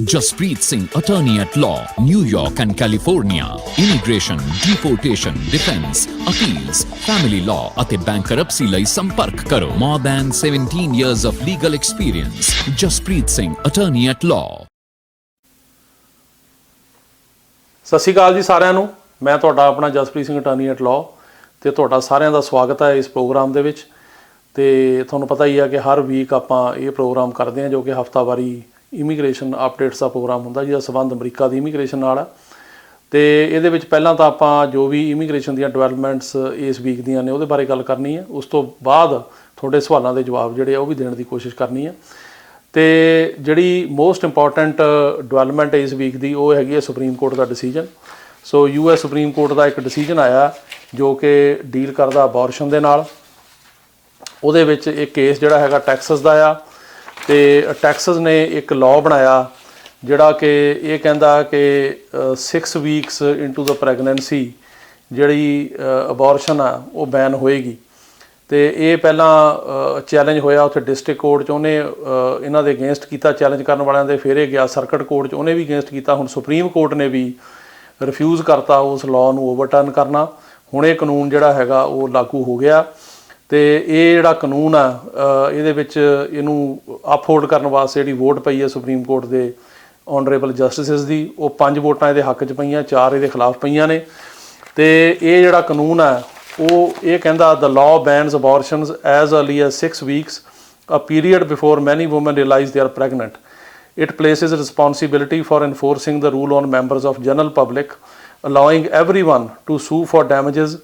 Jaspreet Singh, attorney at law, New York and California. Immigration, deportation, defense, appeals, family law ਅਤੇ bankruptcy ਲਈ ਸੰਪਰਕ ਕਰੋ। More than 17 years of legal experience. Jaspreet Singh, attorney at law. ਸਤਿ ਸ਼੍ਰੀ ਅਕਾਲ ਜੀ ਸਾਰਿਆਂ ਨੂੰ। ਮੈਂ ਤੁਹਾਡਾ ਆਪਣਾ Jaspreet Singh attorney at law ਤੇ ਤੁਹਾਡਾ ਸਾਰਿਆਂ ਦਾ ਸਵਾਗਤ ਹੈ ਇਸ ਪ੍ਰੋਗਰਾਮ ਦੇ ਵਿੱਚ। ਤੇ ਤੁਹਾਨੂੰ ਪਤਾ ਹੀ ਹੈ ਕਿ ਹਰ ਵੀਕ ਆਪਾਂ ਇਹ ਪ੍ਰੋਗਰਾਮ ਕਰਦੇ ਹਾਂ ਜੋ ਕਿ ਹਫਤਾਵਾਰੀ ਇਮੀਗ੍ਰੇਸ਼ਨ ਅਪਡੇਟਸ ਦਾ ਪ੍ਰੋਗਰਾਮ ਹੁੰਦਾ ਜਿਹਦਾ ਸੰਬੰਧ ਅਮਰੀਕਾ ਦੀ ਇਮੀਗ੍ਰੇਸ਼ਨ ਨਾਲ ਹੈ। ਤੇ ਇਹਦੇ ਵਿੱਚ ਪਹਿਲਾਂ ਤਾਂ ਆਪਾਂ ਜੋ ਵੀ ਇਮੀਗ੍ਰੇਸ਼ਨ ਦੀਆਂ ਡਿਵੈਲਪਮੈਂਟਸ ਇਸ ਵੀਕ ਦੀਆਂ ਨੇ ਉਹਦੇ ਬਾਰੇ ਗੱਲ ਕਰਨੀ ਹੈ। ਉਸ ਤੋਂ ਬਾਅਦ ਤੁਹਾਡੇ ਸਵਾਲਾਂ ਦੇ ਜਵਾਬ ਜਿਹੜੇ ਆ ਉਹ ਵੀ ਦੇਣ ਦੀ ਕੋਸ਼ਿਸ਼ ਕਰਨੀ ਹੈ। ਤੇ ਜਿਹੜੀ ਮੋਸਟ ਇੰਪੋਰਟੈਂਟ ਡਿਵੈਲਪਮੈਂਟ ਇਸ ਵੀਕ ਦੀ ਉਹ ਹੈਗੀ ਹੈ ਸੁਪਰੀਮ ਕੋਰਟ ਦਾ ਡਿਸੀਜਨ। ਸੋ US ਸੁਪਰੀਮ ਕੋਰਟ ਦਾ ਇੱਕ ਡਿਸੀਜਨ ਆਇਆ ਜੋ ਕਿ ਡੀਲ ਕਰਦਾ ਅਬੋਰਸ਼ਨ ਦੇ ਨਾਲ। ਉਹਦੇ ਵਿੱਚ ਇੱਕ ਕੇਸ ਜਿਹੜਾ ਹੈਗਾ ਟੈਕਸਸ ਦਾ ਆ ਤੇ ਟੈਕਸਸ ਨੇ ਇੱਕ ਲਾਅ ਬਣਾਇਆ ਜਿਹੜਾ ਕਿ ਇਹ ਕਹਿੰਦਾ ਕਿ 6 ਵੀਕਸ ਇਨਟੂ ਦਾ ਪ੍ਰੈਗਨੈਂਸੀ ਜਿਹੜੀ ਅਬੋਰਸ਼ਨ ਆ ਉਹ ਬੈਨ ਹੋਏਗੀ। ਤੇ ਇਹ ਪਹਿਲਾਂ ਚੈਲੰਜ ਹੋਇਆ ਉੱਥੇ ਡਿਸਟ੍ਰਿਕਟ ਕੋਰਟ 'ਚ, ਉਹਨੇ ਇਹਨਾਂ ਦੇ ਅਗੇਂਸਟ ਕੀਤਾ ਚੈਲੰਜ ਕਰਨ ਵਾਲਿਆਂ ਦੇ। ਫਿਰ ਇਹ ਗਿਆ ਸਰਕਟ ਕੋਰਟ 'ਚ, ਉਹਨੇ ਵੀ ਅਗੇਂਸਟ ਕੀਤਾ। ਹੁਣ ਸੁਪਰੀਮ ਕੋਰਟ ਨੇ ਵੀ ਰਿਫਿਊਜ਼ ਕਰਤਾ ਉਸ ਲਾਅ ਨੂੰ ਓਵਰਟਰਨ ਕਰਨਾ। ਹੁਣ ਇਹ ਕਾਨੂੰਨ ਜਿਹੜਾ ਹੈਗਾ ਉਹ ਲਾਗੂ ਹੋ ਗਿਆ। ਤੇ ਇਹ ਜਿਹੜਾ ਕਾਨੂੰਨ ਆ ਇਹਦੇ ਵਿੱਚ ਇਹਨੂੰ ਅਪਹੋਲਡ ਕਰਨ ਵਾਸਤੇ ਜਿਹੜੀ ਵੋਟ ਪਈ ਹੈ ਸੁਪਰੀਮ ਕੋਰਟ ਦੇ ਆਨਰੇਬਲ ਜਸਟਿਸਿਸ ਦੀ, ਉਹ 5 ਵੋਟਾਂ ਇਹਦੇ ਹੱਕ 'ਚ ਪਈਆਂ, 4 ਇਹਦੇ ਖਿਲਾਫ ਪਈਆਂ ਨੇ। ਤੇ ਇਹ ਜਿਹੜਾ ਕਾਨੂੰਨ ਆ ਉਹ ਇਹ ਕਹਿੰਦਾ the law bans abortions as early as 6 weeks, a period before many women realise they are pregnant. It places responsibility for enforcing the rule on members of general public, allowing everyone to sue for damages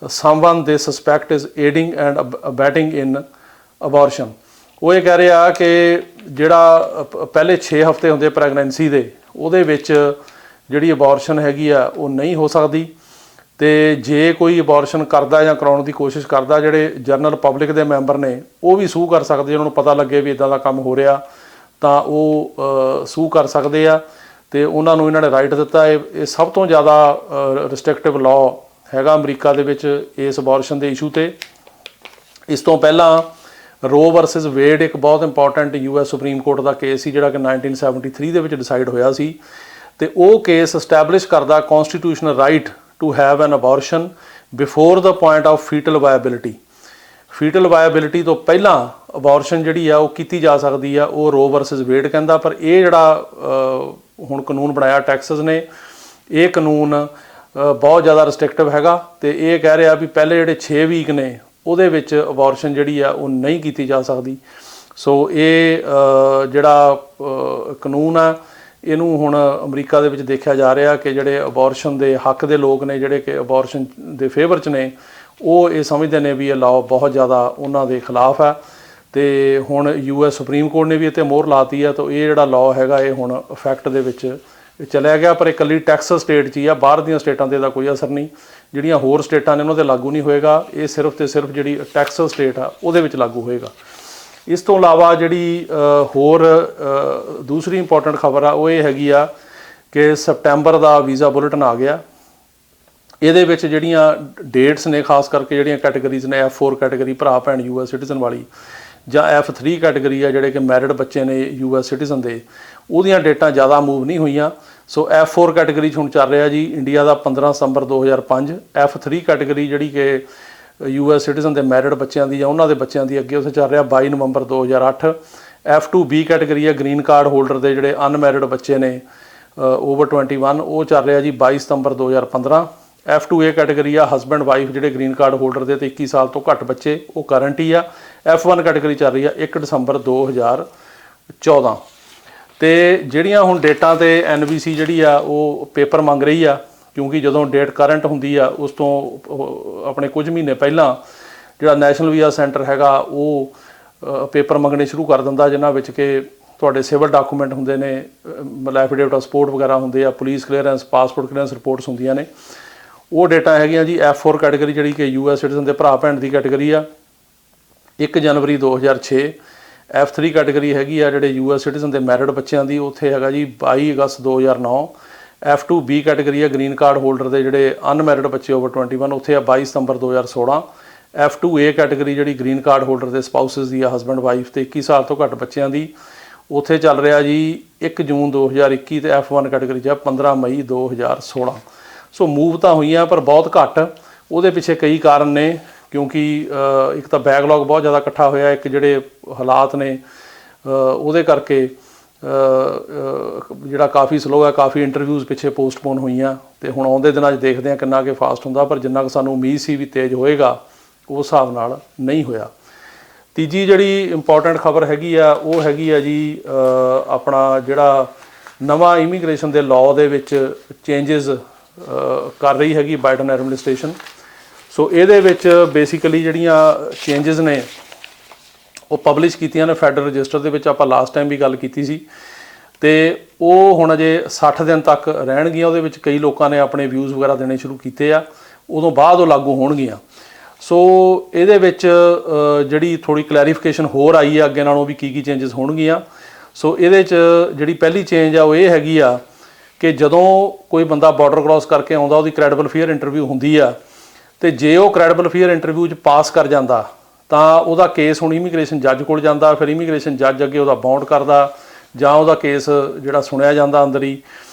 someone they suspect is aiding and abetting in abortion. ਉਹ ਇਹ ਕਹਿ ਰਿਹਾ ਕਿ ਜਿਹੜਾ ਪਹਿਲੇ 6 ਹਫ਼ਤੇ ਹੁੰਦੇ pregnancy ਦੇ ਉਹਦੇ ਵਿੱਚ ਜਿਹੜੀ ਅਬੋਰਸ਼ਨ ਹੈਗੀ ਆ ਉਹ ਨਹੀਂ ਹੋ ਸਕਦੀ। ਤੇ ਜੇ ਕੋਈ ਅਬੋਰਸ਼ਨ ਕਰਦਾ ਜਾਂ ਕਰਾਉਣ ਦੀ ਕੋਸ਼ਿਸ਼ ਕਰਦਾ, ਜਿਹੜੇ ਜਨਰਲ ਪਬਲਿਕ ਦੇ ਮੈਂਬਰ ਨੇ ਉਹ ਵੀ ਸੂ ਕਰ ਸਕਦੇ। ਉਹਨਾਂ ਨੂੰ ਪਤਾ ਲੱਗੇ ਵੀ ਇੱਦਾਂ ਦਾ ਕੰਮ ਹੋ ਰਿਹਾ ਤਾਂ ਉਹ ਸੂ ਕਰ ਸਕਦੇ ਆ ਤੇ ਉਹਨਾਂ ਨੂੰ ਇਹਨਾਂ ਨੇ ਰਾਈਟ ਦਿੱਤਾ। ਇਹ ਸਭ ਤੋਂ ਜ਼ਿਆਦਾ ਰਿਸਟ੍ਰਿਕਟਿਵ ਲਾਅ ਹੈਗਾ ਅਮਰੀਕਾ ਦੇ ਵਿੱਚ ਇਸ ਅਬੋਰਸ਼ਨ ਦੇ ਇਸ਼ੂ ਤੇ। ਇਸ ਤੋਂ ਪਹਿਲਾਂ ਰੋ ਵਰਸਸ ਵੇਡ ਇੱਕ ਬਹੁਤ ਇੰਪੋਰਟੈਂਟ US ਸੁਪਰੀਮ ਕੋਰਟ ਦਾ ਕੇਸ ਸੀ ਜਿਹੜਾ ਕਿ 1973 ਦੇ ਵਿੱਚ ਡਿਸਾਈਡ ਹੋਇਆ ਸੀ। ਤੇ ਉਹ ਕੇਸ ਐਸਟੈਬਲਿਸ਼ ਕਰਦਾ constitutional right to have an abortion before the point of foetal viability. Foetal viability ਤੋਂ ਪਹਿਲਾਂ ਅਬੋਰਸ਼ਨ ਜਿਹੜੀ ਆ ਉਹ ਕੀਤੀ ਜਾ ਸਕਦੀ ਆ, ਉਹ ਰੋ ਵਰਸਸ ਵੇਡ ਕਹਿੰਦਾ। ਪਰ ਇਹ ਜਿਹੜਾ ਹੁਣ ਕਾਨੂੰਨ ਬਣਾਇਆ ਟੈਕਸਸ ਨੇ, ਇਹ ਕਾਨੂੰਨ ਬਹੁਤ ਜ਼ਿਆਦਾ ਰਿਸਟ੍ਰਿਕਟਿਵ ਹੈਗਾ। ਤੇ ਇਹ ਕਹਿ ਰਿਹਾ ਵੀ ਪਹਿਲੇ ਜਿਹੜੇ 6 ਵੀਕ ਨੇ ਉਹਦੇ ਵਿੱਚ ਅਬੋਰਸ਼ਨ ਜਿਹੜੀ ਆ ਉਹ ਨਹੀਂ ਕੀਤੀ ਜਾ ਸਕਦੀ। ਸੋ ਇਹ ਜਿਹੜਾ ਕਾਨੂੰਨ ਆ ਇਹਨੂੰ ਹੁਣ ਅਮਰੀਕਾ ਦੇ ਵਿੱਚ ਦੇਖਿਆ ਜਾ ਰਿਹਾ ਕਿ ਜਿਹੜੇ ਅਬੋਰਸ਼ਨ ਦੇ ਹੱਕ ਦੇ ਲੋਕ ਨੇ, ਜਿਹੜੇ ਕਿ ਅਬੋਰਸ਼ਨ ਦੇ ਫੇਵਰ 'ਚ ਨੇ, ਉਹ ਇਹ ਸਮਝਦੇ ਨੇ ਵੀ ਇਹ ਲਾਅ ਬਹੁਤ ਜ਼ਿਆਦਾ ਉਹਨਾਂ ਦੇ ਖਿਲਾਫ ਹੈ। ਤੇ ਹੁਣ US ਸੁਪਰੀਮ ਕੋਰਟ ਨੇ ਵੀ ਇਹ 'ਤੇ ਮੋਹਰ ਲਾਤੀ ਹੈ। ਤਾਂ ਇਹ ਜਿਹੜਾ ਲਾਅ ਹੈਗਾ ਇਹ ਹੁਣ ਇਫੈਕਟ ਦੇ ਵਿੱਚ ਚਲਿਆ ਗਿਆ। ਪਰ ਇਹ ਇਕੱਲੀ ਟੈਕਸਸ ਸਟੇਟ 'ਚ ਹੀ ਆ, ਬਾਹਰ ਦੀਆਂ ਸਟੇਟਾਂ 'ਤੇ ਇਹਦਾ ਕੋਈ ਅਸਰ ਨਹੀਂ। ਜਿਹੜੀਆਂ ਹੋਰ ਸਟੇਟਾਂ ਨੇ ਉਹਨਾਂ 'ਤੇ ਲਾਗੂ ਨਹੀਂ ਹੋਏਗਾ। ਇਹ ਸਿਰਫ ਤੇ ਸਿਰਫ ਜਿਹੜੀ ਟੈਕਸਸ ਸਟੇਟ ਆ ਉਹਦੇ ਵਿੱਚ ਲਾਗੂ ਹੋਏਗਾ। ਇਸ ਤੋਂ ਇਲਾਵਾ ਜਿਹੜੀ ਹੋਰ ਦੂਸਰੀ ਇੰਪੋਰਟੈਂਟ ਖਬਰ ਆ ਉਹ ਇਹ ਹੈਗੀ ਆ ਕਿ ਸਪਟੈਂਬਰ ਦਾ ਵੀਜ਼ਾ ਬੁਲੇਟਿਨ ਆ ਗਿਆ। ਇਹਦੇ ਵਿੱਚ ਜਿਹੜੀਆਂ ਡੇਟਸ ਨੇ, ਖਾਸ ਕਰਕੇ ਜਿਹੜੀਆਂ ਕੈਟੇਗਰੀਜ਼ ਨੇ, F4 ਕੈਟੇਗਰੀ ਭਰਾ ਭੈਣ US ਸਿਟੀਜ਼ਨ ਵਾਲੀ, ਜਾਂ F3 ਕੈਟੇਗਰੀ ਆ ਜਿਹੜੇ ਕਿ ਮੈਰਿਡ ਬੱਚੇ ਨੇ US ਸਿਟੀਜ਼ਨ ਦੇ, ਉਹਦੀਆਂ ਡੇਟਾਂ ਜ਼ਿਆਦਾ ਮੂਵ ਨਹੀਂ ਹੋਈਆਂ। ਸੋ F4 ਕੈਟੇਗਰੀ 'ਚ ਹੁਣ ਚੱਲ ਰਿਹਾ ਜੀ ਇੰਡੀਆ ਦਾ 15 ਸਤੰਬਰ 2005। F3 ਕੈਟੇਗਰੀ ਜਿਹੜੀ ਕਿ US ਸਿਟੀਜ਼ਨ ਦੇ ਮੈਰਿਡ ਬੱਚਿਆਂ ਦੀ ਜਾਂ ਉਹਨਾਂ ਦੇ ਬੱਚਿਆਂ ਦੀ ਅੱਗੇ ਉੱਥੇ ਚੱਲ ਰਿਹਾ 22 ਨਵੰਬਰ 2008। F2B ਕੈਟੇਗਰੀ ਆ ਗ੍ਰੀਨ ਕਾਰਡ ਹੋਲਡਰ ਦੇ ਜਿਹੜੇ ਅਨਮੈਰਿਡ ਬੱਚੇ ਨੇ ਓਵਰ 21, ਉਹ ਚੱਲ ਰਿਹਾ ਜੀ 22 ਸਤੰਬਰ 2015। F2A ਕੈਟੇਗਰੀ ਆ ਹਸਬੈਂਡ ਵਾਈਫ ਜਿਹੜੇ ਗ੍ਰੀਨ ਕਾਰਡ ਹੋਲਡਰ ਦੇ ਤੇ 21 ਸਾਲ ਤੋਂ ਘੱਟ ਬੱਚੇ, ਉਹ ਕਰੰਟ ਹੀ ਆ। F1 ਕੈਟੇਗਰੀ ਚੱਲ ਰਹੀ ਆ 1 ਦਸੰਬਰ 2014। ਤੇ ਜਿਹੜੀਆਂ ਹੁਣ ਡੇਟਾਂ ਤੇ NBC ਜਿਹੜੀ ਆ ਉਹ ਪੇਪਰ ਮੰਗ ਰਹੀ ਆ, ਕਿਉਂਕਿ ਜਦੋਂ ਡੇਟ ਕਰੰਟ ਹੁੰਦੀ ਆ ਉਸ ਤੋਂ ਆਪਣੇ ਕੁਝ ਮਹੀਨੇ ਪਹਿਲਾਂ ਜਿਹੜਾ ਨੈਸ਼ਨਲ ਵੀਜ਼ਾ ਸੈਂਟਰ ਹੈਗਾ ਉਹ ਪੇਪਰ ਮੰਗਣੇ ਸ਼ੁਰੂ ਕਰ ਦਿੰਦਾ, ਜਿਨ੍ਹਾਂ ਵਿੱਚ ਕਿ ਤੁਹਾਡੇ ਸਿਵਲ ਡਾਕੂਮੈਂਟ ਹੁੰਦੇ ਨੇ, ਐਫੀਡੇਵਿਟ ਆਫ ਸਪੋਰਟ ਵਗੈਰਾ ਹੁੰਦੇ ਆ, police clearance, passport clearance reports ਹੁੰਦੀਆਂ ਨੇ। ਉਹ ਡੇਟਾ ਹੈਗੀਆਂ ਜੀ F4 ਕੈਟੇਗਰੀ ਜਿਹੜੀ ਕਿ US ਸਿਟੀਜ਼ਨ ਦੇ ਭਰਾ ਭੈਣ ਦੀ ਕੈਟੇਗਰੀ ਆ 1 ਜਨਵਰੀ 2006। F3 ਕੈਟੇਗਰੀ ਹੈਗੀ ਆ ਜਿਹੜੇ US ਸਿਟੀਜ਼ਨ ਦੇ ਮੈਰਿਡ ਬੱਚਿਆਂ ਦੀ, ਉੱਥੇ ਹੈਗਾ ਜੀ 22 ਅਗਸਤ 2009। F2B ਕੈਟੇਗਰੀ ਆ ਗ੍ਰੀਨ ਕਾਰਡ ਹੋਲਡਰ ਦੇ ਜਿਹੜੇ ਅਨਮੈਰਿਡ ਬੱਚੇ ਓਵਰ 21, ਉੱਥੇ ਆ 22 ਸਤੰਬਰ 2016। F2A ਕੈਟੇਗਰੀ ਜਿਹੜੀ ਗ੍ਰੀਨ ਕਾਰਡ ਹੋਲਡਰ ਦੇ ਸਪਾਊਸਿਸ ਦੀ ਆ, ਹਸਬੈਂਡ ਵਾਈਫ ਤੇ 21 ਸਾਲ ਤੋਂ ਘੱਟ ਬੱਚਿਆਂ ਦੀ, ਉੱਥੇ ਚੱਲ ਰਿਹਾ ਜੀ 1 ਜੂਨ 2021 ਤੇ F1 ਕੈਟਾਗਰੀ 'ਚ 15 ਮਈ 2016। ਸੋ ਮੂਵ ਤਾਂ ਹੋਈਆਂ ਪਰ ਬਹੁਤ ਘੱਟ। ਉਹਦੇ ਪਿੱਛੇ ਕਈ ਕਾਰਨ ਨੇ, ਕਿਉਂਕਿ ਇੱਕ ਤਾਂ ਬੈਕਲੌਗ ਬਹੁਤ ਜ਼ਿਆਦਾ ਇਕੱਠਾ ਹੋਇਆ, ਇੱਕ ਜਿਹੜੇ ਹਾਲਾਤ ਨੇ ਉਹਦੇ ਕਰਕੇ ਜਿਹੜਾ ਕਾਫੀ ਸਲੋ ਹੈ। ਕਾਫੀ ਇੰਟਰਵਿਊਜ਼ ਪਿੱਛੇ ਪੋਸਟਪੋਨ ਹੋਈਆਂ ਤੇ ਹੁਣ ਆਉਂਦੇ ਦਿਨਾਂ 'ਚ ਦੇਖਦੇ ਹਾਂ ਕਿੰਨਾ ਕਿ ਫਾਸਟ ਹੁੰਦਾ, ਪਰ ਜਿੰਨਾ ਕੁ ਸਾਨੂੰ ਉਮੀਦ ਸੀ ਵੀ ਤੇਜ਼ ਹੋਏਗਾ ਉਸ ਹਿਸਾਬ ਨਾਲ ਨਹੀਂ ਹੋਇਆ। ਤੀਜੀ ਜਿਹੜੀ ਇੰਪੋਰਟੈਂਟ ਖਬਰ ਹੈਗੀ ਆ ਉਹ ਹੈਗੀ ਆ ਜੀ ਆਪਣਾ ਜਿਹੜਾ ਨਵਾਂ ਇਮੀਗ੍ਰੇਸ਼ਨ ਦੇ ਲਾਅ ਦੇ ਵਿੱਚ ਚੇਂਜਸ ਕਰ ਰਹੀ ਹੈਗੀ ਬਾਈਡਨ ਐਡਮਿਨਿਸਟ੍ਰੇਸ਼ਨ। ਸੋ ਇਹਦੇ ਵਿੱਚ ਬੇਸਿਕਲੀ ਜਿਹੜੀਆਂ ਚੇਂਜਸ ਨੇ ਉਹ ਪਬਲਿਸ਼ ਕੀਤੀਆਂ ਨੇ ਫੈਡਰਲ ਰਜਿਸਟਰ ਦੇ ਵਿੱਚ। ਆਪਾਂ ਲਾਸਟ ਟਾਈਮ ਵੀ ਗੱਲ ਕੀਤੀ ਸੀ ਤੇ ਉਹ ਹੁਣ ਅਜੇ 60 ਦਿਨ ਤੱਕ ਰਹਿਣਗੀਆਂ। ਉਹਦੇ ਵਿੱਚ ਕਈ ਲੋਕਾਂ ਨੇ ਆਪਣੇ ਵਿਊਜ਼ ਵਗੈਰਾ ਦੇਣੇ ਸ਼ੁਰੂ ਕੀਤੇ ਆ, ਉਦੋਂ ਬਾਅਦ ਉਹ ਲਾਗੂ ਹੋਣਗੀਆਂ। ਸੋ ਇਹਦੇ ਵਿੱਚ ਜਿਹੜੀ ਥੋੜ੍ਹੀ ਕਲੈਰੀਫਿਕੇਸ਼ਨ ਹੋਰ ਆਈ ਆ ਅੱਗੇ ਨਾਲੋਂ ਵੀ ਕੀ ਚੇਂਜਸ ਹੋਣਗੀਆਂ। ਸੋ ਇਹਦੇ 'ਚ ਜਿਹੜੀ ਪਹਿਲੀ ਚੇਂਜ ਆ ਉਹ ਇਹ ਹੈਗੀ ਆ ਕਿ ਜਦੋਂ ਕੋਈ ਬੰਦਾ ਬਾਰਡਰ ਕ੍ਰਾਸ ਕਰਕੇ ਆਉਂਦਾ ਉਹਦੀ ਕ੍ਰੈਡੀਬਲ ਫੀਅਰ ਇੰਟਰਵਿਊ ਹੁੰਦੀ ਆ, ਤੇ ਜੇ ਉਹ ਕ੍ਰੈਡੀਬਲ ਫੀਅਰ ਇੰਟਰਵਿਊ 'ਚ ਪਾਸ ਕਰ ਜਾਂਦਾ ਤਾਂ ਉਹਦਾ ਕੇਸ ਹੁਣ ਇਮੀਗ੍ਰੇਸ਼ਨ ਜੱਜ ਕੋਲ ਜਾਂਦਾ। ਫਿਰ ਇਮੀਗ੍ਰੇਸ਼ਨ ਜੱਜ ਅੱਗੇ ਉਹਦਾ ਬਾਉਂਡ ਕਰਦਾ ਜਾਂ ਉਹਦਾ ਕੇਸ ਜਿਹੜਾ ਸੁਣਿਆ ਜਾਂਦਾ ਅੰਦਰ ਹੀ,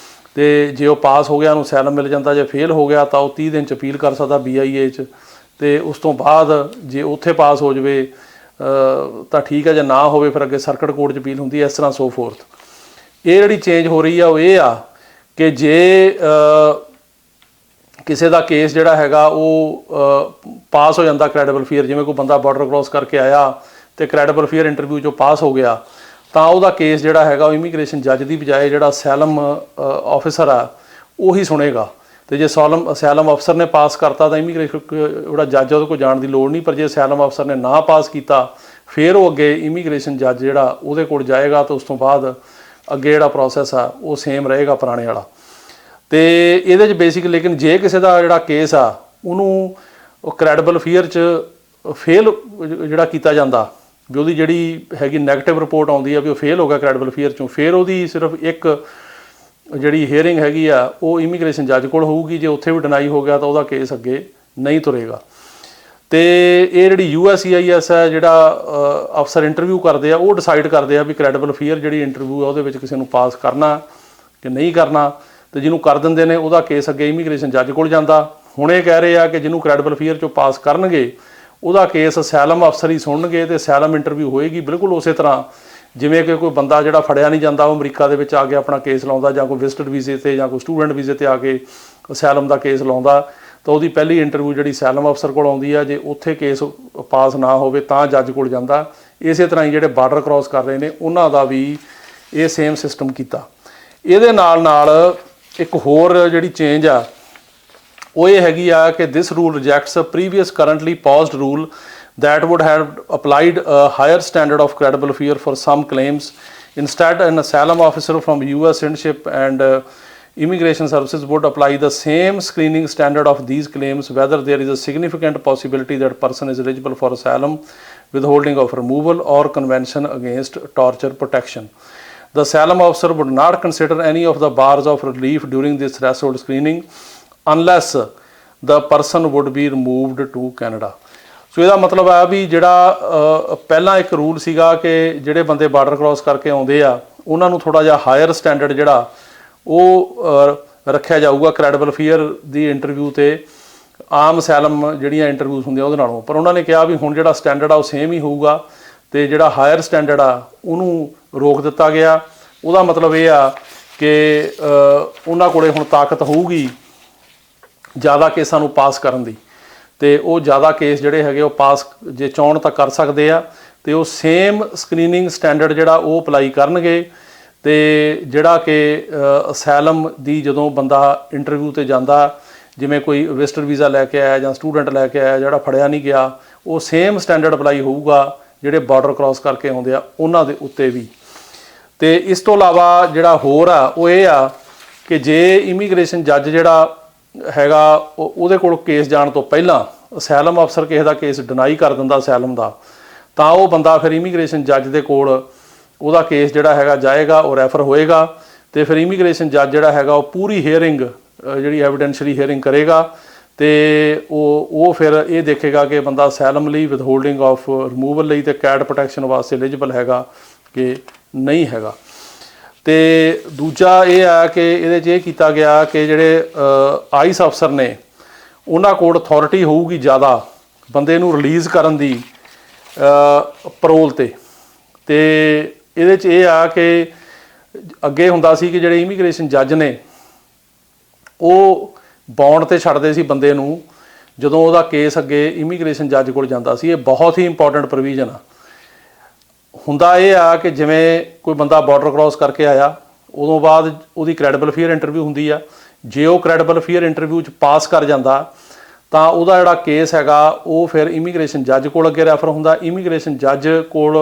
ਤੇ ਜੇ ਉਹ ਪਾਸ ਹੋ ਗਿਆ ਉਹਨੂੰ ਅਸਾਈਲਮ ਮਿਲ ਜਾਂਦਾ। ਜੇ ਫੇਲ ਹੋ ਗਿਆ ਤਾਂ ਉਹ 30 ਦਿਨ 'ਚ ਅਪੀਲ ਕਰ ਸਕਦਾ BIA 'ਚ, ਤੇ ਉਸ ਤੋਂ ਬਾਅਦ ਜੇ ਉੱਥੇ ਪਾਸ ਹੋ ਜਾਵੇ ਤਾਂ ਠੀਕ ਹੈ, ਜੇ ਨਾ ਹੋਵੇ ਫਿਰ ਅੱਗੇ ਸਰਕਟ ਕੋਰਟ 'ਚ ਅਪੀਲ ਹੁੰਦੀ ਹੈ, ਇਸ ਤਰ੍ਹਾਂ ਸੋ ਫੋਰਥ। ਇਹ ਜਿਹੜੀ ਚੇਂਜ ਹੋ ਰਹੀ ਆ ਉਹ ਇਹ ਆ ਕਿ ਜੇ ਕਿਸੇ ਦਾ ਕੇਸ ਜਿਹੜਾ ਹੈਗਾ ਉਹ ਪਾਸ ਹੋ ਜਾਂਦਾ ਕ੍ਰੈਡੀਬਲ ਫੀਅਰ, ਜਿਵੇਂ ਕੋਈ ਬੰਦਾ ਬਾਰਡਰ ਕ੍ਰਾਸ ਕਰਕੇ ਆਇਆ ਤੇ ਕ੍ਰੈਡੀਬਲ ਫੀਅਰ ਇੰਟਰਵਿਊ 'ਚੋਂ ਪਾਸ ਹੋ ਗਿਆ, ਤਾਂ ਉਹਦਾ ਕੇਸ ਜਿਹੜਾ ਹੈਗਾ ਉਹ ਇਮੀਗ੍ਰੇਸ਼ਨ ਜੱਜ ਦੀ ਬਜਾਏ ਜਿਹੜਾ ਅਸਾਈਲਮ ਆਫਿਸਰ ਆ ਉਹੀ ਸੁਣੇਗਾ। ਤੇ ਜੇ ਅਸਾਈਲਮ ਅਫਸਰ ਨੇ ਪਾਸ ਕਰਤਾ ਤਾਂ ਇਮੀਗ੍ਰੇਸ਼ਨ ਜਿਹੜਾ ਜੱਜ ਉਹਦੇ ਕੋਲ ਜਾਣ ਦੀ ਲੋੜ ਨਹੀਂ, ਪਰ ਜੇ ਅਸਾਈਲਮ ਅਫਸਰ ਨੇ ਨਾ ਪਾਸ ਕੀਤਾ ਫਿਰ ਉਹ ਅੱਗੇ ਇਮੀਗ੍ਰੇਸ਼ਨ ਜੱਜ ਜਿਹੜਾ ਉਹਦੇ ਕੋਲ ਜਾਏਗਾ, ਤੇ ਉਸ ਤੋਂ ਬਾਅਦ ਅੱਗੇ ਜਿਹੜਾ ਪ੍ਰੋਸੈਸ ਆ ਉਹ ਸੇਮ ਰਹੇਗਾ ਪੁਰਾਣੇ ਵਾਲਾ। ਤੇ ਇਹਦੇ 'ਚ ਬੇਸਿਕ ਲੇਕਿਨ ਜੇ ਕਿਸੇ ਦਾ ਜਿਹੜਾ ਕੇਸ ਆ ਉਹਨੂੰ ਉਹ ਕ੍ਰੈਡੀਬਲ ਫੀਅਰ 'ਚ ਫੇਲ ਜਿਹੜਾ ਕੀਤਾ ਜਾਂਦਾ, ਵੀ ਉਹਦੀ ਜਿਹੜੀ ਹੈਗੀ ਨੈਗੇਟਿਵ ਰਿਪੋਰਟ ਆਉਂਦੀ ਆ ਵੀ ਉਹ ਫੇਲ ਹੋ ਗਿਆ ਕ੍ਰੈਡੀਬਲ ਫੀਅਰ 'ਚੋਂ, ਫਿਰ ਉਹਦੀ ਸਿਰਫ ਇੱਕ ਜਿਹੜੀ ਹੀਅਰਿੰਗ ਹੈਗੀ ਆ ਉਹ ਇਮੀਗ੍ਰੇਸ਼ਨ ਜੱਜ ਕੋਲ ਹੋਊਗੀ। ਜੇ ਉੱਥੇ ਵੀ ਡਿਨਾਈ ਹੋ ਗਿਆ ਤਾਂ ਉਹਦਾ ਕੇਸ ਅੱਗੇ ਨਹੀਂ ਤੁਰੇਗਾ। ਤੇ ਇਹ ਜਿਹੜੀ USCIS ਹੈ ਜਿਹੜਾ ਅਫਸਰ ਇੰਟਰਵਿਊ ਕਰਦੇ ਆ ਉਹ ਡਿਸਾਈਡ ਕਰਦੇ ਆ ਵੀ ਕ੍ਰੈਡੀਬਲ ਫੀਅਰ ਜਿਹੜੀ ਇੰਟਰਵਿਊ ਆ ਉਹਦੇ ਵਿੱਚ ਕਿਸੇ ਨੂੰ ਪਾਸ ਕਰਨਾ ਕਿ ਨਹੀਂ ਕਰਨਾ, ਤੇ ਜਿਹਨੂੰ ਕਰ ਦਿੰਦੇ ਨੇ ਉਹਦਾ ਕੇਸ ਅੱਗੇ ਇਮੀਗ੍ਰੇਸ਼ਨ ਜੱਜ ਕੋਲ ਜਾਂਦਾ। ਹੁਣ ਇਹ ਕਹਿ ਰਹੇ ਆ ਕਿ ਜਿਹਨੂੰ ਕ੍ਰੈਡੀਬਲ ਫੀਅਰ 'ਚੋਂ ਪਾਸ ਕਰਨਗੇ ਉਹਦਾ ਕੇਸ ਅਸਾਈਲਮ ਅਫਸਰ ਹੀ ਸੁਣਨਗੇ ਤੇ ਅਸਾਈਲਮ ਇੰਟਰਵਿਊ ਹੋਏਗੀ ਬਿਲਕੁਲ ਉਸੇ ਤਰ੍ਹਾਂ ਜਿਵੇਂ ਕਿ ਕੋਈ ਬੰਦਾ ਜਿਹੜਾ ਫੜਿਆ ਨਹੀਂ ਜਾਂਦਾ ਉਹ ਅਮਰੀਕਾ ਦੇ ਵਿੱਚ ਆ ਕੇ ਆਪਣਾ ਕੇਸ ਲਾਉਂਦਾ, ਜਾਂ ਕੋਈ ਵਿਜ਼ਟਰ ਵੀਜ਼ੇ ਤੇ ਜਾਂ ਕੋਈ ਸਟੂਡੈਂਟ ਵੀਜ਼ੇ ਤੇ ਆ ਕੇ ਅਸਾਈਲਮ ਦਾ ਕੇਸ ਲਾਉਂਦਾ, ਤਾਂ ਉਹਦੀ ਪਹਿਲੀ ਇੰਟਰਵਿਊ ਜਿਹੜੀ ਅਸਾਈਲਮ ਅਫਸਰ ਕੋਲ ਆਉਂਦੀ ਆ। ਜੇ ਉੱਥੇ ਕੇਸ ਪਾਸ ਨਾ ਹੋਵੇ ਤਾਂ ਜੱਜ ਕੋਲ ਜਾਂਦਾ। ਇਸੇ ਤਰ੍ਹਾਂ ਹੀ ਜਿਹੜੇ ਬਾਰਡਰ ਕ੍ਰਾਸ ਕਰ ਰਹੇ ਨੇ ਉਹਨਾਂ ਦਾ ਵੀ ਇਹ ਸੇਮ ਸਿਸਟਮ ਕੀਤਾ। ਇਹਦੇ ਨਾਲ ਇੱਕ ਹੋਰ ਜਿਹੜੀ ਚੇਂਜ ਆ ਉਹ ਇਹ ਹੈਗੀ ਆ ਕਿ this rule rejects previous currently passed rule that would have applied a higher standard of credible fear for some claims. Instead, an asylum officer from US citizenship and immigration services would apply the same screening standard of these claims whether there is a significant possibility that person is eligible for asylum, withholding of removal or convention against torture protection. The asylum officer would not consider any of the bars of relief during this threshold screening unless the person would be removed to Canada. ਸੋ ਇਹਦਾ ਮਤਲਬ ਆ ਵੀ ਜਿਹੜਾ ਪਹਿਲਾਂ ਇੱਕ rule ਸੀਗਾ ਕਿ ਜਿਹੜੇ ਬੰਦੇ ਬਾਰਡਰ ਕ੍ਰਾਸ ਕਰਕੇ ਆਉਂਦੇ ਆ ਉਹਨਾਂ ਨੂੰ ਥੋੜ੍ਹਾ ਜਿਹਾ ਹਾਇਰ ਸਟੈਂਡਰਡ ਜਿਹੜਾ ਉਹ ਰੱਖਿਆ ਜਾਊਗਾ ਕ੍ਰੈਡੀਬਲ ਫੀਅਰ ਦੀ ਇੰਟਰਵਿਊ ਤੇ ਆਮ ਅਸਾਈਲਮ ਜਿਹੜੀਆਂ ਇੰਟਰਵਿਊਜ਼ ਹੁੰਦੀਆਂ ਉਹਦੇ ਨਾਲੋਂ। ਪਰ ਉਹਨਾਂ ਨੇ ਕਿਹਾ ਵੀ ਹੁਣ ਜਿਹੜਾ ਸਟੈਂਡਰਡ ਆ ਉਹ ਸੇਮ ਹੀ ਹੋਊਗਾ ਤੇ ਜਿਹੜਾ ਹਾਇਰ ਸਟੈਂਡਰਡ ਆ ਉਹਨੂੰ ਰੋਕ ਦਿੱਤਾ ਗਿਆ। ਉਹਦਾ ਮਤਲਬ ਇਹ ਆ ਕਿ ਉਹਨਾਂ ਕੋਲੇ ਹੁਣ ਤਾਕਤ ਹੋਊਗੀ ਜ਼ਿਆਦਾ ਕੇਸਾਂ ਨੂੰ ਪਾਸ ਕਰਨ ਦੀ, ਤੇ ਉਹ ਜ਼ਿਆਦਾ ਕੇਸ ਜਿਹੜੇ ਹੈਗੇ ਉਹ ਪਾਸ ਜੇ ਚਾਹੁਣ ਤਾਂ ਕਰ ਸਕਦੇ ਆ, ਤੇ ਉਹ ਸੇਮ ਸਕਰੀਨਿੰਗ ਸਟੈਂਡਰਡ ਜਿਹੜਾ ਉਹ ਅਪਲਾਈ ਕਰਨਗੇ। ਤੇ ਜਿਹੜਾ ਕਿ ਅਸਾਈਲਮ ਦੀ ਜਦੋਂ ਬੰਦਾ ਇੰਟਰਵਿਊ ਤੇ ਜਾਂਦਾ, ਜਿਵੇਂ ਕੋਈ ਵਿਜ਼ਟਰ ਵੀਜ਼ਾ ਲੈ ਕੇ ਆਇਆ ਜਾਂ ਸਟੂਡੈਂਟ ਲੈ ਕੇ ਆਇਆ ਜਿਹੜਾ ਫੜਿਆ ਨਹੀਂ ਗਿਆ, ਉਹ ਸੇਮ ਸਟੈਂਡਰਡ ਅਪਲਾਈ ਹੋਊਗਾ ਜਿਹੜੇ ਬਾਰਡਰ ਕ੍ਰਾਸ ਕਰਕੇ ਆਉਂਦੇ ਆ ਉਹਨਾਂ ਦੇ ਉੱਤੇ ਵੀ। ਤੇ ਇਸ ਤੋਂ ਇਲਾਵਾ ਜਿਹੜਾ ਹੋਰ ਆ ਉਹ ਇਹ ਆ ਕਿ ਜੇ ਇਮੀਗ੍ਰੇਸ਼ਨ ਜੱਜ ਜਿਹੜਾ ਹੈਗਾ ਉਹਦੇ ਕੋਲ ਕੇਸ ਜਾਣ ਤੋਂ ਪਹਿਲਾਂ ਅਸਾਈਲਮ ਅਫਸਰ ਕਿਸੇ ਦਾ ਕੇਸ ਡਿਨਾਈ ਕਰ ਦਿੰਦਾ ਅਸਾਈਲਮ ਦਾ, ਤਾਂ ਉਹ ਬੰਦਾ ਫਿਰ ਇਮੀਗ੍ਰੇਸ਼ਨ ਜੱਜ ਦੇ ਕੋਲ ਉਹਦਾ ਕੇਸ ਜਿਹੜਾ ਹੈਗਾ ਜਾਏਗਾ, ਉਹ ਰੈਫਰ ਹੋਏਗਾ, ਤੇ ਫਿਰ ਇਮੀਗ੍ਰੇਸ਼ਨ ਜੱਜ ਜਿਹੜਾ ਹੈਗਾ ਉਹ ਪੂਰੀ ਹੀਅਰਿੰਗ ਜਿਹੜੀ ਐਵੀਡੈਂਸ਼ੀਅਲੀ ਹੀਅਰਿੰਗ ਕਰੇਗਾ, ਤੇ ਉਹ ਫਿਰ ਇਹ ਦੇਖੇਗਾ ਕਿ ਬੰਦਾ ਅਸਾਈਲਮ ਲਈ, ਵਿਦਹੋਲਡਿੰਗ ਆਫ ਰਿਮੂਵਲ ਲਈ ਤੇ ਕੈਟ ਪ੍ਰੋਟੈਕਸ਼ਨ ਵਾਸਤੇ ਐਲੀਜੀਬਲ ਹੈਗਾ कि नहीं हैगा। ਤੇ ਦੂਜਾ ਇਹ ਆ ਕਿ ਇਹਦੇ 'ਚ ਇਹ ਕੀਤਾ ਗਿਆ ਕਿ ਜਿਹੜੇ ਆਈਸ ਅਫਸਰ ਨੇ ਉਹਨਾਂ ਕੋਲ ਅਥਾਰਟੀ ਹੋਊਗੀ ਜ਼ਿਆਦਾ ਬੰਦੇ ਨੂੰ ਰਿਲੀਜ਼ ਕਰਨ ਦੀ ਪਰੋਲ ਤੇ ਇਹਦੇ 'ਚ ਇਹ ਆ ਕਿ ਅੱਗੇ ਹੁੰਦਾ ਸੀ ਕਿ ਜਿਹੜੇ ਇਮੀਗ੍ਰੇਸ਼ਨ ਜੱਜ ਨੇ ਉਹ ਬੌਂਡ ਤੇ ਛੱਡਦੇ ਸੀ ਬੰਦੇ ਨੂੰ ਜਦੋਂ ਉਹਦਾ ਕੇਸ ਅੱਗੇ ਇਮੀਗ੍ਰੇਸ਼ਨ ਜੱਜ ਕੋਲ ਜਾਂਦਾ ਸੀ। ਇਹ ਬਹੁਤ ਹੀ ਇੰਪੋਰਟੈਂਟ ਪ੍ਰੋਵੀਜ਼ਨ ਆ। ਹੁੰਦਾ ਇਹ ਆ ਕਿ ਜਿਵੇਂ ਕੋਈ ਬੰਦਾ ਬਾਰਡਰ ਕ੍ਰੋਸ ਕਰਕੇ ਆਇਆ ਉਦੋਂ ਬਾਅਦ ਉਹਦੀ ਕ੍ਰੈਡੀਬਲ ਫੀਅਰ ਇੰਟਰਵਿਊ ਹੁੰਦੀ ਆ। ਜੇ ਉਹ ਕ੍ਰੈਡੀਬਲ ਫੀਅਰ ਇੰਟਰਵਿਊ 'ਚ ਪਾਸ ਕਰ ਜਾਂਦਾ ਤਾਂ ਉਹਦਾ ਜਿਹੜਾ ਕੇਸ ਹੈਗਾ ਉਹ ਫਿਰ ਇਮੀਗ੍ਰੇਸ਼ਨ ਜੱਜ ਕੋਲ ਅੱਗੇ ਰੈਫਰ ਹੁੰਦਾ। ਇਮੀਗ੍ਰੇਸ਼ਨ ਜੱਜ ਕੋਲ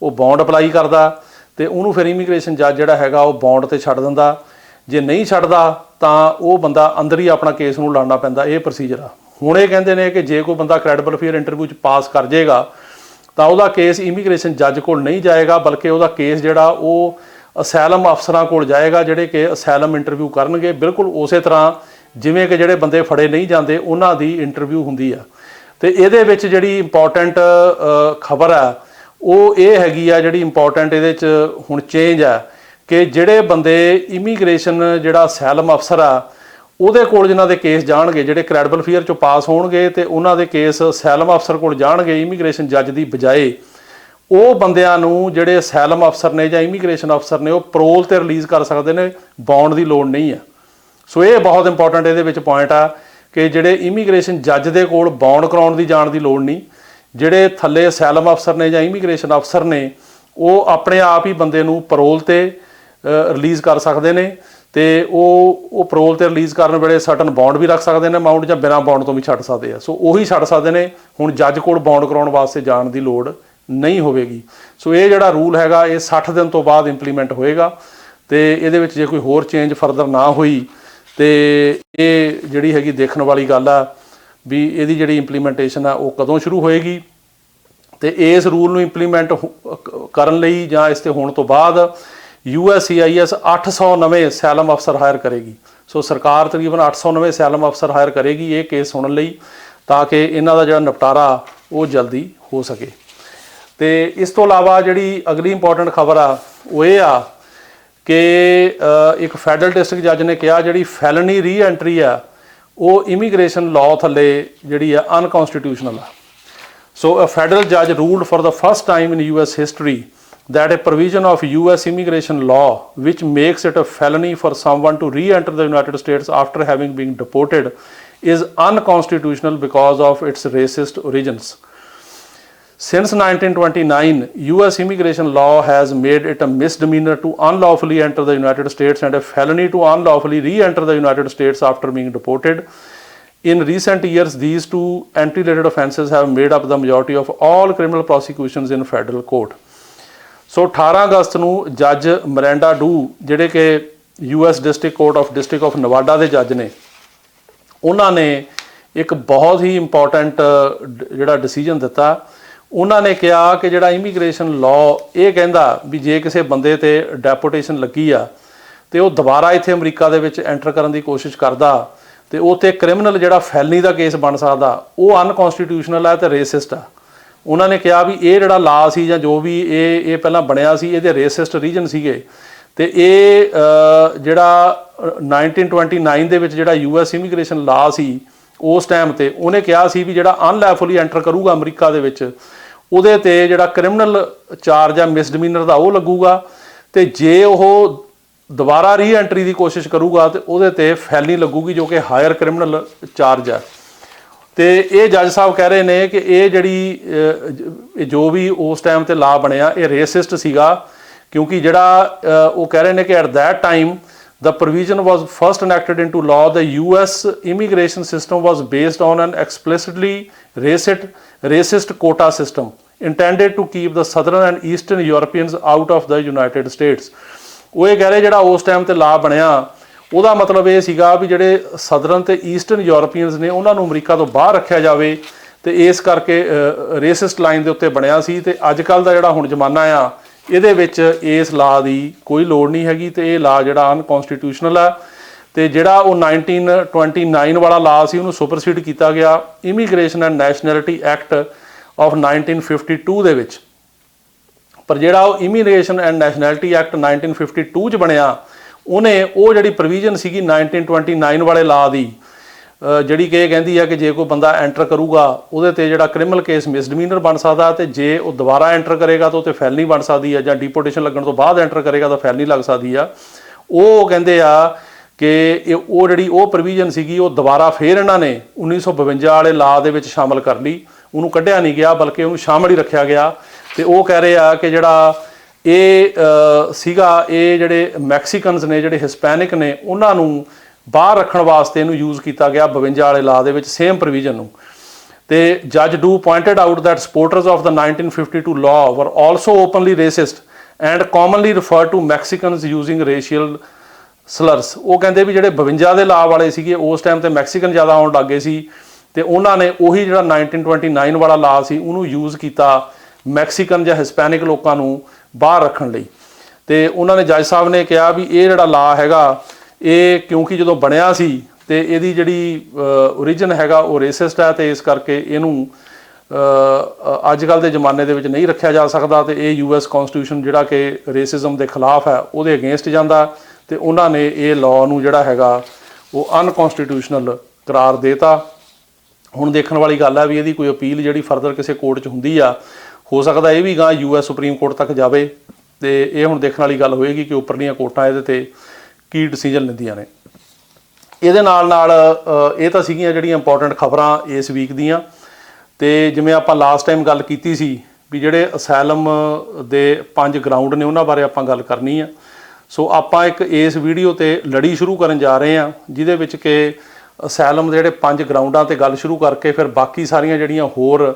ਉਹ ਬੌਂਡ ਅਪਲਾਈ ਕਰਦਾ ਅਤੇ ਉਹਨੂੰ ਫਿਰ ਇਮੀਗ੍ਰੇਸ਼ਨ ਜੱਜ ਜਿਹੜਾ ਹੈਗਾ ਉਹ ਬੌਂਡ 'ਤੇ ਛੱਡ ਦਿੰਦਾ। ਜੇ ਨਹੀਂ ਛੱਡਦਾ ਤਾਂ ਉਹ ਬੰਦਾ ਅੰਦਰ ਹੀ ਆਪਣਾ ਕੇਸ ਨੂੰ ਲੜਨਾ ਪੈਂਦਾ। ਇਹ ਪ੍ਰੋਸੀਜਰ ਆ। ਹੁਣ ਇਹ ਕਹਿੰਦੇ ਨੇ ਕਿ ਜੇ ਕੋਈ ਬੰਦਾ ਕ੍ਰੈਡੀਬਲ ਫੀਅਰ ਇੰਟਰਵਿਊ 'ਚ ਪਾਸ ਕਰ ਜਾਏਗਾ ਤਾਂ ਉਹਦਾ ਕੇਸ ਇਮੀਗ੍ਰੇਸ਼ਨ ਜੱਜ ਕੋਲ ਨਹੀਂ ਜਾਏਗਾ, ਬਲਕਿ ਉਹਦਾ ਕੇਸ ਜਿਹੜਾ ਉਹ ਅਸੈਲਮ ਅਫਸਰਾਂ ਕੋਲ ਜਾਏਗਾ ਜਿਹੜੇ ਕਿ ਅਸੈਲਮ ਇੰਟਰਵਿਊ ਕਰਨਗੇ, ਬਿਲਕੁਲ ਉਸੇ ਤਰ੍ਹਾਂ ਜਿਵੇਂ ਕਿ ਜਿਹੜੇ ਬੰਦੇ ਫੜੇ ਨਹੀਂ ਜਾਂਦੇ ਉਹਨਾਂ ਦੀ ਇੰਟਰਵਿਊ ਹੁੰਦੀ ਆ। ਅਤੇ ਇਹਦੇ ਵਿੱਚ ਜਿਹੜੀ ਇੰਪੋਰਟੈਂਟ ਖਬਰ ਆ ਉਹ ਇਹ ਹੈਗੀ ਆ, ਜਿਹੜੀ ਇੰਪੋਰਟੈਂਟ ਇਹਦੇ 'ਚ ਹੁਣ ਚੇਂਜ ਆ ਕਿ ਜਿਹੜੇ ਬੰਦੇ ਇਮੀਗ੍ਰੇਸ਼ਨ ਜਿਹੜਾ ਅਸੈਲਮ ਅਫਸਰ ਆ ਉਹਦੇ ਕੋਲ ਜਿਨ੍ਹਾਂ ਦੇ ਕੇਸ ਜਾਣਗੇ, ਜਿਹੜੇ ਕ੍ਰੈਡੀਬਲ ਫੀਅਰ 'ਚੋਂ ਪਾਸ ਹੋਣਗੇ ਅਤੇ ਉਹਨਾਂ ਦੇ ਕੇਸ ਅਸੈਲਮ ਅਫਸਰ ਕੋਲ ਜਾਣਗੇ ਇਮੀਗ੍ਰੇਸ਼ਨ ਜੱਜ ਦੀ ਬਜਾਏ, ਉਹ ਬੰਦਿਆਂ ਨੂੰ ਜਿਹੜੇ ਅਸੈਲਮ ਅਫਸਰ ਨੇ ਜਾਂ ਇਮੀਗ੍ਰੇਸ਼ਨ ਅਫਸਰ ਨੇ ਉਹ ਪਰੋਲ 'ਤੇ ਰਿਲੀਜ਼ ਕਰ ਸਕਦੇ ਨੇ, ਬੌਂਡ ਦੀ ਲੋੜ ਨਹੀਂ ਆ। ਸੋ ਇਹ ਬਹੁਤ ਇੰਪੋਰਟੈਂਟ ਇਹਦੇ ਵਿੱਚ ਪੁਆਇੰਟ ਆ ਕਿ ਜਿਹੜੇ ਇਮੀਗ੍ਰੇਸ਼ਨ ਜੱਜ ਦੇ ਕੋਲ ਬੌਂਡ ਕਰਾਉਣ ਦੀ ਜਾਣ ਦੀ ਲੋੜ ਨਹੀਂ। ਜਿਹੜੇ ਥੱਲੇ ਅਸੈਲਮ ਅਫਸਰ ਨੇ ਜਾਂ ਇਮੀਗ੍ਰੇਸ਼ਨ ਅਫਸਰ ਨੇ ਉਹ ਆਪਣੇ ਆਪ ਹੀ ਬੰਦੇ ਨੂੰ ਪਰੋਲ 'ਤੇ ਰਿਲੀਜ਼ ਕਰ ਸਕਦੇ ਨੇ ਅਤੇ ਉਹ ਪਰੋਲ 'ਤੇ ਰਿਲੀਜ਼ ਕਰਨ ਵੇਲੇ ਸਰਟਨ ਬੌਂਡ ਵੀ ਰੱਖ ਸਕਦੇ ਨੇ ਅਮਾਊਂਟ, ਜਾਂ ਬਿਨਾਂ ਬੌਂਡ ਤੋਂ ਵੀ ਛੱਡ ਸਕਦੇ ਆ। ਸੋ ਉਹੀ ਛੱਡ ਸਕਦੇ ਨੇ। ਹੁਣ ਜੱਜ ਕੋਲ ਬੌਂਡ ਕਰਾਉਣ ਵਾਸਤੇ ਜਾਣ ਦੀ ਲੋੜ ਨਹੀਂ ਹੋਵੇਗੀ। ਸੋ ਇਹ ਜਿਹੜਾ ਰੂਲ ਹੈਗਾ ਇਹ 60 ਦਿਨ ਤੋਂ ਬਾਅਦ ਇੰਪਲੀਮੈਂਟ ਹੋਏਗਾ ਅਤੇ ਇਹਦੇ ਵਿੱਚ ਜੇ ਕੋਈ ਹੋਰ ਚੇਂਜ ਫਰਦਰ ਨਾ ਹੋਈ ਅਤੇ ਇਹ ਜਿਹੜੀ ਹੈਗੀ ਦੇਖਣ ਵਾਲੀ ਗੱਲ ਆ ਵੀ ਇਹਦੀ ਜਿਹੜੀ ਇੰਪਲੀਮੈਂਟੇਸ਼ਨ ਆ ਉਹ ਕਦੋਂ ਸ਼ੁਰੂ ਹੋਏਗੀ। ਅਤੇ ਇਸ ਰੂਲ ਨੂੰ ਇੰਪਲੀਮੈਂਟ ਕਰਨ ਲਈ ਜਾਂ ਇਸ 'ਤੇ ਹੋਣ ਤੋਂ ਬਾਅਦ USCIS 800 ਨਵੇਂ ਅਸੈਲਮ ਅਫਸਰ ਹਾਇਰ ਕਰੇਗੀ। ਸੋ ਸਰਕਾਰ ਤਕਰੀਬਨ 800 ਨਵੇਂ ਅਸੈਲਮ ਅਫਸਰ ਹਾਇਰ ਕਰੇਗੀ ਇਹ ਕੇਸ ਸੁਣਨ ਲਈ, ਤਾਂ ਕਿ ਇਹਨਾਂ ਦਾ ਜਿਹੜਾ ਨਿਪਟਾਰਾ ਉਹ ਜਲਦੀ ਹੋ ਸਕੇ। ਅਤੇ ਇਸ ਤੋਂ ਇਲਾਵਾ ਜਿਹੜੀ ਅਗਲੀ ਇੰਪੋਰਟੈਂਟ ਖਬਰ ਆ ਉਹ ਇਹ ਆ ਕਿ ਇੱਕ ਫੈਡਰਲ ਡਿਸਟ੍ਰਿਕਟ ਜੱਜ ਨੇ ਕਿਹਾ ਜਿਹੜੀ ਫੈਲਨੀ ਰੀ-ਐਂਟਰੀ ਆ ਉਹ ਇਮੀਗ੍ਰੇਸ਼ਨ ਲਾਅ ਥੱਲੇ ਜਿਹੜੀ ਆ ਅਨਕੌਂਸਟੀਟਿਊਸ਼ਨਲ ਆ। ਸੋ ਅ ਫੈਡਰਲ ਜੱਜ ruled for the first time in US history that a provision of US immigration law which makes it a felony for someone to re-enter the United States after having been deported is unconstitutional because of its racist origins. Since 1929, US immigration law has made it a misdemeanor to unlawfully enter the United States and a felony to unlawfully re-enter the United States after being deported. In recent years, these two anti-related offences have made up the majority of all criminal prosecutions in federal court. So 18 ਅਗਸਤ ਨੂੰ ਜੱਜ Miranda Du ਜਿਹੜੇ ਕਿ US district court of district of Nevada ਦੇ ਜੱਜ ਨੇ, ਉਹਨਾਂ ਨੇ ਇੱਕ ਬਹੁਤ ਹੀ ਇੰਪੋਰਟੈਂਟ ਜਿਹੜਾ ਡਿਸੀਜਨ ਦਿੱਤਾ। ਉਹਨਾਂ ਨੇ ਕਿਹਾ ਕਿ ਜਿਹੜਾ ਇਮੀਗ੍ਰੇਸ਼ਨ ਲਾਅ ਇਹ ਕਹਿੰਦਾ ਵੀ ਜੇ ਕਿਸੇ ਬੰਦੇ 'ਤੇ ਡੈਪੋਟੇਸ਼ਨ ਲੱਗੀ ਆ ਅਤੇ ਉਹ ਦੁਬਾਰਾ ਇੱਥੇ ਅਮਰੀਕਾ ਦੇ ਵਿੱਚ ਐਂਟਰ ਕਰਨ ਦੀ ਕੋਸ਼ਿਸ਼ ਕਰਦਾ ਅਤੇ ਉਹ 'ਤੇ ਕ੍ਰਿਮੀਨਲ ਜਿਹੜਾ ਫੈਲਨੀ ਦਾ ਕੇਸ ਬਣ ਸਕਦਾ, ਉਹ ਅਨਕੌਂਸਟੀਟਿਊਸ਼ਨਲ ਹੈ ਅਤੇ ਰੇਸਿਸਟ ਆ। ਉਹਨਾਂ ਨੇ ਕਿਹਾ ਵੀ ਇਹ ਜਿਹੜਾ ਲਾ ਸੀ ਜਾਂ ਜੋ ਵੀ ਇਹ ਪਹਿਲਾਂ ਬਣਿਆ ਸੀ ਇਹਦੇ ਰੇਸਿਸਟ ਰੀਜਨ ਸੀਗੇ ਅਤੇ ਇਹ ਜਿਹੜਾ 1929 ਦੇ ਵਿੱਚ ਜਿਹੜਾ US ਇਮੀਗ੍ਰੇਸ਼ਨ ਲਾ ਸੀ ਉਸ ਟਾਈਮ 'ਤੇ ਉਹਨੇ ਕਿਹਾ ਸੀ ਵੀ ਜਿਹੜਾ ਅਨਲੈਫੁਲੀ ਐਂਟਰ ਕਰੂਗਾ ਅਮਰੀਕਾ ਦੇ ਵਿੱਚ ਉਹਦੇ 'ਤੇ ਜਿਹੜਾ ਕ੍ਰਿਮੀਨਲ ਚਾਰਜ ਆ ਮਿਸਡਮੀਨਰ ਦਾ ਉਹ ਲੱਗੂਗਾ, ਅਤੇ ਜੇ ਉਹ ਦੁਬਾਰਾ ਰੀ-ਐਂਟਰੀ ਦੀ ਕੋਸ਼ਿਸ਼ ਕਰੂਗਾ ਤਾਂ ਉਹਦੇ 'ਤੇ ਫੈਲਨੀ ਲੱਗੂਗੀ ਜੋ ਕਿ ਹਾਇਰ ਕ੍ਰਿਮੀਨਲ ਚਾਰਜ ਹੈ। ਅਤੇ ਇਹ ਜੱਜ ਸਾਹਿਬ ਕਹਿ ਰਹੇ ਨੇ ਕਿ ਇਹ ਜਿਹੜੀ ਜੋ ਵੀ ਉਸ ਟਾਈਮ 'ਤੇ ਲਾ ਬਣਿਆ ਇਹ ਰੇਸਿਸਟ ਸੀਗਾ, ਕਿਉਂਕਿ ਜਿਹੜਾ ਉਹ ਕਹਿ ਰਹੇ ਨੇ ਕਿ at that time the provision was first enacted into law. The US immigration system was based on an explicitly racist quota system intended to keep the southern and eastern Europeans out of the United States. ਉਹ ਇਹ ਕਹਿ ਰਹੇ ਜਿਹੜਾ ਉਸ time 'ਤੇ ਲਾ ਬਣਿਆ ਉਹਦਾ ਮਤਲਬ ਇਹ ਸੀਗਾ ਵੀ ਜਿਹੜੇ ਸਦਰਨ ਅਤੇ ਈਸਟਰਨ ਯੂਰਪੀਅਨਸ ਨੇ ਉਹਨਾਂ ਨੂੰ ਅਮਰੀਕਾ ਤੋਂ ਬਾਹਰ ਰੱਖਿਆ ਜਾਵੇ, ਅਤੇ ਇਸ ਕਰਕੇ ਰੇਸਿਸਟ ਲਾਈਨ ਦੇ ਉੱਤੇ ਬਣਿਆ ਸੀ। ਅਤੇ ਅੱਜ ਕੱਲ੍ਹ ਦਾ ਜਿਹੜਾ ਹੁਣ ਜ਼ਮਾਨਾ ਆ ਇਹਦੇ ਵਿੱਚ ਇਸ ਲਾ ਦੀ ਕੋਈ ਲੋੜ ਨਹੀਂ ਹੈਗੀ, ਅਤੇ ਇਹ ਲਾ ਜਿਹੜਾ ਅਨਕੌਂਸਟੀਟਿਊਸ਼ਨਲ ਆ। ਅਤੇ ਜਿਹੜਾ ਉਹ 1929 ਵਾਲਾ ਲਾ ਸੀ ਉਹਨੂੰ ਸੁਪਰਸੀਡ ਕੀਤਾ ਗਿਆ immigration and nationality act of 1952 ਦੇ ਵਿੱਚ। ਪਰ ਜਿਹੜਾ ਉਹ ਇਮੀਗ੍ਰੇਸ਼ਨ ਐਂਡ ਨੈਸ਼ਨੈਲਿਟੀ ਐਕਟ 1952 ਚ ਬਣਿਆ, ਉਹਨੇ ਉਹ ਜਿਹੜੀ ਪ੍ਰੋਵੀਜ਼ਨ ਸੀਗੀ 1929 ਵਾਲੇ ਲਾ ਦੀ, ਜਿਹੜੀ ਕਿ ਇਹ ਕਹਿੰਦੀ ਹੈ ਕਿ ਜੇ ਕੋਈ ਬੰਦਾ ਐਂਟਰ ਕਰੂਗਾ ਉਹਦੇ ਤੇ ਜਿਹੜਾ ਕ੍ਰਿਮੀਨਲ ਕੇਸ ਮਿਸਡਮੀਨਰ ਬਣ ਸਕਦਾ, ਤੇ ਜੇ ਉਹ ਦੁਬਾਰਾ ਐਂਟਰ ਕਰੇਗਾ ਤਾਂ ਉਹ ਤੇ ਫੈਲਨੀ ਬਣ ਸਕਦੀ ਹੈ, ਜਾਂ ਡਿਪੋਰਟੇਸ਼ਨ ਲੱਗਣ ਤੋਂ ਬਾਅਦ ਐਂਟਰ ਕਰੇਗਾ ਤਾਂ ਫੈਲਨੀ ਲੱਗ ਸਕਦੀ ਆ। ਉਹ ਕਹਿੰਦੇ ਆ ਕਿ ਉਹ ਜਿਹੜੀ ਉਹ ਪ੍ਰੋਵੀਜ਼ਨ ਸੀਗੀ ਉਹ ਦੁਬਾਰਾ ਫੇਰ ਇਹਨਾਂ ਨੇ 1952 ਵਾਲੇ ਲਾ ਦੇ ਵਿੱਚ ਸ਼ਾਮਲ ਕਰ ਲਈ। ਉਹਨੂੰ ਕੱਢਿਆ ਨਹੀਂ ਗਿਆ, ਬਲਕਿ ਉਹਨੂੰ ਸ਼ਾਮਲ ਹੀ ਰੱਖਿਆ ਗਿਆ। ਤੇ ਉਹ ਕਹਿ ਰਹੇ ਆ ਕਿ ਜਿਹੜਾ ਇਹ ਸੀਗਾ, ਇਹ ਜਿਹੜੇ ਮੈਕਸੀਕਨਸ ਨੇ, ਜਿਹੜੇ ਹਿਸਪੈਨਿਕ ਨੇ, ਉਹਨਾਂ ਨੂੰ ਬਾਹਰ ਰੱਖਣ ਵਾਸਤੇ ਇਹਨੂੰ ਯੂਜ਼ ਕੀਤਾ ਗਿਆ 52 ਵਾਲੇ ਲਾ ਦੇ ਵਿੱਚ, ਸੇਮ ਪ੍ਰੋਵੀਜ਼ਨ ਨੂੰ। ਤੇ ਜੱਜ Du pointed out that supporters of the 1952 law were also openly racist and commonly refer to Mexicans using racial slurs. ਉਹ ਕਹਿੰਦੇ ਵੀ ਜਿਹੜੇ 52 ਦੇ ਲਾ ਵਾਲੇ ਸੀਗੇ ਉਸ ਟਾਈਮ ਤੇ ਮੈਕਸੀਕਨ ਜ਼ਿਆਦਾ ਆਉਣ ਲੱਗ ਗਏ ਸੀ, ਤੇ ਉਹਨਾਂ ਨੇ ਉਹੀ ਜਿਹੜਾ 1929 ਵਾਲਾ ਲਾ ਸੀ ਉਹਨੂੰ ਯੂਜ਼ ਕੀਤਾ ਮੈਕਸੀਕਨ ਜਾਂ ਹਿਸਪੈਨਿਕ ਲੋਕਾਂ ਨੂੰ ਬਾਹਰ ਰੱਖਣ ਲਈ। ਤੇ ਉਹਨਾਂ ਨੇ, ਜੱਜ ਸਾਹਿਬ ਨੇ ਕਿਹਾ ਵੀ ਇਹ ਜਿਹੜਾ ਲਾ ਹੈਗਾ, ਇਹ ਕਿਉਂਕਿ ਜਦੋਂ ਬਣਿਆ ਸੀ ਤੇ ਇਹਦੀ ਜਿਹੜੀ ਓਰੀਜਨ ਹੈਗਾ ਉਹ ਰੇਸਿਸਟ ਹੈ, ਤੇ ਇਸ ਕਰਕੇ ਇਹਨੂੰ ਅੱਜ ਕੱਲ੍ਹ ਦੇ ਜ਼ਮਾਨੇ ਦੇ ਵਿੱਚ ਨਹੀਂ ਰੱਖਿਆ ਜਾ ਸਕਦਾ, ਤੇ ਇਹ US ਕੌਨਸਟੀਟਿਊਸ਼ਨ ਜਿਹੜਾ ਕਿ ਰੇਸਿਜ਼ਮ ਦੇ ਖਿਲਾਫ ਹੈ ਉਹਦੇ ਅਗੇਂਸਟ ਜਾਂਦਾ। ਤੇ ਉਹਨਾਂ ਨੇ ਇਹ ਲਾਅ ਨੂੰ ਜਿਹੜਾ ਹੈਗਾ ਉਹ ਅਨਕੌਂਸਟੀਟਿਊਸ਼ਨਲ ਕਰਾਰ ਦੇਤਾ। ਹੁਣ ਦੇਖਣ ਵਾਲੀ ਗੱਲ ਹੈ ਵੀ ਇਹਦੀ ਕੋਈ ਅਪੀਲ ਜਿਹੜੀ ਫਰਦਰ ਕਿਸੇ ਕੋਰਟ 'ਚ ਹੁੰਦੀ ਆ, ਹੋ ਸਕਦਾ ਇਹ ਵੀ ਗਾਂ US ਸੁਪਰੀਮ ਕੋਰਟ ਤੱਕ ਜਾਵੇ, ਤੇ ਇਹ ਹੁਣ ਦੇਖਣ ਵਾਲੀ ਗੱਲ ਹੋਏਗੀ ਕਿ ਉੱਪਰਲੀਆਂ ਕੋਰਟਾਂ ਇਹਦੇ ਤੇ ਕੀ ਡਿਸੀਜਨ ਲੈਂਦੀਆਂ ਨੇ। ਇਹਦੇ ਨਾਲ ਇਹ ਤਾਂ ਸੀਗੀਆਂ ਜਿਹੜੀਆਂ ਇੰਪੋਰਟੈਂਟ ਖਬਰਾਂ ਇਸ ਵੀਕ ਦੀਆਂ। ਤੇ ਜਿਵੇਂ ਆਪਾਂ ਲਾਸਟ ਟਾਈਮ ਗੱਲ ਕੀਤੀ ਸੀ ਵੀ ਜਿਹੜੇ ਅਸਾਈਲਮ ਦੇ 5 ਗਰਾਊਂਡ ਨੇ ਉਹਨਾਂ ਬਾਰੇ ਆਪਾਂ ਗੱਲ ਕਰਨੀ ਆ। ਸੋ ਆਪਾਂ ਇੱਕ ਇਸ ਵੀਡੀਓ ਤੇ ਲੜੀ ਸ਼ੁਰੂ ਕਰਨ ਜਾ ਰਹੇ ਹਾਂ, ਜਿਹਦੇ ਵਿੱਚ ਕਿ ਅਸਾਈਲਮ ਦੇ ਜਿਹੜੇ 5 ਗਰਾਊਂਡਾਂ ਤੇ ਗੱਲ ਸ਼ੁਰੂ ਕਰਕੇ ਫਿਰ ਬਾਕੀ ਸਾਰੀਆਂ ਜਿਹੜੀਆਂ ਹੋਰ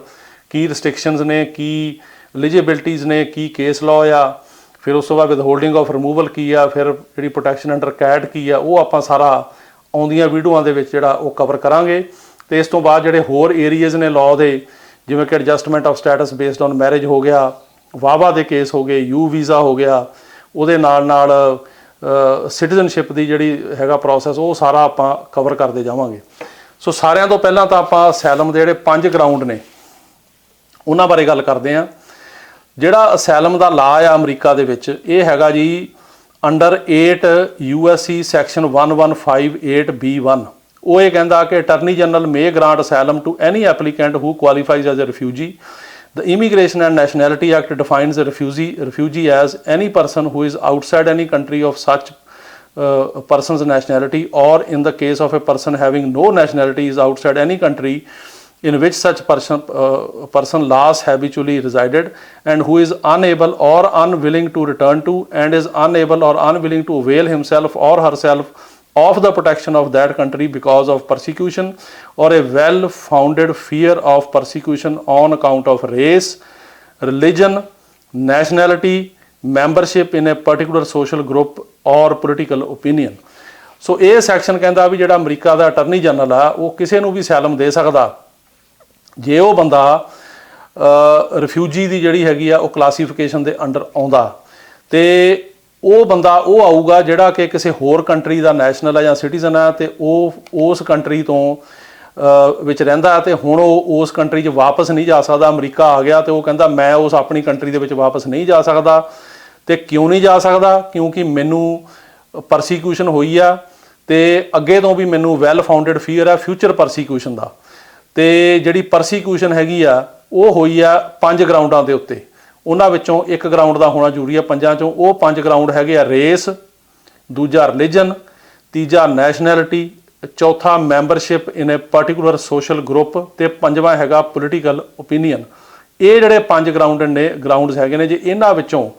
ਕੀ ਰਿਸਟ੍ਰਿਕਸ਼ਨਸ ਨੇ, ਕੀ ਐਲੀਜੀਬਿਲਟੀਜ਼ ਨੇ, ਕੀ ਕੇਸ ਲਾਅ ਆ, ਫਿਰ ਉਸ ਤੋਂ ਬਾਅਦ ਵਿਦਹੋਲਡਿੰਗ ਆਫ ਰਿਮੂਵਲ ਕੀ ਆ, ਫਿਰ ਜਿਹੜੀ ਪ੍ਰੋਟੈਕਸ਼ਨ ਅੰਡਰ ਕੈਟ ਕੀ ਆ, ਉਹ ਆਪਾਂ ਸਾਰਾ ਆਉਂਦੀਆਂ ਵੀਡੀਓਆਂ ਦੇ ਵਿੱਚ ਜਿਹੜਾ ਉਹ ਕਵਰ ਕਰਾਂਗੇ। ਤੇ ਇਸ ਤੋਂ ਬਾਅਦ ਜਿਹੜੇ ਹੋਰ ਏਰੀਆਜ਼ ਨੇ ਲਾਅ ਦੇ, ਜਿਵੇਂ ਕਿ adjustment of status based on marriage ਹੋ ਗਿਆ, ਵਾਵਾ ਦੇ ਕੇਸ ਹੋ ਗਏ, ਯੂ ਵੀਜ਼ਾ ਹੋ ਗਿਆ, ਉਹਦੇ ਨਾਲ ਸਿਟੀਜ਼ਨਸ਼ਿਪ ਦੀ ਜਿਹੜੀ ਹੈਗਾ ਪ੍ਰੋਸੈਸ, ਉਹ ਸਾਰਾ ਆਪਾਂ ਕਵਰ ਕਰਦੇ ਜਾਵਾਂਗੇ। ਸੋ ਸਾਰਿਆਂ ਤੋਂ ਪਹਿਲਾਂ ਤਾਂ ਆਪਾਂ ਅਸਾਈਲਮ ਦੇ ਜਿਹੜੇ 5 ਗਰਾਊਂਡ ਨੇ ਉਹਨਾਂ ਬਾਰੇ ਗੱਲ ਕਰਦੇ ਹਾਂ। ਜਿਹੜਾ ਅਸਾਈਲਮ ਦਾ ਲਾ ਆ ਅਮਰੀਕਾ ਦੇ ਵਿੱਚ, ਇਹ ਹੈਗਾ ਜੀ ਅੰਡਰ 8 USC ਸੈਕਸ਼ਨ 1158B1। ਉਹ ਇਹ ਕਹਿੰਦਾ ਕਿ attorney general may grant asylum to any applicant who qualifies as a refugee. The Immigration and Nationality Act defines a refugee as any person who is outside any country of such person's nationality, or in the case of a person having no nationality is outside any country in which such person last habitually resided and who is unable or unwilling to return to and is unable or unwilling to avail himself or herself of the protection of that country because of persecution or a well-founded fear of persecution on account of race, religion, nationality, membership in a particular social group or political opinion। ਸੋ ਇਹ section ਕਹਿੰਦਾ ਵੀ ਜਿਹੜਾ America ਦਾ attorney general ਆ ਉਹ ਕਿਸੇ ਨੂੰ ਵੀ asylum ਦੇ ਸਕਦਾ ਜੇ ਉਹ ਬੰਦਾ ਰਿਫਿਊਜੀ ਦੀ ਜਿਹੜੀ ਹੈਗੀ ਆ ਉਹ ਕਲਾਸੀਫਿਕੇਸ਼ਨ ਦੇ ਅੰਡਰ ਆਉਂਦਾ, ਤੇ ਉਹ ਬੰਦਾ ਉਹ ਆਊਗਾ ਜਿਹੜਾ ਕਿ ਕਿਸੇ ਹੋਰ ਕੰਟਰੀ ਦਾ ਨੈਸ਼ਨਲ ਹੈ ਜਾਂ ਸਿਟੀਜ਼ਨ ਹੈ, ਤੇ ਉਹ ਉਸ ਕੰਟਰੀ ਤੋਂ ਵਿੱਚ ਰਹਿੰਦਾ, ਤੇ ਹੁਣ ਉਹ ਉਸ ਕੰਟਰੀ 'ਚ ਵਾਪਸ ਨਹੀਂ ਜਾ ਸਕਦਾ। ਅਮਰੀਕਾ ਆ ਗਿਆ ਤੇ ਉਹ ਕਹਿੰਦਾ ਮੈਂ ਉਸ ਆਪਣੀ ਕੰਟਰੀ ਦੇ ਵਿੱਚ ਵਾਪਸ ਨਹੀਂ ਜਾ ਸਕਦਾ। ਤੇ ਕਿਉਂ ਨਹੀਂ ਜਾ ਸਕਦਾ? ਕਿਉਂਕਿ ਮੈਨੂੰ ਪਰਸੀਕਿਊਸ਼ਨ ਹੋਈ ਆ, ਤੇ ਅੱਗੇ ਤੋਂ ਵੀ ਮੈਨੂੰ ਵੈਲ ਫਾਊਂਡਡ ਫੀਅਰ ਹੈ ਫਿਊਚਰ ਪਰਸੀਕਿਊਸ਼ਨ ਦਾ। ਤੇ ਜਿਹੜੀ ਪਰਸੀਕਿਊਸ਼ਨ ਹੈਗੀ ਆ ਉਹ ਹੋਈ ਆ 5 ਗਰਾਊਂਡਾਂ ਦੇ ਉੱਤੇ। ਉਹਨਾਂ ਵਿੱਚੋਂ ਇੱਕ ਗਰਾਊਂਡ ਦਾ ਹੋਣਾ ਜ਼ਰੂਰੀ ਆ 5 ਚੋਂ। ਉਹ 5 ਗਰਾਊਂਡ ਹੈਗੇ ਆ ਰੇਸ, ਦੂਜਾ ਰਿਲੀਜਨ, ਤੀਜਾ ਨੈਸ਼ਨੈਲਿਟੀ, ਚੌਥਾ ਮੈਂਬਰਸ਼ਿਪ ਇਨ ਏ ਪਾਰਟੀਕੂਲਰ ਸੋਸ਼ਲ ਗਰੁੱਪ, ਤੇ ਪੰਜਵਾਂ ਹੈਗਾ ਪੋਲੀਟੀਕਲ ਓਪੀਨੀਅਨ। ਇਹ ਜਿਹੜੇ 5 ਗਰਾਊਂਡਸ ਹੈਗੇ ਨੇ, ਜੇ ਇਹਨਾਂ ਵਿੱਚੋਂ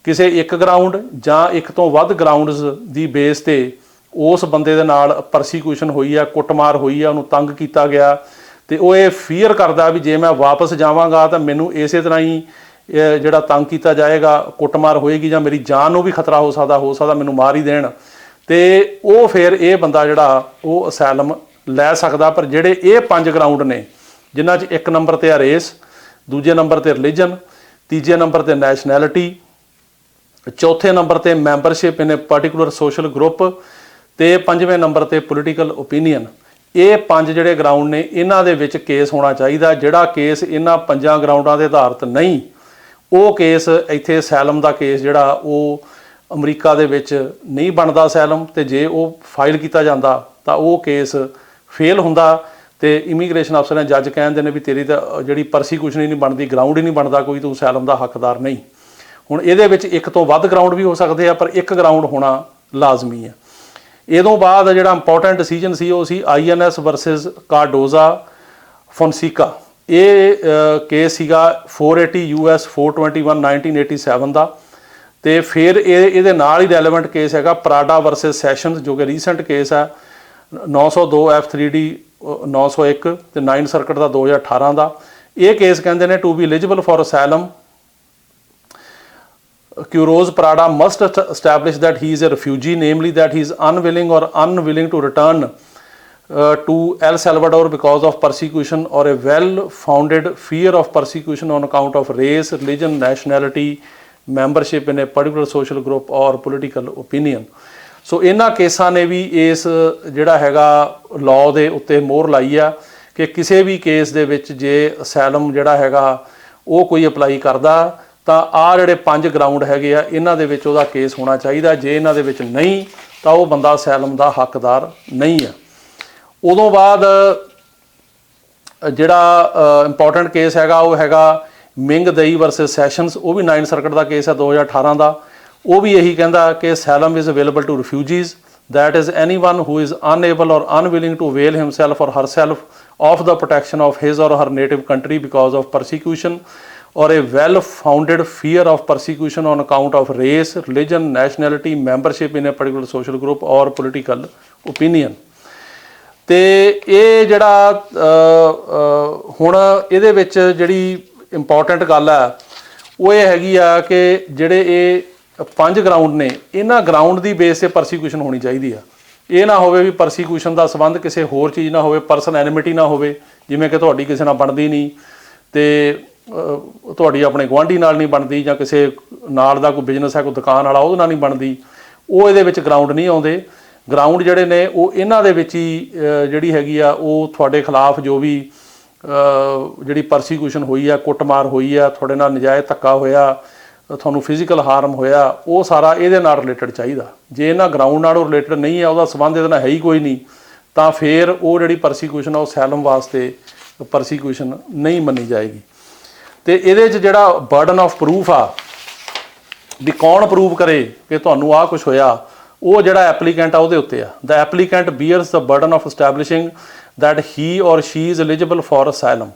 ਕਿਸੇ ਇੱਕ ਗਰਾਊਂਡ ਜਾਂ ਇੱਕ ਤੋਂ ਵੱਧ ਗਰਾਊਂਡਸ ਦੀ ਬੇਸ ਤੇ ਉਸ ਬੰਦੇ ਦੇ ਨਾਲ ਪਰਸੀਕਿਊਸ਼ਨ ਹੋਈ ਆ, ਕੁੱਟਮਾਰ ਹੋਈ ਆ, ਉਹਨੂੰ ਤੰਗ ਕੀਤਾ ਗਿਆ, ਤੇ ਉਹ ਇਹ ਫੀਅਰ ਕਰਦਾ ਵੀ ਜੇ ਮੈਂ ਵਾਪਸ ਜਾਵਾਂਗਾ ਤਾਂ ਮੈਨੂੰ ਇਸੇ ਤਰ੍ਹਾਂ ਹੀ ਜਿਹੜਾ ਤੰਗ ਕੀਤਾ ਜਾਏਗਾ, ਕੁੱਟਮਾਰ ਹੋਏਗੀ, ਜਾਂ ਮੇਰੀ ਜਾਨ ਨੂੰ ਵੀ ਖਤਰਾ ਹੋ ਸਕਦਾ ਮੈਨੂੰ ਮਾਰ ਹੀ ਦੇਣ, ਤੇ ਉਹ ਫਿਰ ਇਹ ਬੰਦਾ ਜਿਹੜਾ ਉਹ ਅਸਾਈਲਮ ਲੈ ਸਕਦਾ। ਪਰ ਜਿਹੜੇ ਇਹ 5 ਗਰਾਊਂਡ ਨੇ, ਜਿਨ੍ਹਾਂ 'ਚ ਇੱਕ ਨੰਬਰ ਤੇ ਆ ਰੇਸ, ਦੂਜੇ ਨੰਬਰ ਤੇ ਰਿਲੀਜਨ, ਤੀਜੇ ਨੰਬਰ ਤੇ ਨੈਸ਼ਨੈਲਿਟੀ, ਚੌਥੇ ਨੰਬਰ ਤੇ ਮੈਂਬਰਸ਼ਿਪ ਇਨ ਏ ਪਾਰਟੀਕੂਲਰ ਸੋਸ਼ਲ ਗਰੁੱਪ, ਤੇ ਪੰਜਵੇਂ ਨੰਬਰ ਤੇ ਪੋਲੀਟੀਕਲ ਓਪੀਨੀਅਨ। ਇਹ 5 ਜਿਹੜੇ ਗਰਾਊਂਡ ਨੇ, ਇਹਨਾਂ ਦੇ ਵਿੱਚ ਕੇਸ ਹੋਣਾ ਚਾਹੀਦਾ। ਜਿਹੜਾ ਕੇਸ ਇਹਨਾਂ 5 ਗਰਾਊਂਡਾਂ ਦੇ ਆਧਾਰਿਤ ਨਹੀਂ, ਉਹ ਕੇਸ ਇੱਥੇ ਅਸੈਲਮ ਦਾ ਕੇਸ ਜਿਹੜਾ ਉਹ ਅਮਰੀਕਾ ਦੇ ਵਿੱਚ ਨਹੀਂ ਬਣਦਾ ਅਸੈਲਮ, ਤੇ ਜੇ ਉਹ ਫਾਈਲ ਕੀਤਾ ਜਾਂਦਾ ਤਾਂ ਉਹ ਕੇਸ ਫੇਲ ਹੁੰਦਾ ਤੇ ਇਮੀਗ੍ਰੇਸ਼ਨ ਅਫਸਰ ਨੇ ਜੱਜ ਕਹਿੰਦੇ ਨੇ ਵੀ ਤੇਰੀ ਤਾਂ ਜਿਹੜੀ ਪਰਸੀਕਿਊਸ਼ਨ ਹੀ ਨਹੀਂ ਬਣਦੀ, ਗਰਾਊਂਡ ਹੀ ਨਹੀਂ ਬਣਦਾ ਕੋਈ, ਤੂੰ ਅਸੈਲਮ ਦਾ ਹੱਕਦਾਰ ਨਹੀਂ। ਹੁਣ ਇਹਦੇ ਵਿੱਚ ਇੱਕ ਤੋਂ ਵੱਧ ਗਰਾਊਂਡ ਵੀ ਹੋ ਸਕਦੇ ਆ, ਪਰ ਇੱਕ ਗਰਾਊਂਡ ਹੋਣਾ ਲਾਜ਼ਮੀ ਆ। ਇਹਦੋਂ ਬਾਅਦ ਜਿਹੜਾ ਇੰਪੋਰਟੈਂਟ ਡਿਸੀਜਨ ਸੀ ਉਹ ਸੀ INS ਵਰਸਸ ਕਾਰਡੋਜ਼ਾ ਫੋਨਸੀਕਾ। ਇਹ ਕੇਸ ਸੀਗਾ 480 US 421 1987 ਦਾ। ਤੇ ਫਿਰ ਇਹਦੇ ਨਾਲ ਹੀ ਰੈਲੇਵੈਂਟ ਕੇਸ ਹੈਗਾ ਪਰਾਡਾ ਵਰਸਸ ਸੈਸ਼ਨਸ, ਜੋ ਕਿ ਰੀਸੈਂਟ ਕੇਸ ਹੈ 902 F3D 901 ਤੇ 9 ਸਰਕਟ ਦਾ 2018 ਦਾ। ਇਹ ਕੇਸ ਕਹਿੰਦੇ ਨੇ to be eligible for asylum Quiroz Prada must establish that he is a refugee, namely that he is unwilling to return to El Salvador because of persecution or a well-founded fear of persecution on account of race, religion, nationality, membership in a particular social group or political opinion। ਸੋ ਇਹਨਾਂ ਕੇਸਾਂ ਨੇ ਵੀ ਇਸ ਜਿਹੜਾ ਹੈਗਾ law ਦੇ ਉੱਤੇ ਮੋਹਰ ਲਾਈ ਆ ਕਿ ਕਿਸੇ ਵੀ ਕੇਸ ਦੇ ਵਿੱਚ ਜੇ ਅਸੈਲਮ ਜਿਹੜਾ ਹੈਗਾ ਉਹ ਕੋਈ ਅਪਲਾਈ ਕਰਦਾ ਤਾਂ ਆਹ ਜਿਹੜੇ 5 ਗਰਾਊਂਡ ਹੈਗੇ ਆ ਇਹਨਾਂ ਦੇ ਵਿੱਚ ਉਹਦਾ ਕੇਸ ਹੋਣਾ ਚਾਹੀਦਾ। ਜੇ ਇਹਨਾਂ ਦੇ ਵਿੱਚ ਨਹੀਂ ਤਾਂ ਉਹ ਬੰਦਾ ਅਸੈਲਮ ਦਾ ਹੱਕਦਾਰ ਨਹੀਂ ਆ। ਉਦੋਂ ਬਾਅਦ ਜਿਹੜਾ ਇੰਪੋਰਟੈਂਟ ਕੇਸ ਹੈਗਾ ਉਹ ਹੈਗਾ ਮਿੰਗ ਦਈ ਵਰਸਸ ਸੈਸ਼ਨਸ, ਉਹ ਵੀ 9 ਸਰਕਟ ਦਾ ਕੇਸ ਹੈ 2018 ਦਾ। ਉਹ ਵੀ ਇਹੀ ਕਹਿੰਦਾ ਕਿ asylum is available to refugees, that is anyone who is unable or unwilling to avail himself or herself of the protection of his or her native country because of persecution or a well-founded fear of persecution on account of race, religion, nationality, membership in a particular social group or political opinion। ਤੇ ਇਹ ਜਿਹੜਾ ਹੁਣ ਇਹਦੇ ਵਿੱਚ ਜਿਹੜੀ important ਗੱਲ ਹੈ ਉਹ ਇਹ ਹੈਗੀ ਆ ਕਿ ਜਿਹੜੇ ਇਹ 5 ਗਰਾਊਂਡ ਨੇ, ਇਹਨਾਂ ਗਰਾਊਂਡ ਦੀ ਬੇਸ 'ਤੇ ਪਰਸੀਕਿਊਸ਼ਨ ਹੋਣੀ ਚਾਹੀਦੀ ਆ। ਇਹ ਨਾ ਹੋਵੇ ਵੀ ਪਰਸੀਕਿਊਸ਼ਨ ਦਾ ਸੰਬੰਧ ਕਿਸੇ ਹੋਰ ਚੀਜ਼ ਨਾਲ ਹੋਵੇ, ਪਰਸਨ ਐਨਿਮਿਟੀ ਨਾ ਹੋਵੇ, ਜਿਵੇਂ ਕਿ ਤੁਹਾਡੀ ਕਿਸੇ ਨਾਲ ਬਣਦੀ ਨਹੀਂ ਤੇ ਤੁਹਾਡੀ ਆਪਣੇ ਗੁਆਂਢੀ ਨਾਲ ਨਹੀਂ ਬਣਦੀ, ਜਾਂ ਕਿਸੇ ਨਾਲ ਦਾ ਕੋਈ ਬਿਜ਼ਨਸ ਹੈ, ਕੋਈ ਦੁਕਾਨ ਵਾਲਾ, ਉਹਦੇ ਨਾਲ ਨਹੀਂ ਬਣਦੀ, ਉਹ ਇਹਦੇ ਵਿੱਚ ਗਰਾਊਂਡ ਨਹੀਂ ਆਉਂਦੇ। ਗਰਾਊਂਡ ਜਿਹੜੇ ਨੇ ਉਹ ਇਹਨਾਂ ਦੇ ਵਿੱਚ ਹੀ ਜਿਹੜੀ ਹੈਗੀ ਆ ਉਹ ਤੁਹਾਡੇ ਖਿਲਾਫ ਜੋ ਵੀ ਜਿਹੜੀ ਪਰਸੀਕਿਊਸ਼ਨ ਹੋਈ ਆ, ਕੁੱਟਮਾਰ ਹੋਈ ਆ, ਤੁਹਾਡੇ ਨਾਲ ਨਜਾਇਜ਼ ਧੱਕਾ ਹੋਇਆ, ਤੁਹਾਨੂੰ ਫਿਜ਼ੀਕਲ ਹਾਰਮ ਹੋਇਆ, ਉਹ ਸਾਰਾ ਇਹਦੇ ਨਾਲ ਰਿਲੇਟਡ ਚਾਹੀਦਾ। ਜੇ ਇਹਨਾਂ ਗਰਾਊਂਡ ਨਾਲ ਰਿਲੇਟਡ ਨਹੀਂ ਆ, ਉਹਦਾ ਸੰਬੰਧ ਇਹਦੇ ਨਾਲ ਹੈ ਹੀ ਕੋਈ ਨਹੀਂ, ਤਾਂ ਫਿਰ ਉਹ ਜਿਹੜੀ ਪਰਸੀਕਿਊਸ਼ਨ ਆ ਉਹ ਅਸੈਲਮ ਵਾਸਤੇ ਪਰਸੀਕਿਊਸ਼ਨ ਨਹੀਂ ਮੰਨੀ ਜਾਏਗੀ। ਤੇ ਇਹਦੇ 'ਚ ਜਿਹੜਾ ਬਰਡਨ ਆਫ ਪ੍ਰੂਫ ਆ ਵੀ ਕੌਣ ਪ੍ਰੂਵ ਕਰੇ ਕਿ ਤੁਹਾਨੂੰ ਆਹ ਕੁਛ ਹੋਇਆ, ਉਹ ਜਿਹੜਾ ਐਪਲੀਕੈਂਟ ਆ ਉਹਦੇ ਉੱਤੇ ਆ। The applicant bears the burden of establishing that he or she is eligible for asylum.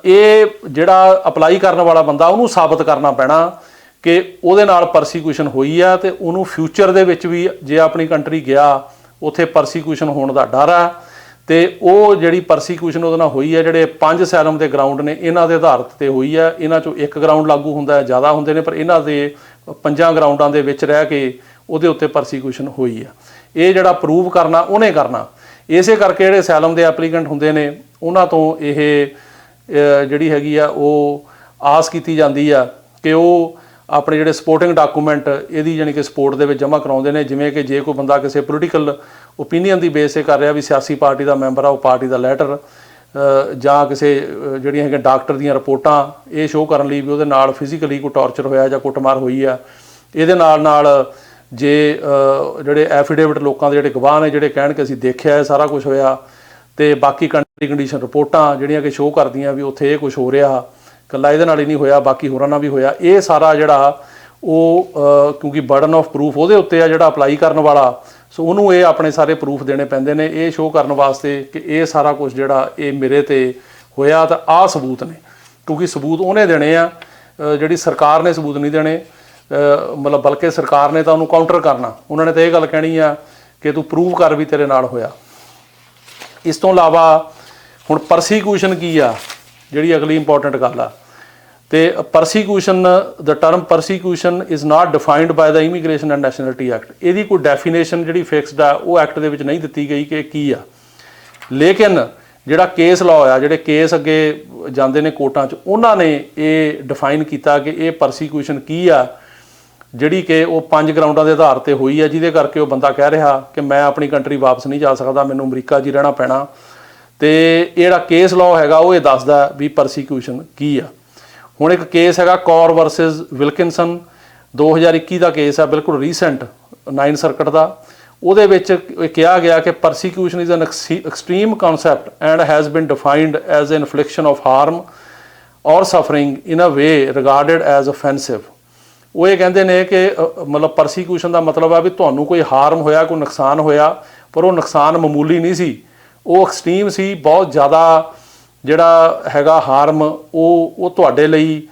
ਇਹ ਜਿਹੜਾ ਅਪਲਾਈ ਕਰਨ ਵਾਲਾ ਬੰਦਾ ਉਹਨੂੰ ਸਾਬਤ ਕਰਨਾ ਪੈਣਾ ਕਿ ਉਹਦੇ ਨਾਲ ਪਰਸੀਕਿਊਸ਼ਨ ਹੋਈ ਆ ਤੇ ਉਹਨੂੰ ਫਿਊਚਰ ਦੇ ਵਿੱਚ ਵੀ ਜੇ ਆਪਣੀ ਕੰਟਰੀ ਗਿਆ ਉੱਥੇ ਪਰਸੀਕਿਊਸ਼ਨ ਹੋਣ ਦਾ ਡਰ ਆ, ਤੇ ਉਹ ਜਿਹੜੀ ਪਰਸੀਕਿਊਸ਼ਨ ਉਹਦੇ ਨਾਲ ਹੋਈ ਆ, ਜਿਹੜੇ 5 ਅਸਾਈਲਮ ਦੇ ਗਰਾਊਂਡ ਨੇ ਇਹਨਾਂ ਦੇ ਆਧਾਰਿਤ ਤੇ ਹੋਈ ਆ। ਇਹਨਾਂ 'ਚੋਂ ਇੱਕ ਗਰਾਊਂਡ ਲਾਗੂ ਹੁੰਦਾ, ਜ਼ਿਆਦਾ ਹੁੰਦੇ ਨੇ, ਪਰ ਇਹਨਾਂ ਦੇ 5 ਗਰਾਊਂਡਾਂ ਦੇ ਵਿੱਚ ਰਹਿ ਕੇ ਉਹਦੇ ਉੱਤੇ ਪਰਸੀਕਿਊਸ਼ਨ ਹੋਈ ਆ। ਇਹ ਜਿਹੜਾ ਪ੍ਰੂਵ ਕਰਨਾ ਉਹਨੇ ਕਰਨਾ। ਇਸੇ ਕਰਕੇ ਜਿਹੜੇ ਅਸਾਈਲਮ ਦੇ ਐਪਲੀਕੈਂਟ ਹੁੰਦੇ ਨੇ ਉਹਨਾਂ ਤੋਂ ਇਹ ਜਿਹੜੀ ਹੈਗੀ ਆ ਉਹ ਆਸ ਕੀਤੀ ਜਾਂਦੀ ਆ ਕਿ ਉਹ ਆਪਣੇ ਜਿਹੜੇ ਸਪੋਰਟਿੰਗ ਡਾਕੂਮੈਂਟ ਇਹਦੀ ਯਾਨੀ ਕਿ ਸਪੋਰਟ ਦੇ ਵਿੱਚ ਜਮ੍ਹਾਂ ਕਰਾਉਂਦੇ ਨੇ। ਜਿਵੇਂ ਕਿ ਜੇ ਕੋਈ ਬੰਦਾ ਕਿਸੇ ਪੋਲੀਟੀਕਲ ਓਪੀਨੀਅਨ ਦੀ ਬੇਸ 'ਤੇ ਕਰ ਰਿਹਾ ਵੀ ਸਿਆਸੀ ਪਾਰਟੀ ਦਾ ਮੈਂਬਰ ਆ, ਉਹ ਪਾਰਟੀ ਦਾ ਲੈਟਰ ਜਾਂ ਕਿਸੇ ਜਿਹੜੀਆਂ ਹੈਗੀਆਂ ਡਾਕਟਰ ਦੀਆਂ ਰਿਪੋਰਟਾਂ ਇਹ ਸ਼ੋਅ ਕਰਨ ਲਈ ਵੀ ਉਹਦੇ ਨਾਲ ਫਿਜ਼ੀਕਲੀ ਕੋਈ ਟਾਰਚਰ ਹੋਇਆ ਜਾਂ ਕੁੱਟਮਾਰ ਹੋਈ ਆ। ਇਹਦੇ ਨਾਲ ਜੇ ਜਿਹੜੇ ਐਫੀਡੇਵਿਟ ਲੋਕਾਂ ਦੇ ਜਿਹੜੇ ਗਵਾਹ ਨੇ ਜਿਹੜੇ ਕਹਿਣ ਕਿ ਅਸੀਂ ਦੇਖਿਆ ਇਹ ਸਾਰਾ ਕੁਝ ਹੋਇਆ, ਤੇ ਬਾਕੀ ਕੰਟਰੀ ਕੰਡੀਸ਼ਨ ਰਿਪੋਰਟਾਂ ਜਿਹੜੀਆਂ ਕਿ ਸ਼ੋਅ ਕਰਦੀਆਂ ਵੀ ਉੱਥੇ ਇਹ ਕੁਝ ਹੋ ਰਿਹਾ, ਇਕੱਲਾ ਇਹਦੇ ਨਾਲ ਹੀ ਨਹੀਂ ਹੋਇਆ, ਬਾਕੀ ਹੋਰਾਂ ਨਾਲ ਵੀ ਹੋਇਆ। ਇਹ ਸਾਰਾ ਜਿਹੜਾ ਉਹ ਕਿਉਂਕਿ ਬਰਡਨ ਆਫ ਪ੍ਰੂਫ ਉਹਦੇ ਉੱਤੇ ਆ ਜਿਹੜਾ ਅਪਲਾਈ ਕਰਨ ਵਾਲਾ, ਸੋ ਉਹਨੂੰ ਇਹ ਆਪਣੇ ਸਾਰੇ ਪ੍ਰੂਫ ਦੇਣੇ ਪੈਂਦੇ ਨੇ ਇਹ ਸ਼ੋਅ ਕਰਨ ਵਾਸਤੇ ਕਿ ਇਹ ਸਾਰਾ ਕੁਝ ਜਿਹੜਾ ਇਹ ਮੇਰੇ ਤੇ ਹੋਇਆ ਤਾਂ ਆਹ ਸਬੂਤ ਨੇ। ਕਿਉਂਕਿ ਸਬੂਤ ਉਹਨੇ ਦੇਣੇ ਆ, ਜਿਹੜੀ ਸਰਕਾਰ ਨੇ ਸਬੂਤ ਨਹੀਂ ਦੇਣੇ, ਮਤਲਬ ਬਲਕਿ ਸਰਕਾਰ ਨੇ ਤਾਂ ਉਹਨੂੰ ਕਾਊਂਟਰ ਕਰਨਾ। ਉਹਨਾਂ ਨੇ ਤਾਂ ਇਹ ਗੱਲ ਕਹਿਣੀ ਆ ਕਿ ਤੂੰ ਪ੍ਰੂਵ ਕਰ ਵੀ ਤੇਰੇ ਨਾਲ ਹੋਇਆ। ਇਸ ਤੋਂ ਇਲਾਵਾ ਹੁਣ ਪਰਸੀਕਿਊਸ਼ਨ ਕੀ ਆ, ਜਿਹੜੀ ਅਗਲੀ ਇੰਪੋਰਟੈਂਟ ਗੱਲ ਆ। ਤੇ persecution, the term persecution is not defined bye the immigration and nationality act. ਇਹਦੀ ਕੋਈ ਡੈਫੀਨੇਸ਼ਨ ਜਿਹੜੀ ਫਿਕਸਡ ਆ ਉਹ ਐਕਟ ਦੇ ਵਿੱਚ ਨਹੀਂ ਦਿੱਤੀ ਗਈ ਕਿ ਕੀ ਆ। ਲੇਕਿਨ ਜਿਹੜਾ ਕੇਸ ਲਾਅ ਆ, ਜਿਹੜੇ ਕੇਸ ਅੱਗੇ ਜਾਂਦੇ ਨੇ ਕੋਰਟਾਂ 'ਚ, ਉਹਨਾਂ ਨੇ ਇਹ ਡਿਫਾਈਨ ਕੀਤਾ ਕਿ ਇਹ ਪਰਸੀਕਿਊਸ਼ਨ ਕੀ ਆ, ਜਿਹੜੀ ਕਿ ਉਹ 5 ਗਰਾਊਂਡਾਂ ਦੇ ਆਧਾਰ ਤੇ ਹੋਈ ਆ, ਜਿਹਦੇ ਕਰਕੇ ਉਹ ਬੰਦਾ ਕਹਿ ਰਿਹਾ ਕਿ ਮੈਂ ਆਪਣੀ ਕੰਟਰੀ ਵਾਪਸ ਨਹੀਂ ਜਾ ਸਕਦਾ, ਮੈਨੂੰ ਅਮਰੀਕਾ 'ਚ ਹੀ ਰਹਿਣਾ ਪੈਣਾ। ਤੇ ਇਹ ਜਿਹੜਾ ਕੇਸ ਲਾਅ ਹੈਗਾ ਉਹ ਇਹ ਦੱਸਦਾ ਵੀ ਪਰਸੀਕਿਊਸ਼ਨ ਕੀ ਆ। ਹੁਣ ਇੱਕ ਕੇਸ ਹੈਗਾ ਕੌਰ ਵਰਸਸ ਵਿਲਕਿਨਸਨ 2021 ਦਾ ਕੇਸ ਹੈ, ਬਿਲਕੁਲ ਰੀਸੈਂਟ 9 ਸਰਕਟ ਦਾ। ਉਹਦੇ ਵਿੱਚ ਇਹ ਕਿਹਾ ਗਿਆ ਕਿ persecution is an extreme concept and has been defined as infliction of harm or suffering in a way ਰਿਗਾਰਡਡ as offensive. ਉਹ ਇਹ ਕਹਿੰਦੇ ਨੇ ਕਿ ਮਤਲਬ ਪਰਸੀਕਿਊਸ਼ਨ ਦਾ ਮਤਲਬ ਆ ਵੀ ਤੁਹਾਨੂੰ ਕੋਈ ਹਾਰਮ ਹੋਇਆ, ਕੋਈ ਨੁਕਸਾਨ ਹੋਇਆ, ਪਰ ਉਹ ਨੁਕਸਾਨ ਮਾਮੂਲੀ ਨਹੀਂ ਸੀ, ਉਹ ਐਕਸਟ੍ਰੀਮ ਸੀ, ਬਹੁਤ ਜ਼ਿਆਦਾ ਜਿਹੜਾ ਹੈਗਾ ਹਾਰਮ ਉਹ ਤੁਹਾਡੇ ਲਈ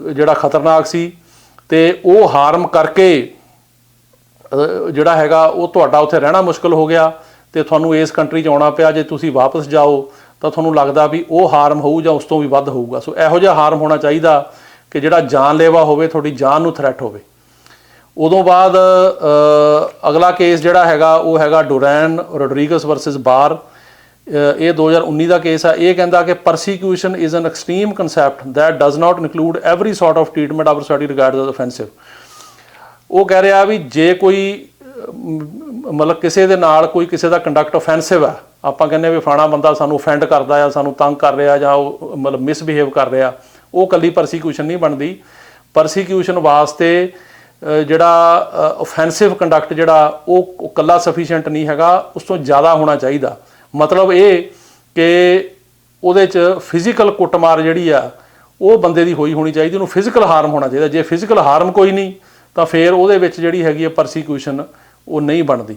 ਜਿਹੜਾ ਖਤਰਨਾਕ ਸੀ, ਤੇ ਉਹ ਹਾਰਮ ਕਰਕੇ ਜਿਹੜਾ ਹੈਗਾ ਉਹ ਤੁਹਾਡਾ ਉੱਥੇ ਰਹਿਣਾ ਮੁਸ਼ਕਲ ਹੋ ਗਿਆ ਤੇ ਤੁਹਾਨੂੰ ਇਸ ਕੰਟਰੀ 'ਚ ਆਉਣਾ ਪਿਆ। ਜੇ ਤੁਸੀਂ ਵਾਪਸ ਜਾਓ ਤਾਂ ਤੁਹਾਨੂੰ ਲੱਗਦਾ ਵੀ ਉਹ ਹਾਰਮ ਹੋਊ ਜਾਂ ਉਸ ਤੋਂ ਵੀ ਵੱਧ ਹੋਊਗਾ। ਸੋ ਇਹੋ ਜਿਹਾ ਹਾਰਮ ਹੋਣਾ ਚਾਹੀਦਾ ਕਿ ਜਿਹੜਾ ਜਾਨਲੇਵਾ ਹੋਵੇ, ਤੁਹਾਡੀ ਜਾਨ ਨੂੰ ਥ੍ਰੈਟ ਹੋਵੇ। ਉਦੋਂ ਬਾਅਦ ਅਗਲਾ ਕੇਸ ਜਿਹੜਾ ਹੈਗਾ ਉਹ ਹੈਗਾ ਡੋਰੈਨ ਰੋਡਰੀਗਸ ਵਰਸਸ ਬਾਰ। ਇਹ 2019 ਦਾ ਕੇਸ ਆ। ਇਹ ਕਹਿੰਦਾ ਕਿ persecution is an extreme concept that does not include every sort of treatment our society regards as offensive. ਉਹ ਕਹਿ ਰਿਹਾ ਵੀ ਜੇ ਕੋਈ ਮਤਲਬ ਕਿਸੇ ਦੇ ਨਾਲ ਕੋਈ ਕਿਸੇ ਦਾ ਕੰਡਕਟ ਅਫੈਂਸਿਵ ਹੈ, ਆਪਾਂ ਕਹਿੰਦੇ ਵੀ ਫਲਾਣਾ ਬੰਦਾ ਸਾਨੂੰ ਅਫੈਂਡ ਕਰਦਾ ਆ, ਸਾਨੂੰ ਤੰਗ ਕਰ ਰਿਹਾ, ਜਾਂ ਉਹ ਮਤਲਬ ਮਿਸਬਿਹੇਵ ਕਰ ਰਿਹਾ, ਉਹ ਇਕੱਲੀ ਪਰਸੀਕਿਊਸ਼ਨ ਨਹੀਂ ਬਣਦੀ। ਪਰਸੀਕਿਊਸ਼ਨ ਵਾਸਤੇ ਜਿਹੜਾ ਅਫੈਂਸਿਵ ਕੰਡਕਟ ਜਿਹੜਾ ਉਹ ਇਕੱਲਾ ਸਫੀਸ਼ੀਐਂਟ ਨਹੀਂ ਹੈਗਾ, ਉਸ ਤੋਂ ਜ਼ਿਆਦਾ ਹੋਣਾ ਚਾਹੀਦਾ। ਮਤਲਬ ਇਹ ਕਿ ਉਹਦੇ 'ਚ ਫਿਜ਼ੀਕਲ ਕੁੱਟਮਾਰ ਜਿਹੜੀ ਆ ਉਹ ਬੰਦੇ ਦੀ ਹੋਣੀ ਚਾਹੀਦੀ, ਉਹਨੂੰ ਫਿਜ਼ੀਕਲ ਹਾਰਮ ਹੋਣਾ ਚਾਹੀਦਾ। ਜੇ ਫਿਜ਼ੀਕਲ ਹਾਰਮ ਕੋਈ ਨਹੀਂ ਤਾਂ ਫਿਰ ਉਹਦੇ ਵਿੱਚ ਜਿਹੜੀ ਹੈਗੀ ਹੈ ਪਰਸੀਕਿਊਸ਼ਨ ਉਹ ਨਹੀਂ ਬਣਦੀ।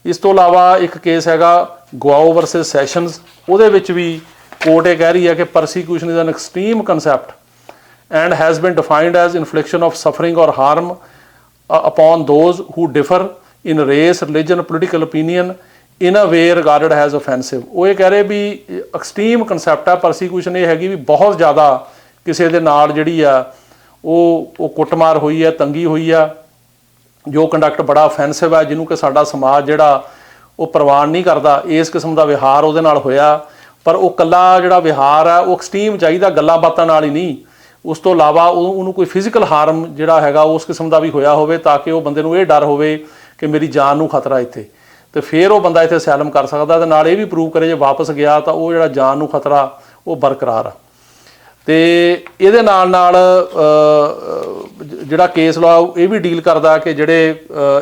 ਇਸ ਤੋਂ ਇਲਾਵਾ ਇੱਕ ਕੇਸ ਹੈਗਾ ਗੁਆਓ ਵਰਸਸ ਸੈਸ਼ਨਸ। ਉਹਦੇ ਵਿੱਚ ਵੀ ਕੋਰਟ ਇਹ ਕਹਿ ਰਹੀ ਹੈ ਕਿ persecution is an extreme concept and has been defined as infliction of suffering or harm upon those who differ in race, religion, political opinion in a way regarded as offensive। ਉਹ ਇਹ ਕਹਿ ਰਹੇ ਵੀ extreme concept ਆ persecution, ਇਹ ਹੈਗੀ ਵੀ ਬਹੁਤ ਜ਼ਿਆਦਾ ਕਿਸੇ ਦੇ ਨਾਲ ਜਿਹੜੀ ਆ ਉਹ ਕੁੱਟਮਾਰ ਹੋਈ ਹੈ, ਤੰਗੀ ਹੋਈ ਆ, ਜੋ ਕੰਡਕਟ ਬੜਾ ਅਫੈਂਸਿਵ ਹੈ, ਜਿਹਨੂੰ ਕਿ ਸਾਡਾ ਸਮਾਜ ਜਿਹੜਾ ਉਹ ਪ੍ਰਵਾਨ ਨਹੀਂ ਕਰਦਾ। ਇਸ ਕਿਸਮ ਦਾ ਵਿਹਾਰ ਉਹਦੇ ਨਾਲ ਹੋਇਆ, ਪਰ ਉਹ ਇਕੱਲਾ ਜਿਹੜਾ ਵਿਹਾਰ ਆ ਉਹ ਐਕਸਟ੍ਰੀਮ ਚਾਹੀਦਾ, ਗੱਲਾਂ ਬਾਤਾਂ ਨਾਲ ਹੀ ਨਹੀਂ। ਉਸ ਤੋਂ ਇਲਾਵਾ ਉਹਨੂੰ ਕੋਈ ਫਿਜ਼ੀਕਲ ਹਾਰਮ ਜਿਹੜਾ ਹੈਗਾ ਉਸ ਕਿਸਮ ਦਾ ਵੀ ਹੋਇਆ ਹੋਵੇ, ਤਾਂ ਕਿ ਉਹ ਬੰਦੇ ਨੂੰ ਇਹ ਡਰ ਹੋਵੇ ਕਿ ਮੇਰੀ ਜਾਨ ਨੂੰ ਖਤਰਾ ਇੱਥੇ, ਤੇ ਫਿਰ ਉਹ ਬੰਦਾ ਇੱਥੇ ਅਸਾਈਲਮ ਕਰ ਸਕਦਾ। ਤੇ ਨਾਲ ਇਹ ਵੀ ਪ੍ਰੂਵ ਕਰੇ ਜੇ ਵਾਪਸ ਗਿਆ ਤਾਂ ਉਹ ਜਿਹੜਾ ਜਾਨ ਨੂੰ ਖਤਰਾ ਉਹ ਬਰਕਰਾਰ ਆ। ਤੇ ਇਹਦੇ ਨਾਲ ਜਿਹੜਾ ਕੇਸ ਲਾ ਇਹ ਵੀ ਡੀਲ ਕਰਦਾ ਕਿ ਜਿਹੜੇ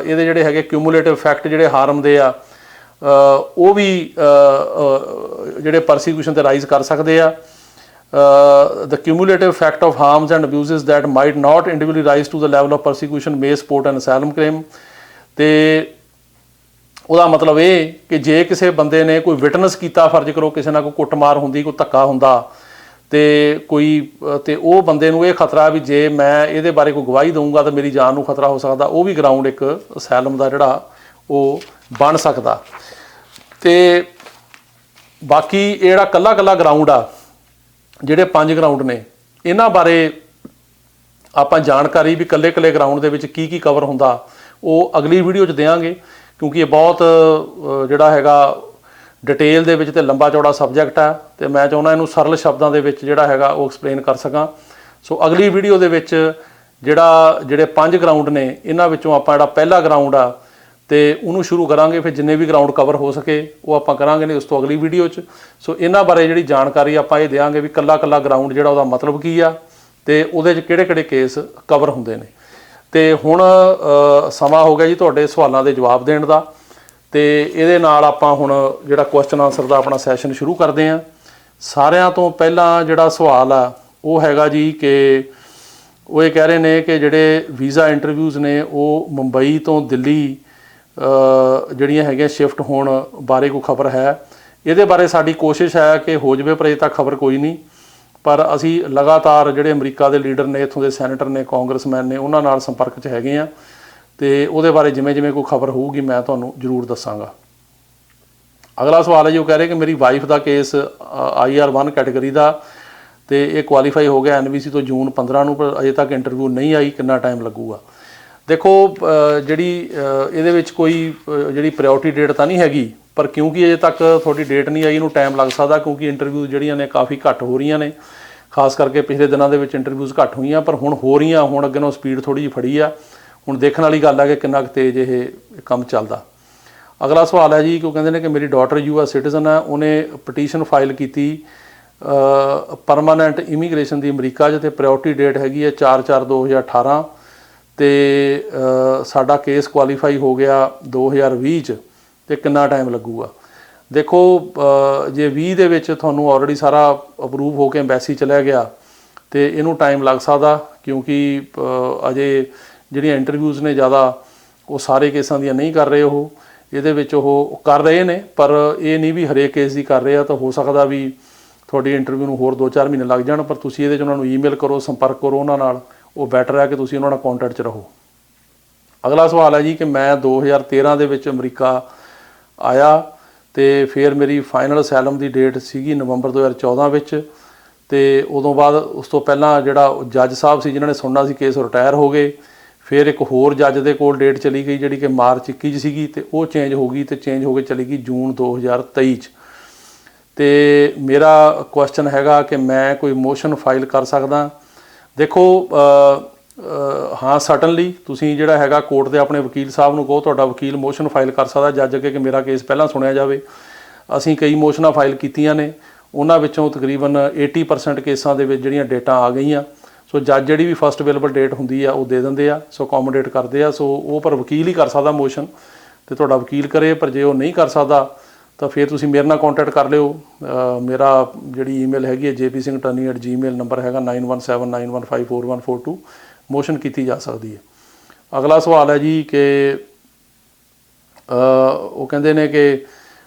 ਇਹਦੇ ਜਿਹੜੇ ਹੈਗੇ ਕਿਊਮੂਲੇਟਿਵ ਇਫੈਕਟ ਜਿਹੜੇ ਹਾਰਮ ਦੇ ਆ ਉਹ ਵੀ ਜਿਹੜੇ ਪਰਸੀਕਿਊਸ਼ਨ ਤੇ ਰਾਈਜ਼ ਕਰ ਸਕਦੇ ਆ। The cumulative effect of harms and abuses that might not individually rise to the level of persecution may support an asylum claim। ਤੇ ਉਹਦਾ ਮਤਲਬ ਇਹ ਕਿ ਜੇ ਕਿਸੇ ਬੰਦੇ ਨੇ ਕੋਈ ਵਿਟਨੈਸ ਕੀਤਾ, ਫਰਜ਼ ਕਰੋ ਕਿਸੇ ਨਾਲ ਕੋਈ ਕੁੱਟਮਾਰ ਹੁੰਦੀ, ਕੋਈ ਧੱਕਾ ਹੁੰਦਾ, ਤੇ ਉਹ ਬੰਦੇ ਨੂੰ ਇਹ ਖਤਰਾ ਵੀ ਜੇ ਮੈਂ ਇਹਦੇ ਬਾਰੇ ਕੋਈ ਗਵਾਹੀ ਦਊਂਗਾ ਤਾਂ ਮੇਰੀ ਜਾਨ ਨੂੰ ਖਤਰਾ ਹੋ ਸਕਦਾ, ਉਹ ਵੀ ਗਰਾਊਂਡ ਇੱਕ ਅਸਾਈਲਮ ਦਾ ਜਿਹੜਾ ਉਹ ਬਣ ਸਕਦਾ। ਤੇ ਬਾਕੀ ਇਹ ਜਿਹੜਾ ਕੱਲਾ ਗਰਾਊਂਡ ਆ, ਜਿਹੜੇ 5 ਗਰਾਊਂਡ ਨੇ, ਇਹਨਾਂ ਬਾਰੇ ਆਪਾਂ ਜਾਣਕਾਰੀ ਵੀ ਕੱਲੇ ਗਰਾਊਂਡ ਦੇ ਵਿੱਚ ਕੀ ਕਵਰ ਹੁੰਦਾ ਉਹ ਅਗਲੀ ਵੀਡੀਓ 'ਚ ਦੇਵਾਂਗੇ, ਕਿਉਂਕਿ ਇਹ ਬਹੁਤ ਜਿਹੜਾ ਹੈਗਾ ਡਿਟੇਲ ਦੇ ਵਿੱਚ ਤੇ ਲੰਬਾ ਚੌੜਾ ਸਬਜੈਕਟ ਹੈ, ਤੇ ਮੈਂ ਚਾਹੁੰਦਾ ਇਹਨੂੰ ਸਰਲ ਸ਼ਬਦਾਂ ਦੇ ਵਿੱਚ ਜਿਹੜਾ ਹੈਗਾ ਉਹ ਐਕਸਪਲੇਨ ਕਰ ਸਕਾਂ। ਸੋ ਅਗਲੀ ਵੀਡੀਓ ਦੇ ਵਿੱਚ ਜਿਹੜੇ 5 ਗਰਾਊਂਡ ਨੇ ਇਹਨਾਂ ਵਿੱਚੋਂ ਆਪਾਂ ਜਿਹੜਾ ਪਹਿਲਾ ਗਰਾਊਂਡ ਆ ਤੇ ਉਹਨੂੰ ਸ਼ੁਰੂ ਕਰਾਂਗੇ, ਫਿਰ ਜਿੰਨੇ ਵੀ ਗਰਾਊਂਡ ਕਵਰ ਹੋ ਸਕੇ ਉਹ ਆਪਾਂ ਕਰਾਂਗੇ ਨੇ ਉਸ ਤੋਂ ਅਗਲੀ ਵੀਡੀਓ 'ਚ। ਸੋ ਇਹਨਾਂ ਬਾਰੇ ਜਿਹੜੀ ਜਾਣਕਾਰੀ ਆਪਾਂ ਇਹ ਦਿਆਂਗੇ ਵੀ ਕੱਲਾ ਗਰਾਊਂਡ ਜਿਹੜਾ ਉਹਦਾ ਮਤਲਬ ਕੀ ਆ ਤੇ ਉਹਦੇ 'ਚ ਕਿਹੜੇ ਕੇਸ ਕਵਰ ਹੁੰਦੇ ਨੇ। ਤੇ ਹੁਣ ਸਮਾਂ ਹੋ ਗਿਆ ਜੀ ਤੁਹਾਡੇ ਸਵਾਲਾਂ ਦੇ ਜਵਾਬ ਦੇਣ ਦਾ, ਤੇ ਇਹਦੇ ਨਾਲ ਆਪਾਂ ਹੁਣ ਜਿਹੜਾ ਕੁਐਸਚਨ ਆਨਸਰ ਦਾ ਆਪਣਾ ਸੈਸ਼ਨ ਸ਼ੁਰੂ ਕਰਦੇ ਹਾਂ। ਸਾਰਿਆਂ ਤੋਂ ਪਹਿਲਾਂ ਜਿਹੜਾ ਸਵਾਲ ਆ ਉਹ ਹੈਗਾ ਜੀ ਕਿ ਉਹ ਇਹ ਕਹਿ ਰਹੇ ਨੇ ਕਿ ਜਿਹੜੇ ਵੀਜ਼ਾ ਇੰਟਰਵਿਊਜ਼ ਨੇ ਉਹ ਮੁੰਬਈ ਤੋਂ ਦਿੱਲੀ ਜਿਹੜੀਆਂ ਹੈਗੀਆਂ ਸ਼ਿਫਟ ਹੋਣ ਬਾਰੇ ਕੋਈ ਖਬਰ ਹੈ? ਇਹਦੇ ਬਾਰੇ ਸਾਡੀ ਕੋਸ਼ਿਸ਼ ਹੈ ਕਿ ਹੋ ਜਾਵੇ, ਪਰ ਅਜੇ ਤੱਕ ਖਬਰ ਕੋਈ ਨਹੀਂ। ਪਰ ਅਸੀਂ ਲਗਾਤਾਰ ਜਿਹੜੇ ਅਮਰੀਕਾ ਦੇ ਲੀਡਰ ਨੇ, ਇੱਥੋਂ ਦੇ ਸੈਨੇਟਰ ਨੇ, ਕਾਂਗਰਸਮੈਨ ਨੇ, ਉਹਨਾਂ ਨਾਲ ਸੰਪਰਕ 'ਚ ਹੈਗੇ ਆ, ਤੇ ਉਹਦੇ ਬਾਰੇ ਜਿਵੇਂ ਕੋਈ ਖਬਰ ਹੋਊਗੀ ਮੈਂ ਤੁਹਾਨੂੰ ਜ਼ਰੂਰ ਦੱਸਾਂਗਾ। ਅਗਲਾ ਸਵਾਲ ਹੈ ਜੀ, ਉਹ ਕਹਿ ਰਹੇ ਕਿ ਮੇਰੀ ਵਾਈਫ ਦਾ ਕੇਸ IR1 ਕੈਟਾਗਰੀ ਦਾ, ਤੇ ਇਹ ਕੁਆਲੀਫਾਈ ਹੋ ਗਿਆ NVC ਤੋਂ ਜੂਨ 15 ਨੂੰ, ਪਰ ਅਜੇ ਤੱਕ ਇੰਟਰਵਿਊ ਨਹੀਂ ਆਈ, ਕਿੰਨਾ ਟਾਈਮ ਲੱਗੂਗਾ? ਦੇਖੋ ਜਿਹੜੀ ਇਹਦੇ ਵਿੱਚ ਕੋਈ ਜਿਹੜੀ ਪ੍ਰਾਇਓਰਟੀ ਡੇਟ ਤਾਂ ਨਹੀਂ ਹੈਗੀ, ਪਰ ਕਿਉਂਕਿ ਅਜੇ ਤੱਕ ਤੁਹਾਡੀ ਡੇਟ ਨਹੀਂ ਆਈ, ਇਹਨੂੰ ਟਾਈਮ ਲੱਗ ਸਕਦਾ, ਕਿਉਂਕਿ ਇੰਟਰਵਿਊ ਜਿਹੜੀਆਂ ਨੇ ਕਾਫੀ ਘੱਟ ਹੋ ਰਹੀਆਂ ਨੇ, ਖਾਸ ਕਰਕੇ ਪਿਛਲੇ ਦਿਨਾਂ ਦੇ ਵਿੱਚ ਇੰਟਰਵਿਊਜ਼ ਘੱਟ ਹੋਈਆਂ, ਪਰ ਹੁਣ ਹੋ ਰਹੀਆਂ। ਹੁਣ ਅੱਗੇ ਨਾਲੋਂ ਸਪੀਡ ਥੋੜ੍ਹੀ ਜਿਹੀ ਫੜੀ ਆ। ਹੁਣ ਦੇਖਣ ਵਾਲੀ ਗੱਲ ਹੈ ਕਿ ਕਿੰਨਾ ਕੁ ਤੇਜ਼ ਇਹ ਕੰਮ ਚੱਲਦਾ। ਅਗਲਾ ਸਵਾਲ ਹੈ ਜੀ ਕਿ ਉਹ ਕਹਿੰਦੇ ਨੇ ਕਿ ਮੇਰੀ ਡਾਟਰ US ਸਿਟੀਜ਼ਨ ਹੈ, ਉਹਨੇ ਪਟੀਸ਼ਨ ਫਾਈਲ ਕੀਤੀ ਪਰਮਾਨੈਂਟ ਇਮੀਗ੍ਰੇਸ਼ਨ ਦੀ ਅਮਰੀਕਾ 'ਚ, ਤੇ ਪ੍ਰਾਇਓਰਟੀ ਡੇਟ ਹੈਗੀ ਹੈ 4/4/2018, ਤੇ ਸਾਡਾ ਕੇਸ ਕੁਆਲੀਫਾਈ ਹੋ ਗਿਆ 2020 'ਚ, ਤੇ ਕਿੰਨਾ ਟਾਈਮ ਲੱਗੂਗਾ। ਦੇਖੋ ਜੇ 20 ਦੇ ਵਿੱਚ ਤੁਹਾਨੂੰ ਆਲਰੇਡੀ ਸਾਰਾ ਅਪਰੂਵ ਹੋ ਕੇ ਐਮਬੈਸੀ ਚਲਿਆ ਗਿਆ ਤੇ ਇਹਨੂੰ ਟਾਈਮ ਲੱਗ ਸਕਦਾ, ਕਿਉਂਕਿ ਅਜੇ ਜਿਹੜੀਆਂ ਇੰਟਰਵਿਊਜ਼ ਨੇ ਜ਼ਿਆਦਾ ਉਹ ਸਾਰੇ ਕੇਸਾਂ ਦੀਆਂ ਨਹੀਂ ਕਰ ਰਹੇ। ਉਹ ਇਹਦੇ ਵਿੱਚ ਉਹ ਕਰ ਰਹੇ ਨੇ, ਪਰ ਇਹ ਨਹੀਂ ਵੀ ਹਰੇਕ ਕੇਸ ਦੀ ਕਰ ਰਹੇ ਆ। ਤਾਂ ਹੋ ਸਕਦਾ ਵੀ ਤੁਹਾਡੀ ਇੰਟਰਵਿਊ ਨੂੰ ਹੋਰ 2-4 ਮਹੀਨੇ ਲੱਗ ਜਾਣ, ਪਰ ਤੁਸੀਂ ਇਹਦੇ 'ਚ ਉਹਨਾਂ ਨੂੰ ਈਮੇਲ ਕਰੋ, ਸੰਪਰਕ ਕਰੋ ਉਹਨਾਂ ਨਾਲ। ਉਹ ਬੈਟਰ ਹੈ ਕਿ ਤੁਸੀਂ ਉਹਨਾਂ ਨਾਲ ਕੰਟੈਕਟ 'ਚ ਰਹੋ। ਅਗਲਾ ਸਵਾਲ ਹੈ ਜੀ ਕਿ ਮੈਂ 2013 ਦੇ ਵਿੱਚ ਅਮਰੀਕਾ ਆਇਆ, ਤੇ ਫਿਰ ਮੇਰੀ ਫਾਈਨਲ ਅਸਾਈਲਮ ਦੀ ਡੇਟ ਸੀਗੀ ਨਵੰਬਰ 2014 ਵਿੱਚ, ਤੇ ਉਦੋਂ ਬਾਅਦ ਉਸ ਤੋਂ ਪਹਿਲਾਂ ਜਿਹੜਾ ਜੱਜ ਸਾਹਿਬ ਸੀ ਜਿਨ੍ਹਾਂ ਨੇ ਸੁਣਨਾ ਸੀ ਕੇਸ, ਰਿਟਾਇਰ ਹੋ ਗਏ। ਫਿਰ ਇੱਕ ਹੋਰ ਜੱਜ ਦੇ ਕੋਲ ਡੇਟ ਚਲੀ ਗਈ ਜਿਹੜੀ ਕਿ ਮਾਰਚ 21 'ਚ ਸੀਗੀ, ਤੇ ਉਹ ਚੇਂਜ ਹੋ ਗਈ, ਤੇ ਚੇਂਜ ਹੋ ਕੇ ਚਲੀ ਗਈ ਜੂਨ 2023 'ਚ। ਤੇ ਮੇਰਾ ਕੁਐਸਚਨ ਹੈਗਾ ਕਿ ਮੈਂ ਕੋਈ ਮੋਸ਼ਨ ਫਾਈਲ ਕਰ ਸਕਦਾ। ਦੇਖੋ ਹਾਂ, ਸਰਟਨਲੀ ਤੁਸੀਂ ਜਿਹੜਾ ਹੈਗਾ ਕੋਰਟ ਦੇ ਆਪਣੇ ਵਕੀਲ ਸਾਹਿਬ ਨੂੰ ਕਹੋ, ਤੁਹਾਡਾ ਵਕੀਲ ਮੋਸ਼ਨ ਫਾਈਲ ਕਰ ਸਕਦਾ ਜੱਜ ਅੱਗੇ ਕਿ ਮੇਰਾ ਕੇਸ ਪਹਿਲਾਂ ਸੁਣਿਆ ਜਾਵੇ। ਅਸੀਂ ਕਈ ਮੋਸ਼ਨਾਂ ਫਾਈਲ ਕੀਤੀਆਂ ਨੇ, ਉਹਨਾਂ ਵਿੱਚੋਂ ਤਕਰੀਬਨ 80% ਕੇਸਾਂ ਦੇ ਵਿੱਚ ਜਿਹੜੀਆਂ ਡੇਟਾਂ ਆ ਗਈਆਂ। ਸੋ ਜੱਜ ਜਿਹੜੀ ਵੀ ਫਸਟ ਅਵੇਲੇਬਲ ਡੇਟ ਹੁੰਦੀ ਆ ਉਹ ਦੇ ਦਿੰਦੇ ਆ, ਸੋ ਅਕੋਮੋਡੇਟ ਕਰਦੇ ਆ। ਸੋ ਉਹ ਪਰ ਵਕੀਲ ਹੀ ਕਰ ਸਕਦਾ ਮੋਸ਼ਨ, ਤੇ ਤੁਹਾਡਾ ਵਕੀਲ ਕਰੇ। ਪਰ ਜੇ ਉਹ ਨਹੀਂ ਕਰ ਸਕਦਾ ਤਾਂ ਫਿਰ ਤੁਸੀਂ ਮੇਰੇ ਨਾਲ ਕੰਟੈਕਟ ਕਰ ਲਿਓ। ਮੇਰਾ ਜਿਹੜੀ ਈਮੇਲ ਹੈਗੀ ਹੈ jpsinghattorney@gmail, ਨੰਬਰ ਹੈਗਾ 9179154142। ਮੋਸ਼ਨ ਕੀਤੀ ਜਾ ਸਕਦੀ ਹੈ। ਅਗਲਾ ਸਵਾਲ ਹੈ ਜੀ ਕਿ ਉਹ ਕਹਿੰਦੇ ਨੇ ਕਿ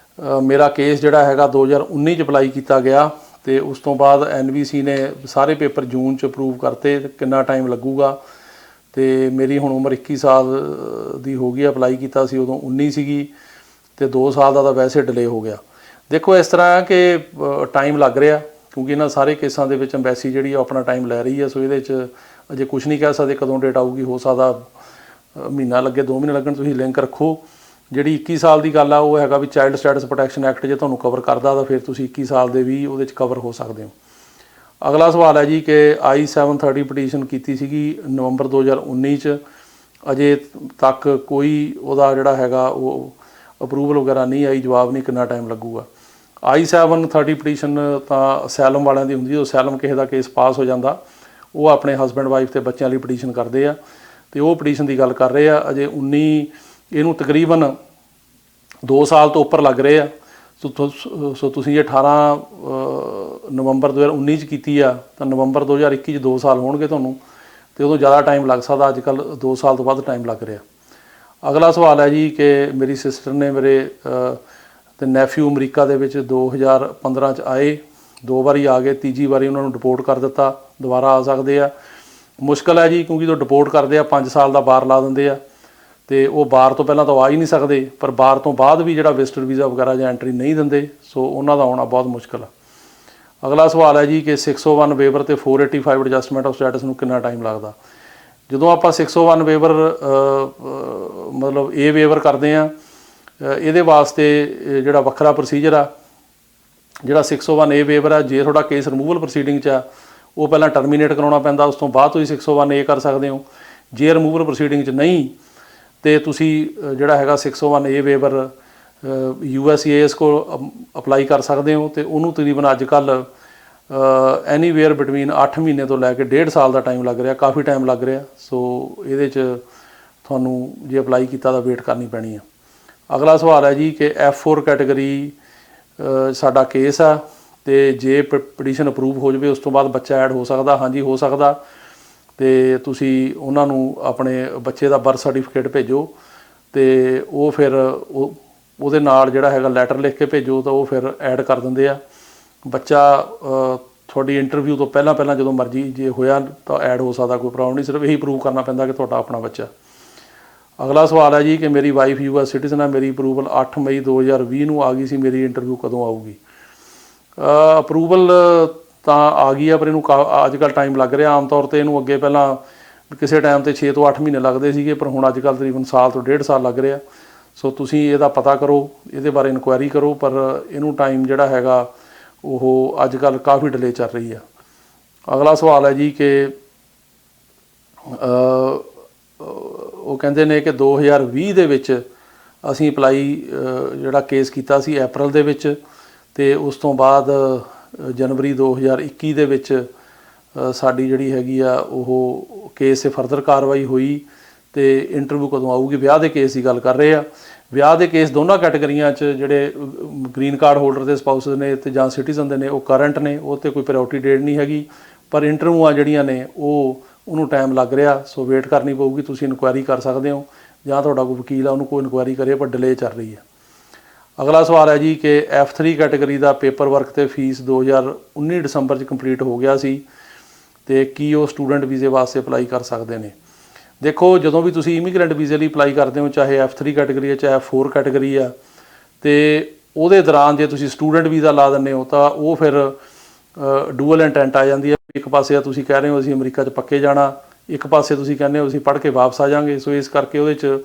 ਮੇਰਾ ਕੇਸ ਜਿਹੜਾ ਹੈਗਾ 2019 'ਚ ਅਪਲਾਈ ਕੀਤਾ ਗਿਆ, ਤੇ ਉਸ ਤੋਂ ਬਾਅਦ NVC ਨੇ ਸਾਰੇ ਪੇਪਰ ਜੂਨ 'ਚ ਅਪਰੂਵ ਕਰਤੇ, ਕਿੰਨਾ ਟਾਈਮ ਲੱਗੂਗਾ। ਤੇ ਮੇਰੀ ਹੁਣ ਉਮਰ 21 ਸਾਲ ਦੀ ਹੋ ਗਈ, ਅਪਲਾਈ ਕੀਤਾ ਸੀ ਉਦੋਂ 19 ਸੀਗੀ, ਤੇ 2 ਸਾਲ ਦਾ ਤਾਂ ਵੈਸੇ ਡਿਲੇ ਹੋ ਗਿਆ। ਦੇਖੋ ਇਸ ਤਰ੍ਹਾਂ ਕਿ ਟਾਈਮ ਲੱਗ ਰਿਹਾ, ਕਿਉਂਕਿ ਇਹਨਾਂ ਸਾਰੇ ਕੇਸਾਂ ਦੇ ਵਿੱਚ ਐਮਬੈਸੀ ਜਿਹੜੀ ਉਹ ਆਪਣਾ ਟਾਈਮ ਲੈ ਰਹੀ ਹੈ। ਸੋ ਇਹਦੇ 'ਚ ਅਜੇ ਕੁਝ ਨਹੀਂ ਕਹਿ ਸਕਦੇ ਕਦੋਂ ਡੇਟ ਆਊਗੀ। ਹੋ ਸਕਦਾ ਮਹੀਨਾ ਲੱਗੇ, 2 ਮਹੀਨੇ ਲੱਗਣ। ਤੁਸੀਂ ਲਿੰਕ ਰੱਖੋ। ਜਿਹੜੀ 21 ਸਾਲ ਦੀ ਗੱਲ ਆ ਉਹ ਹੈਗਾ ਵੀ ਚਾਈਲਡ ਸਟੇਟਸ ਪ੍ਰੋਟੈਕਸ਼ਨ ਐਕਟ ਜੇ ਤੁਹਾਨੂੰ ਕਵਰ ਕਰਦਾ ਤਾਂ ਫਿਰ ਤੁਸੀਂ 21 ਸਾਲ ਦੇ ਵੀ ਉਹਦੇ 'ਚ ਕਵਰ ਹੋ ਸਕਦੇ ਹੋ। ਅਗਲਾ ਸਵਾਲ ਹੈ ਜੀ ਕਿ I-730 ਪਟੀਸ਼ਨ ਕੀਤੀ ਸੀਗੀ ਨਵੰਬਰ 2019 'ਚ, ਅਜੇ ਤੱਕ ਕੋਈ ਉਹਦਾ ਜਿਹੜਾ ਹੈਗਾ ਉਹ ਅਪਰੂਵਲ ਵਗੈਰਾ ਨਹੀਂ ਆਈ। ਜਵਾਬ ਨਹੀਂ, ਕਿੰਨਾ ਟਾਈਮ ਲੱਗੂਗਾ। I-730 ਪਟੀਸ਼ਨ ਤਾਂ ਅਸਾਈਲਮ ਵਾਲਿਆਂ ਦੀ ਹੁੰਦੀ ਹੈ। ਅਸਾਈਲਮ ਕਿਸੇ ਦਾ ਕੇਸ ਪਾਸ ਹੋ ਜਾਂਦਾ, ਉਹ ਆਪਣੇ ਹਸਬੈਂਡ ਵਾਈਫ ਤੇ ਬੱਚਿਆਂ ਲਈ ਪਟੀਸ਼ਨ ਕਰਦੇ ਆ, ਤੇ ਉਹ ਪਟੀਸ਼ਨ ਦੀ ਗੱਲ ਕਰ ਰਹੇ ਆ। ਅਜੇ 19 ਇਹਨੂੰ ਤਕਰੀਬਨ 2 ਸਾਲ ਤੋਂ ਉੱਪਰ ਲੱਗ ਰਹੇ ਆ। ਸੋ ਤੁਸੀਂ ਜੇ 18 ਨਵੰਬਰ 2019 'ਚ ਕੀਤੀ ਆ ਤਾਂ ਨਵੰਬਰ 2021 'ਚ 2 ਸਾਲ ਹੋਣਗੇ ਤੁਹਾਨੂੰ, ਤੇ ਉਦੋਂ ਜ਼ਿਆਦਾ ਟਾਈਮ ਲੱਗ ਸਕਦਾ। ਅੱਜ ਕੱਲ੍ਹ 2 ਸਾਲ ਤੋਂ ਵੱਧ ਟਾਈਮ ਲੱਗ ਰਿਹਾ। ਅਗਲਾ ਸਵਾਲ ਹੈ ਜੀ ਕਿ ਮੇਰੀ ਸਿਸਟਰ ਨੇ ਮੇਰੇ ਤੇ ਨੈਫਿਊ ਅਮਰੀਕਾ ਦੇ ਵਿੱਚ 2015 'ਚ ਆਏ, 2 ਵਾਰੀ ਆ ਗਏ, ਤੀਜੀ ਵਾਰੀ ਉਹਨਾਂ ਨੂੰ ਡਿਪੋਰਟ ਕਰ ਦਿੱਤਾ। ਦੁਬਾਰਾ ਆ ਸਕਦੇ ਆ। ਮੁਸ਼ਕਿਲ ਹੈ ਜੀ, ਕਿਉਂਕਿ ਜਦੋਂ ਡਿਪੋਰਟ ਕਰਦੇ ਆ 5 ਸਾਲ ਦਾ ਬਾਰ ਲਾ ਦਿੰਦੇ ਆ, ਤੇ ਉਹ ਬਾਰ ਤੋਂ ਪਹਿਲਾਂ ਤਾਂ ਆ ਹੀ ਨਹੀਂ ਸਕਦੇ, ਪਰ ਬਾਰ ਤੋਂ ਬਾਅਦ ਵੀ ਜਿਹੜਾ ਵਿਜ਼ਟਰ ਵੀਜ਼ਾ ਵਗੈਰਾ ਜਾਂ ਐਂਟਰੀ ਨਹੀਂ ਦਿੰਦੇ। ਸੋ ਉਹਨਾਂ ਦਾ ਆਉਣਾ ਬਹੁਤ ਮੁਸ਼ਕਿਲ ਆ। ਅਗਲਾ ਸਵਾਲ ਹੈ ਜੀ ਕਿ 601 ਵੇਵਰ ਤੇ 485 ਐਡਜਸਟਮੈਂਟ ਆਫ ਸਟੇਟਸ ਨੂੰ ਕਿੰਨਾ ਟਾਈਮ ਲੱਗਦਾ। ਜਦੋਂ ਆਪਾਂ 601 ਵੇਵਰ ਮਤਲਬ ਇਹ ਵੇਵਰ ਕਰਦੇ ਆ, ਇਹਦੇ ਵਾਸਤੇ ਜਿਹੜਾ ਵੱਖਰਾ ਪ੍ਰੋਸੀਜਰ ਆ। ਜਿਹੜਾ 601 ਵੇਵਰ ਆ, ਜੇ ਤੁਹਾਡਾ ਕੇਸ ਰਿਮੂਵਲ ਪ੍ਰੋਸੀਡਿੰਗ 'ਚ ਆ, ਉਹ ਪਹਿਲਾਂ ਟਰਮੀਨੇਟ ਕਰਾਉਣਾ ਪੈਂਦਾ, ਉਸ ਤੋਂ ਬਾਅਦ ਤੁਸੀਂ 601 ਕਰ ਸਕਦੇ ਹੋ। ਜੇ ਰਿਮੂਵਲ ਪ੍ਰੋਸੀਡਿੰਗ 'ਚ ਨਹੀਂ ਤੇ ਤੁਸੀਂ ਜਿਹੜਾ ਹੈਗਾ 601 ਵੇਵਰ USCIS ਕੋਲ ਅਪਲਾਈ ਕਰ ਸਕਦੇ ਹੋ, ਤੇ ਉਹਨੂੰ ਤਕਰੀਬਨ ਅੱਜ ਕੱਲ੍ਹ ਐਨੀਵੇਅਰ ਬਿਟਵੀਨ 8 ਮਹੀਨੇ ਤੋਂ ਲੈ ਕੇ 1.5 ਸਾਲ ਦਾ ਟਾਈਮ ਲੱਗ ਰਿਹਾ, ਕਾਫੀ ਟਾਈਮ ਲੱਗ ਰਿਹਾ। ਸੋ ਇਹਦੇ 'ਚ ਤੁਹਾਨੂੰ ਜੇ ਅਪਲਾਈ ਕੀਤਾ ਤਾਂ ਵੇਟ ਕਰਨੀ ਪੈਣੀ ਆ। ਅਗਲਾ ਸਵਾਲ ਹੈ ਜੀ ਕਿ F4 ਕੈਟਾਗਰੀ ਸਾਡਾ ਕੇਸ ਆ, ਤੇ ਜੇ ਪਟੀਸ਼ਨ ਅਪਰੂਵ ਹੋ ਜਾਵੇ ਉਸ ਤੋਂ ਬਾਅਦ ਬੱਚਾ ਐਡ ਹੋ ਸਕਦਾ। ਹਾਂਜੀ, ਹੋ ਸਕਦਾ। ਤੇ ਤੁਸੀਂ ਉਹਨਾਂ ਨੂੰ ਆਪਣੇ ਬੱਚੇ ਦਾ ਬਰਥ ਸਰਟੀਫਿਕੇਟ ਭੇਜੋ, ਤੇ ਉਹ ਫਿਰ ਉਹਦੇ ਨਾਲ ਜਿਹੜਾ ਹੈਗਾ ਲੈਟਰ ਲਿਖ ਕੇ ਭੇਜੋ, ਤਾਂ ਉਹ ਫਿਰ ਐਡ ਕਰ ਦਿੰਦੇ ਆ। ਬੱਚਾ ਤੁਹਾਡੀ ਇੰਟਰਵਿਊ ਤੋਂ ਪਹਿਲਾਂ ਜਦੋਂ ਮਰਜ਼ੀ ਜੇ ਹੋਇਆ ਤਾਂ ਐਡ ਹੋ ਸਕਦਾ, ਕੋਈ ਪ੍ਰੋਬਲਮ ਨਹੀਂ। ਸਿਰਫ ਇਹੀ ਪ੍ਰੂਵ ਕਰਨਾ ਪੈਂਦਾ ਕਿ ਤੁਹਾਡਾ ਆਪਣਾ ਬੱਚਾ। ਅਗਲਾ ਸਵਾਲ ਹੈ ਜੀ ਕਿ ਮੇਰੀ ਵਾਈਫ US ਸਿਟੀਜ਼ਨ ਹੈ, ਮੇਰੀ ਅਪਰੂਵਲ 8 ਮਈ 2020 ਨੂੰ ਆ ਗਈ ਸੀ, ਮੇਰੀ ਇੰਟਰਵਿਊ ਕਦੋਂ ਆਊਗੀ। ਅਪਰੂਵਲ ਤਾਂ ਆ ਗਈ ਆ, ਪਰ ਇਹਨੂੰ ਅੱਜ ਕੱਲ੍ਹ ਟਾਈਮ ਲੱਗ ਰਿਹਾ। ਆਮ ਤੌਰ 'ਤੇ ਇਹਨੂੰ ਅੱਗੇ ਪਹਿਲਾਂ ਕਿਸੇ ਟਾਈਮ 'ਤੇ 6 ਤੋਂ 8 ਮਹੀਨੇ ਲੱਗਦੇ ਸੀਗੇ, ਪਰ ਹੁਣ ਅੱਜ ਕੱਲ੍ਹ ਤਕਰੀਬਨ ਸਾਲ ਤੋਂ 1.5 ਸਾਲ ਲੱਗ ਰਿਹਾ। ਸੋ ਤੁਸੀਂ ਇਹਦਾ ਪਤਾ ਕਰੋ, ਇਹਦੇ ਬਾਰੇ ਇਨਕੁਆਇਰੀ ਕਰੋ, ਪਰ ਇਹਨੂੰ ਟਾਈਮ ਜਿਹੜਾ ਹੈਗਾ ਉਹ ਅੱਜ ਕੱਲ੍ਹ ਕਾਫੀ ਡਿਲੇ ਚੱਲ ਰਹੀ ਆ। ਅਗਲਾ ਸਵਾਲ ਹੈ ਜੀ ਕਿ ਉਹ ਕਹਿੰਦੇ ਨੇ ਕਿ 2020 ਦੇ ਵਿੱਚ ਅਸੀਂ ਅਪਲਾਈ ਜਿਹੜਾ ਕੇਸ ਕੀਤਾ ਸੀ ਅਪ੍ਰੈਲ ਦੇ ਵਿੱਚ, ਤੇ ਉਸ ਤੋਂ ਬਾਅਦ जनवरी 2021 ਦੇ ਵਿੱਚ ਸਾਡੀ ਜਿਹੜੀ ਹੈਗੀ ਆ ਉਹ ਕੇਸ 'ਤੇ ਫਰਦਰ ਕਾਰਵਾਈ ਹੋਈ ਤੇ ਇੰਟਰਵਿਊ ਕਦੋਂ ਆਊਗੀ। ਵਿਆਹ ਦੇ ਕੇਸ ਦੀ ਗੱਲ ਕਰ ਰਹੇ ਆ। ਵਿਆਹ ਦੇ ਕੇਸ ਦੋਨਾਂ ਕੈਟਾਗਰੀਆਂ 'ਚ ਜਿਹੜੇ ਗ੍ਰੀਨ ਕਾਰਡ ਹੋਲਡਰ ਦੇ ਸਪਾਊਸਸ ਨੇ ਤੇ ਜਾਂ ਸਿਟੀਜ਼ਨ ਦੇ ਨੇ ਉਹ ਕਰੰਟ ਨੇ, ਉਹ 'ਤੇ ਕੋਈ ਪ੍ਰਾਇਓਰਟੀ ਡੇਟ ਨਹੀਂ ਹੈਗੀ। ਪਰ ਇੰਟਰਵਿਊਆਂ ਜਿਹੜੀਆਂ ਨੇ ਉਹਨੂੰ ਟਾਈਮ ਲੱਗ ਰਿਹਾ, ਸੋ ਵੇਟ ਕਰਨੀ ਪਊਗੀ। ਤੁਸੀਂ ਇਨਕੁਆਇਰੀ ਕਰ ਸਕਦੇ ਹੋ ਜਾਂ ਤੁਹਾਡਾ ਕੋਈ ਵਕੀਲ ਆ ਉਹਨੂੰ ਕੋਈ ਇਨਕੁਆਇਰੀ ਕਰੇ, ਪਰ ਡਿਲੇ ਚੱਲ ਰਹੀ ਹੈ। ਅਗਲਾ ਸਵਾਲ ਹੈ ਜੀ ਕਿ F3 ਕੈਟਾਗਰੀ ਦਾ ਪੇਪਰ ਵਰਕ ਤੇ ਫੀਸ 2019 ਦਸੰਬਰ 'ਚ ਕੰਪਲੀਟ ਹੋ ਗਿਆ ਸੀ ਤੇ ਕੀ ਉਹ ਸਟੂਡੈਂਟ ਵੀਜ਼ੇ ਵਾਸਤੇ ਅਪਲਾਈ ਕਰ ਸਕਦੇ ਨੇ। ਦੇਖੋ, ਜਦੋਂ ਵੀ ਤੁਸੀਂ ਇਮੀਗ੍ਰੈਂਟ ਵੀਜ਼ੇ ਲਈ ਅਪਲਾਈ ਕਰਦੇ ਹੋ, ਚਾਹੇ F3 ਕੈਟਾਗਰੀ ਹੈ ਚਾਹੇ F4 ਕੈਟਾਗਰੀ ਆ, ਤੇ ਉਹਦੇ ਦੌਰਾਨ ਜੇ ਤੁਸੀਂ ਸਟੂਡੈਂਟ ਵੀਜ਼ਾ ਲਾ ਦਿੰਦੇ ਹੋ ਤਾਂ ਉਹ ਫਿਰ ਡੂਅਲ ਇੰਟੈਂਟ ਆ ਜਾਂਦੀ ਹੈ। ਇੱਕ ਪਾਸੇ ਆ ਤੁਸੀਂ ਕਹਿ ਰਹੇ ਹੋ ਅਸੀਂ ਅਮਰੀਕਾ 'ਚ ਪੱਕੇ ਜਾਣਾ, ਇੱਕ ਪਾਸੇ ਤੁਸੀਂ ਕਹਿੰਦੇ ਹੋ ਅਸੀਂ ਪੜ੍ਹ ਕੇ ਵਾਪਸ ਆ ਜਾਵਾਂਗੇ। ਸੋ ਇਸ ਕਰਕੇ ਉਹਦੇ 'ਚ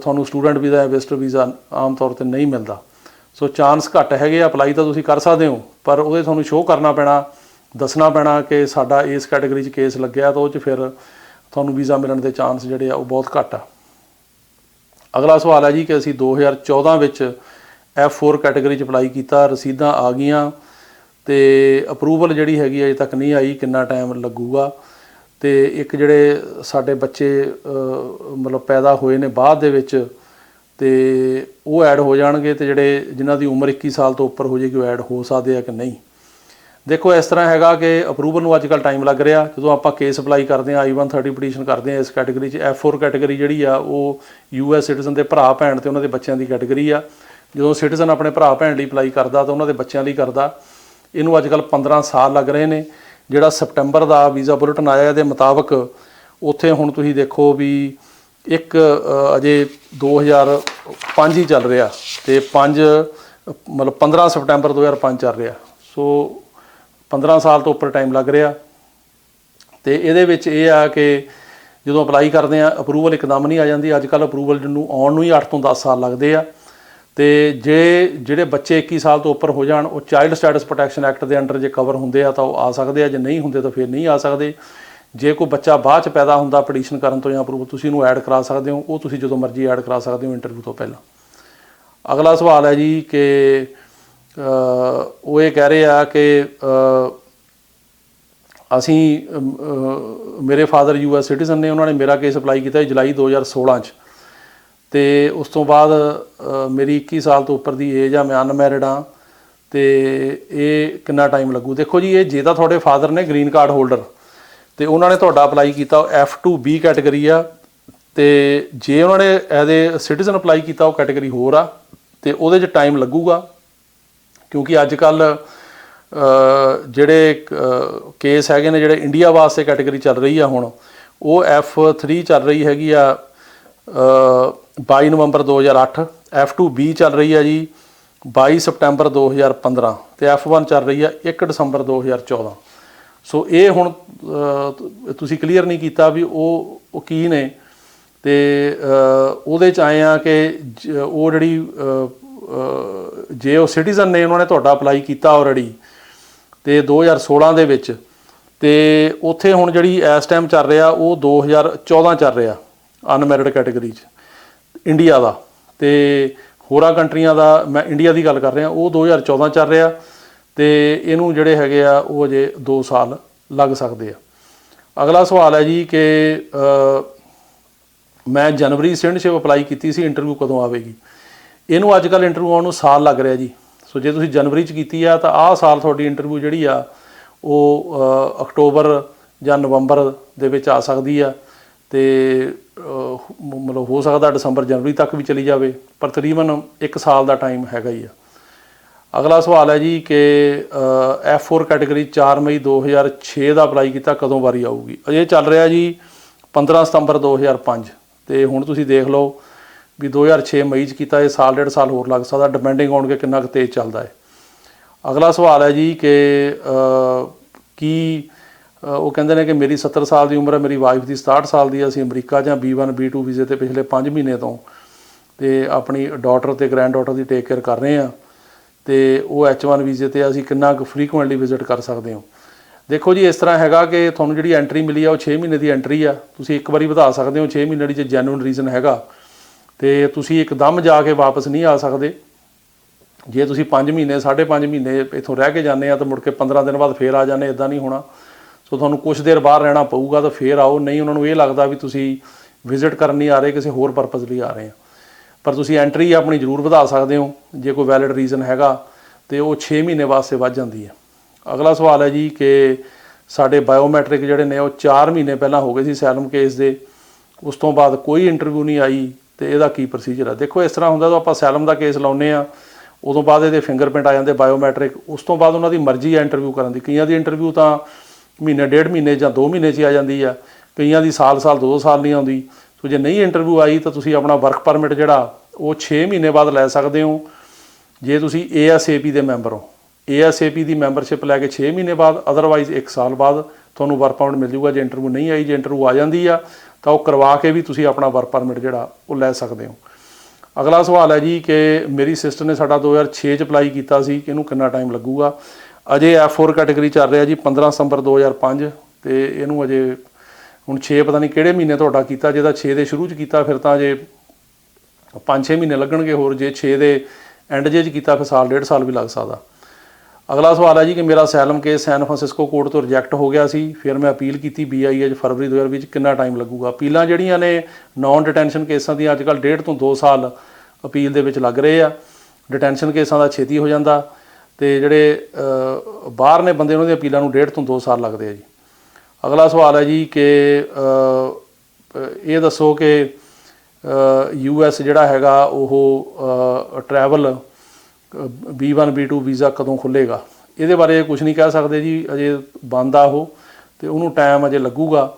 ਤੁਹਾਨੂੰ ਸਟੂਡੈਂਟ ਵੀਜ਼ਾ ਜਾਂ ਵਿਜ਼ਟਰ ਵੀਜ਼ਾ ਆਮ ਤੌਰ 'ਤੇ ਨਹੀਂ ਮਿਲਦਾ। ਸੋ ਚਾਂਸ ਘੱਟ ਹੈਗੇ ਆ। ਅਪਲਾਈ ਤਾਂ ਤੁਸੀਂ ਕਰ ਸਕਦੇ ਹੋ, ਪਰ ਉਹਦੇ ਤੁਹਾਨੂੰ ਸ਼ੋਅ ਕਰਨਾ ਪੈਣਾ, ਦੱਸਣਾ ਪੈਣਾ ਕਿ ਸਾਡਾ ਇਸ ਕੈਟਾਗਰੀ 'ਚ ਕੇਸ ਲੱਗਿਆ, ਤਾਂ ਉਹ 'ਚ ਫਿਰ ਤੁਹਾਨੂੰ ਵੀਜ਼ਾ ਮਿਲਣ ਦੇ ਚਾਂਸ ਜਿਹੜੇ ਆ ਉਹ ਬਹੁਤ ਘੱਟ ਆ। ਅਗਲਾ ਸਵਾਲ ਹੈ ਜੀ ਕਿ ਅਸੀਂ 2014 ਵਿੱਚ F4 ਕੈਟਾਗਰੀ 'ਚ ਅਪਲਾਈ ਕੀਤਾ, ਰਸੀਦਾਂ ਆ ਗਈਆਂ ਤੇ ਅਪਰੂਵਲ ਜਿਹੜੀ ਹੈਗੀ ਅਜੇ ਤੱਕ ਨਹੀਂ ਆਈ, ਕਿੰਨਾ ਟਾਈਮ ਲੱਗੂਗਾ। ਤੇ ਇੱਕ ਜਿਹੜੇ ਸਾਡੇ ਬੱਚੇ ਮਤਲਬ ਪੈਦਾ ਹੋਏ ਨੇ ਬਾਅਦ ਦੇ ਵਿੱਚ ਤੇ ਉਹ ਐਡ ਹੋ ਜਾਣਗੇ, ਤੇ ਜਿਹੜੇ ਜਿਨ੍ਹਾਂ ਦੀ ਉਮਰ 21 ਸਾਲ ਤੋਂ ਉੱਪਰ ਹੋ ਜਾਏਗੀ ਉਹ ਐਡ ਹੋ ਸਕਦੇ ਆ ਕਿ ਨਹੀਂ। ਦੇਖੋ, ਇਸ ਤਰ੍ਹਾਂ ਹੈਗਾ ਕਿ ਅਪਰੂਵਲ ਨੂੰ ਅੱਜ ਕੱਲ੍ਹ ਟਾਈਮ ਲੱਗ ਰਿਹਾ। ਜਦੋਂ ਆਪਾਂ ਕੇਸ ਅਪਲਾਈ ਕਰਦੇ ਹਾਂ, I-130 ਪਟੀਸ਼ਨ ਕਰਦੇ ਹਾਂ ਇਸ ਕੈਟਾਗਰੀ 'ਚ, F4 ਕੈਟਾਗਰੀ ਜਿਹੜੀ ਆ ਉਹ US ਸਿਟੀਜ਼ਨ ਦੇ ਭਰਾ ਭੈਣ ਤੇ ਉਹਨਾਂ ਦੇ ਬੱਚਿਆਂ ਦੀ ਕੈਟਾਗਰੀ ਆ। ਜਦੋਂ ਸਿਟੀਜ਼ਨ ਆਪਣੇ ਭਰਾ ਭੈਣ ਲਈ ਅਪਲਾਈ ਕਰਦਾ ਤਾਂ ਉਹਨਾਂ ਦੇ ਬੱਚਿਆਂ ਲਈ ਕਰਦਾ। ਇਹਨੂੰ ਅੱਜ ਕੱਲ੍ਹ 15 ਸਾਲ ਲੱਗ ਰਹੇ ਨੇ। ਜਿਹੜਾ ਸਪਟੰਬਰ ਦਾ ਵੀਜ਼ਾ ਬੁਲੇਟਿਨ ਆਇਆ ਇਹਦੇ ਮੁਤਾਬਕ ਉੱਥੇ ਹੁਣ ਤੁਸੀਂ ਦੇਖੋ ਵੀ ਇੱਕ ਅਜੇ 2005 ਹੀ ਚੱਲ ਰਿਹਾ ਤੇ 15 ਸਪਟੰਬਰ 2005 ਚੱਲ ਰਿਹਾ। ਸੋ 15 ਸਾਲ ਤੋਂ ਉੱਪਰ ਟਾਈਮ ਲੱਗ ਰਿਹਾ। ਤੇ ਇਹਦੇ ਵਿੱਚ ਇਹ ਆ ਕਿ ਜਦੋਂ ਅਪਲਾਈ ਕਰਦੇ ਆ ਅਪਰੂਵਲ ਇੱਕਦਮ ਨਹੀਂ ਆ ਜਾਂਦੀ। ਅੱਜ ਕੱਲ੍ਹ ਅਪਰੂਵਲ ਨੂੰ ਆਉਣ ਨੂੰ ਹੀ 8 ਤੋਂ 10 ਸਾਲ ਲੱਗਦੇ ਆ। ਤੇ ਜਿਹੜੇ ਬੱਚੇ 21 ਸਾਲ ਤੋਂ ਉੱਪਰ ਹੋ ਜਾਣ ਉਹ ਚਾਈਲਡ ਸਟੇਟਸ ਪ੍ਰੋਟੈਕਸ਼ਨ ਐਕਟ ਦੇ ਅੰਡਰ ਜੇ ਕਵਰ ਹੁੰਦੇ ਆ ਤਾਂ ਉਹ ਆ ਸਕਦੇ ਆ, ਜੇ ਨਹੀਂ ਹੁੰਦੇ ਤਾਂ ਫਿਰ ਨਹੀਂ ਆ ਸਕਦੇ। ਜੇ ਕੋਈ ਬੱਚਾ ਬਾਅਦ 'ਚ ਪੈਦਾ ਹੁੰਦਾ ਪਟੀਸ਼ਨ ਕਰਨ ਤੋਂ ਜਾਂ ਅਪਰੂਵਲ, ਤੁਸੀਂ ਇਹਨੂੰ ਐਡ ਕਰਾ ਸਕਦੇ ਹੋ। ਉਹ ਤੁਸੀਂ ਜਦੋਂ ਮਰਜ਼ੀ ਐਡ ਕਰਾ ਸਕਦੇ ਹੋ ਇੰਟਰਵਿਊ ਤੋਂ ਪਹਿਲਾਂ। ਅਗਲਾ ਸਵਾਲ ਹੈ ਜੀ ਕਿ ਉਹ ਇਹ ਕਹਿ ਰਹੇ ਆ ਕਿ ਅਸੀਂ ਮੇਰੇ ਫਾਦਰ US ਸਿਟੀਜ਼ਨ ਨੇ, ਉਹਨਾਂ ਨੇ ਮੇਰਾ ਕੇਸ ਅਪਲਾਈ ਕੀਤਾ ਜੁਲਾਈ 2016 'ਚ ਤੇ ਉਸ ਤੋਂ ਬਾਅਦ ਮੇਰੀ 21 ਸਾਲ ਤੋਂ ਉੱਪਰ ਦੀ ਏਜ ਆ, ਮੈਂ ਅਨਮੈਰਿਡ ਹਾਂ ਤੇ ਇਹ ਕਿੰਨਾ ਟਾਈਮ ਲੱਗੂ। ਦੇਖੋ ਜੀ, ਇਹ ਜੇ ਤਾਂ ਤੁਹਾਡੇ ਫਾਦਰ ਨੇ ਗ੍ਰੀਨ ਕਾਰਡ ਹੋਲਡਰ ਤੇ ਉਹਨਾਂ ਨੇ ਤੁਹਾਡਾ ਅਪਲਾਈ ਕੀਤਾ ਉਹ F2B ਕੈਟਾਗਰੀ ਆ, ਤੇ ਜੇ ਉਹਨਾਂ ਨੇ ਐਜ਼ ਏ ਸਿਟੀਜ਼ਨ ਅਪਲਾਈ ਕੀਤਾ ਉਹ ਕੈਟਾਗਰੀ ਹੋਰ ਆ ਤੇ ਉਹਦੇ 'ਚ ਟਾਈਮ ਲੱਗੂਗਾ। ਕਿਉਂਕਿ ਅੱਜ ਕੱਲ੍ਹ ਜਿਹੜੇ ਕੇਸ ਹੈਗੇ ਨੇ ਜਿਹੜੇ ਇੰਡੀਆ ਵਾਸਤੇ ਕੈਟਾਗਰੀ ਚੱਲ ਰਹੀ ਆ ਹੁਣ, ਉਹ F3 ਚੱਲ ਰਹੀ ਹੈਗੀ ਆ 22 ਨਵੰਬਰ 2008, F2B ਚੱਲ ਰਹੀ ਆ ਜੀ 22 ਸਪਟੰਬਰ 2015 ਤੇ F1 ਚੱਲ ਰਹੀ ਆ 1 ਦਸੰਬਰ 2014। ਸੋ ਇਹ ਹੁਣ ਤੁਸੀਂ ਕਲੀਅਰ ਨਹੀਂ ਕੀਤਾ ਵੀ ਉਹ ਕੀ ਨੇ। ਤੇ ਉਹਦੇ 'ਚ ਆਏ ਆ ਕਿ ਉਹ ਜਿਹੜੀ ਜੇ ਉਹ ਸਿਟੀਜ਼ਨ ਨੇ ਉਹਨਾਂ ਨੇ ਤੁਹਾਡਾ ਅਪਲਾਈ ਕੀਤਾ ਆਲਰੇਡੀ ਤੇ 2016 ਦੇ ਵਿੱਚ, ਤੇ ਉੱਥੇ ਹੁਣ ਜਿਹੜੀ ਇਸ ਟਾਈਮ ਚੱਲ ਰਿਹਾ ਉਹ 2014 ਚੱਲ ਰਿਹਾ ਅਨਮੈਰਿਡ ਕੈਟਾਗਰੀ 'ਚ ਇੰਡੀਆ ਦਾ, ਤੇ ਹੋਰਾਂ ਕੰਟਰੀਆਂ ਦਾ ਮੈਂ ਇੰਡੀਆ ਦੀ ਗੱਲ ਕਰ ਰਿਹਾ ਉਹ 2014 ਚੱਲ ਰਿਹਾ ਤੇ ਇਹਨੂੰ ਜਿਹੜੇ ਹੈਗੇ ਆ ਉਹ ਅਜੇ 2 ਸਾਲ ਲੱਗ ਸਕਦੇ ਆ। ਅਗਲਾ ਸਵਾਲ ਹੈ ਜੀ ਕਿ ਮੈਂ ਜਨਵਰੀ ਸਿਟੀਜ਼ਨਸ਼ਿਪ ਅਪਲਾਈ ਕੀਤੀ ਸੀ, ਇੰਟਰਵਿਊ ਕਦੋਂ ਆਵੇਗੀ। ਇਹਨੂੰ ਅੱਜ ਕੱਲ੍ਹ ਇੰਟਰਵਿਊ ਆਉਣ ਨੂੰ ਸਾਲ ਲੱਗ ਰਿਹਾ ਜੀ। ਸੋ ਜੇ ਤੁਸੀਂ ਜਨਵਰੀ 'ਚ ਕੀਤੀ ਆ ਤਾਂ ਆਹ ਸਾਲ ਤੁਹਾਡੀ ਇੰਟਰਵਿਊ ਜਿਹੜੀ ਆ ਉਹ ਅਕਤੂਬਰ ਜਾਂ ਨਵੰਬਰ ਦੇ ਵਿੱਚ ਆ ਸਕਦੀ ਆ ਤੇ ਮਤਲਬ ਹੋ ਸਕਦਾ ਦਸੰਬਰ ਜਨਵਰੀ ਤੱਕ ਵੀ ਚਲੀ ਜਾਵੇ, ਪਰ ਤਕਰੀਬਨ 1 ਸਾਲ ਦਾ ਟਾਈਮ ਹੈਗਾ ਹੀ ਆ। ਅਗਲਾ ਸਵਾਲ ਹੈ ਜੀ ਕਿ F4 ਕੈਟਾਗਰੀ 4 ਮਈ 2006 ਦਾ ਅਪਲਾਈ ਕੀਤਾ, ਕਦੋਂ ਵਾਰੀ ਆਊਗੀ। ਇਹ ਚੱਲ ਰਿਹਾ ਜੀ 15 ਸਤੰਬਰ 2005 ਤੇ ਹੁਣ ਤੁਸੀਂ ਦੇਖ ਲਓ ਵੀ 2006 ਮਈ 'ਚ ਕੀਤਾ, ਇਹ ਸਾਲ 1.5 ਸਾਲ ਹੋਰ ਲੱਗ ਸਕਦਾ ਡਿਪੈਂਡਿੰਗ ਔਨ ਕਿ ਕਿੰਨਾ ਕੁ ਤੇਜ਼ ਚੱਲਦਾ ਹੈ। ਅਗਲਾ ਸਵਾਲ ਹੈ ਜੀ ਕਿ ਕੀ ਉਹ ਕਹਿੰਦੇ ਨੇ ਕਿ ਮੇਰੀ 70 ਸਾਲ ਦੀ ਉਮਰ ਹੈ, ਮੇਰੀ ਵਾਈਫ ਦੀ 67 ਸਾਲ ਦੀ, ਅਸੀਂ ਅਮਰੀਕਾ ਜਾਂ B1 B2 ਵੀਜ਼ੇ 'ਤੇ ਪਿਛਲੇ 5 ਮਹੀਨੇ ਤੋਂ ਤੇ ਆਪਣੀ ਡਾਟਰ ਅਤੇ ਗ੍ਰੈਂਡ ਡਾਟਰ ਦੀ ਟੇਕ ਕੇਅਰ ਕਰ ਰਹੇ ਹਾਂ ਤੇ ਉਹ H1 ਵੀਜ਼ੇ 'ਤੇ ਅਸੀਂ ਕਿੰਨਾ ਕੁ ਫਰੀਕੁਐਂਟਲੀ ਵਿਜ਼ਿਟ ਕਰ ਸਕਦੇ ਹੋ। ਦੇਖੋ ਜੀ, ਇਸ ਤਰ੍ਹਾਂ ਹੈਗਾ ਕਿ ਤੁਹਾਨੂੰ ਜਿਹੜੀ ਐਂਟਰੀ ਮਿਲੀ ਆ ਉਹ 6 ਮਹੀਨੇ ਦੀ ਐਂਟਰੀ ਆ, ਤੁਸੀਂ ਇੱਕ ਵਾਰੀ ਵਧਾ ਸਕਦੇ ਹੋ 6 ਮਹੀਨੇ ਦੀ ਜੇ ਜੈਨੂਇਨ ਰੀਜ਼ਨ ਹੈਗਾ, ਤੇ ਤੁਸੀਂ ਇੱਕਦਮ ਜਾ ਕੇ ਵਾਪਸ ਨਹੀਂ ਆ ਸਕਦੇ। ਜੇ ਤੁਸੀਂ 5 ਮਹੀਨੇ 5.5 ਮਹੀਨੇ ਇੱਥੋਂ ਰਹਿ ਕੇ ਜਾਂਦੇ ਆ ਤਾਂ ਮੁੜ ਕੇ 15 ਦਿਨ ਬਾਅਦ ਫੇਰ ਆ ਜਾਂਦੇ, ਇੱਦਾਂ ਨਹੀਂ ਹੋਣਾ। ਸੋ ਤੁਹਾਨੂੰ ਕੁਛ ਦੇਰ ਬਾਹਰ ਰਹਿਣਾ ਪਊਗਾ ਤਾਂ ਫੇਰ ਆਓ, ਨਹੀਂ ਉਹਨਾਂ ਨੂੰ ਇਹ ਲੱਗਦਾ ਵੀ ਤੁਸੀਂ ਵਿਜ਼ਿਟ ਕਰਨ ਨਹੀਂ ਆ ਰਹੇ, ਕਿਸੇ ਹੋਰ ਪਰਪਸ ਲਈ ਆ ਰਹੇ ਆ। ਪਰ ਤੁਸੀਂ ਐਂਟਰੀ ਆਪਣੀ ਜ਼ਰੂਰ ਵਧਾ ਸਕਦੇ ਹੋ ਜੇ ਕੋਈ ਵੈਲਿਡ ਰੀਜ਼ਨ ਹੈਗਾ, ਤੇ ਉਹ 6 ਮਹੀਨੇ ਵਾਸਤੇ ਵੱਧ ਜਾਂਦੀ ਹੈ। ਅਗਲਾ ਸਵਾਲ ਹੈ ਜੀ ਕਿ ਸਾਡੇ ਬਾਇਓਮੈਟ੍ਰਿਕ ਜਿਹੜੇ ਨੇ ਉਹ 4 ਮਹੀਨੇ ਪਹਿਲਾਂ ਹੋ ਗਏ ਸੀ ਸੈਲਮ ਕੇਸ ਦੇ, ਉਸ ਤੋਂ ਬਾਅਦ ਕੋਈ ਇੰਟਰਵਿਊ ਨਹੀਂ ਆਈ, ਤੇ ਇਹਦਾ ਕੀ ਪ੍ਰੋਸੀਜਰ ਹੈ? ਦੇਖੋ, ਇਸ ਤਰ੍ਹਾਂ ਹੁੰਦਾ ਜਦੋਂ ਆਪਾਂ ਸੈਲਮ ਦਾ ਕੇਸ ਲਾਉਂਦੇ ਆ, ਉਦੋਂ ਬਾਅਦ ਇਹਦੇ ਫਿੰਗਰਪ੍ਰਿੰਟ ਆ ਜਾਂਦੇ ਬਾਇਓਮੈਟ੍ਰਿਕ, ਉਸ ਤੋਂ ਬਾਅਦ ਉਹਨਾਂ ਦੀ ਮਰਜ਼ੀ ਹੈ ਇੰਟਰਵਿਊ ਕਰਨ ਦੀ। ਕਈਆਂ ਦੀ ਇੰਟਰਵਿਊ ਤਾਂ ਮਹੀਨੇ, 1.5 ਮਹੀਨੇ ਜਾਂ 2 ਮਹੀਨੇ 'ਚ ਆ ਜਾਂਦੀ ਆ, ਕਈਆਂ ਦੀ ਸਾਲ 2 ਸਾਲ ਨਹੀਂ ਆਉਂਦੀ। ਸੋ ਜੇ ਨਹੀਂ ਇੰਟਰਵਿਊ ਆਈ ਤਾਂ ਤੁਸੀਂ ਆਪਣਾ ਵਰਕ ਪਰਮਿਟ ਜਿਹੜਾ ਉਹ 6 ਮਹੀਨੇ ਬਾਅਦ ਲੈ ਸਕਦੇ ਹੋ, ਜੇ ਤੁਸੀਂ ASAP ਦੇ ਮੈਂਬਰ ਹੋ। ASAP ਦੀ ਮੈਂਬਰਸ਼ਿਪ ਲੈ ਕੇ 6 ਮਹੀਨੇ ਬਾਅਦ, ਅਦਰਵਾਈਜ਼ 1 ਸਾਲ ਬਾਅਦ ਤੁਹਾਨੂੰ ਵਰਕ ਪਰਮਿਟ ਮਿਲ ਜੂਗਾ ਜੇ ਇੰਟਰਵਿਊ ਨਹੀਂ ਆਈ। ਜੇ ਇੰਟਰਵਿਊ ਆ ਜਾਂਦੀ ਆ ਤਾਂ ਉਹ ਕਰਵਾ ਕੇ ਵੀ ਤੁਸੀਂ ਆਪਣਾ ਵਰਕ ਪਰਮਿਟ ਜਿਹੜਾ ਉਹ ਲੈ ਸਕਦੇ ਹੋ। ਅਗਲਾ ਸਵਾਲ ਹੈ ਜੀ ਕਿ ਮੇਰੀ ਸਿਸਟਰ ਨੇ ਸਾਡਾ 2006 'ਚ ਅਪਲਾਈ ਕੀਤਾ ਸੀ, ਕਿ ਇਹਨੂੰ ਕਿੰਨਾ ਟਾਈਮ ਲੱਗੂਗਾ? ਅਜੇ F4 ਕੈਟੇਗਰੀ ਚੱਲ ਰਿਹਾ ਜੀ, 15 ਸਤੰਬਰ 2005, ਤੇ ਇਹਨੂੰ ਅਜੇ ਹੁਣ 6 ਪਤਾ ਨਹੀਂ ਕਿਹੜੇ ਮਹੀਨੇ ਤੁਹਾਡਾ ਕੀਤਾ। ਜੇ ਤਾਂ 6 ਦੇ ਸ਼ੁਰੂ 'ਚ ਕੀਤਾ ਫਿਰ ਤਾਂ ਅਜੇ 5-6 ਮਹੀਨੇ ਲੱਗਣਗੇ ਹੋਰ, ਜੇ 6 ਦੇ ਐਂਡ ਜੇ 'ਚ ਕੀਤਾ ਫਿਰ ਸਾਲ 1.5 ਸਾਲ ਵੀ ਲੱਗ ਸਕਦਾ। ਅਗਲਾ ਸਵਾਲ ਹੈ ਜੀ ਕਿ ਮੇਰਾ ਸੈਲਮ ਕੇਸ ਸੈਨ ਫਰਾਂਸਿਸਕੋ ਕੋਰਟ ਤੋਂ ਰਿਜੈਕਟ ਹੋ ਗਿਆ ਸੀ, ਫਿਰ ਮੈਂ ਅਪੀਲ ਕੀਤੀ BIA 'ਚ ਫਰਵਰੀ 2020, ਕਿੰਨਾ ਟਾਈਮ ਲੱਗੂਗਾ? ਅਪੀਲਾਂ ਜਿਹੜੀਆਂ ਨੇ ਨੌਨ ਡਿਟੈਂਸ਼ਨ ਕੇਸਾਂ ਦੀਆਂ ਅੱਜ ਕੱਲ੍ਹ 1.5 ਤੋਂ 2 ਸਾਲ ਅਪੀਲ ਦੇ ਵਿੱਚ ਲੱਗ ਰਹੇ ਆ। ਡਿਟੈਂਸ਼ਨ ਕੇਸਾਂ ਦਾ ਛੇਤੀ ਹੋ ਜਾਂਦਾ, ਤੇ ਜਿਹੜੇ ਬਾਹਰ ਨੇ ਬੰਦੇ ਉਹਨਾਂ ਦੀਆਂ ਅਪੀਲਾਂ ਨੂੰ 1.5 ਤੋਂ 2 ਸਾਲ ਲੱਗਦੇ ਆ ਜੀ। ਅਗਲਾ ਸਵਾਲ ਹੈ ਜੀ ਕਿ ਇਹ ਦੱਸੋ ਕਿ US ਜਿਹੜਾ ਹੈਗਾ ਉਹ ਟਰੈਵਲ B1 B2 ਵੀਜ਼ਾ ਕਦੋਂ ਖੁੱਲ੍ਹੇਗਾ? ਇਹਦੇ ਬਾਰੇ ਕੁਝ ਨਹੀਂ ਕਹਿ ਸਕਦੇ ਜੀ, ਅਜੇ ਬੰਦ ਆ ਉਹ, ਤੇ ਉਹਨੂੰ ਟਾਈਮ ਅਜੇ ਲੱਗੂਗਾ।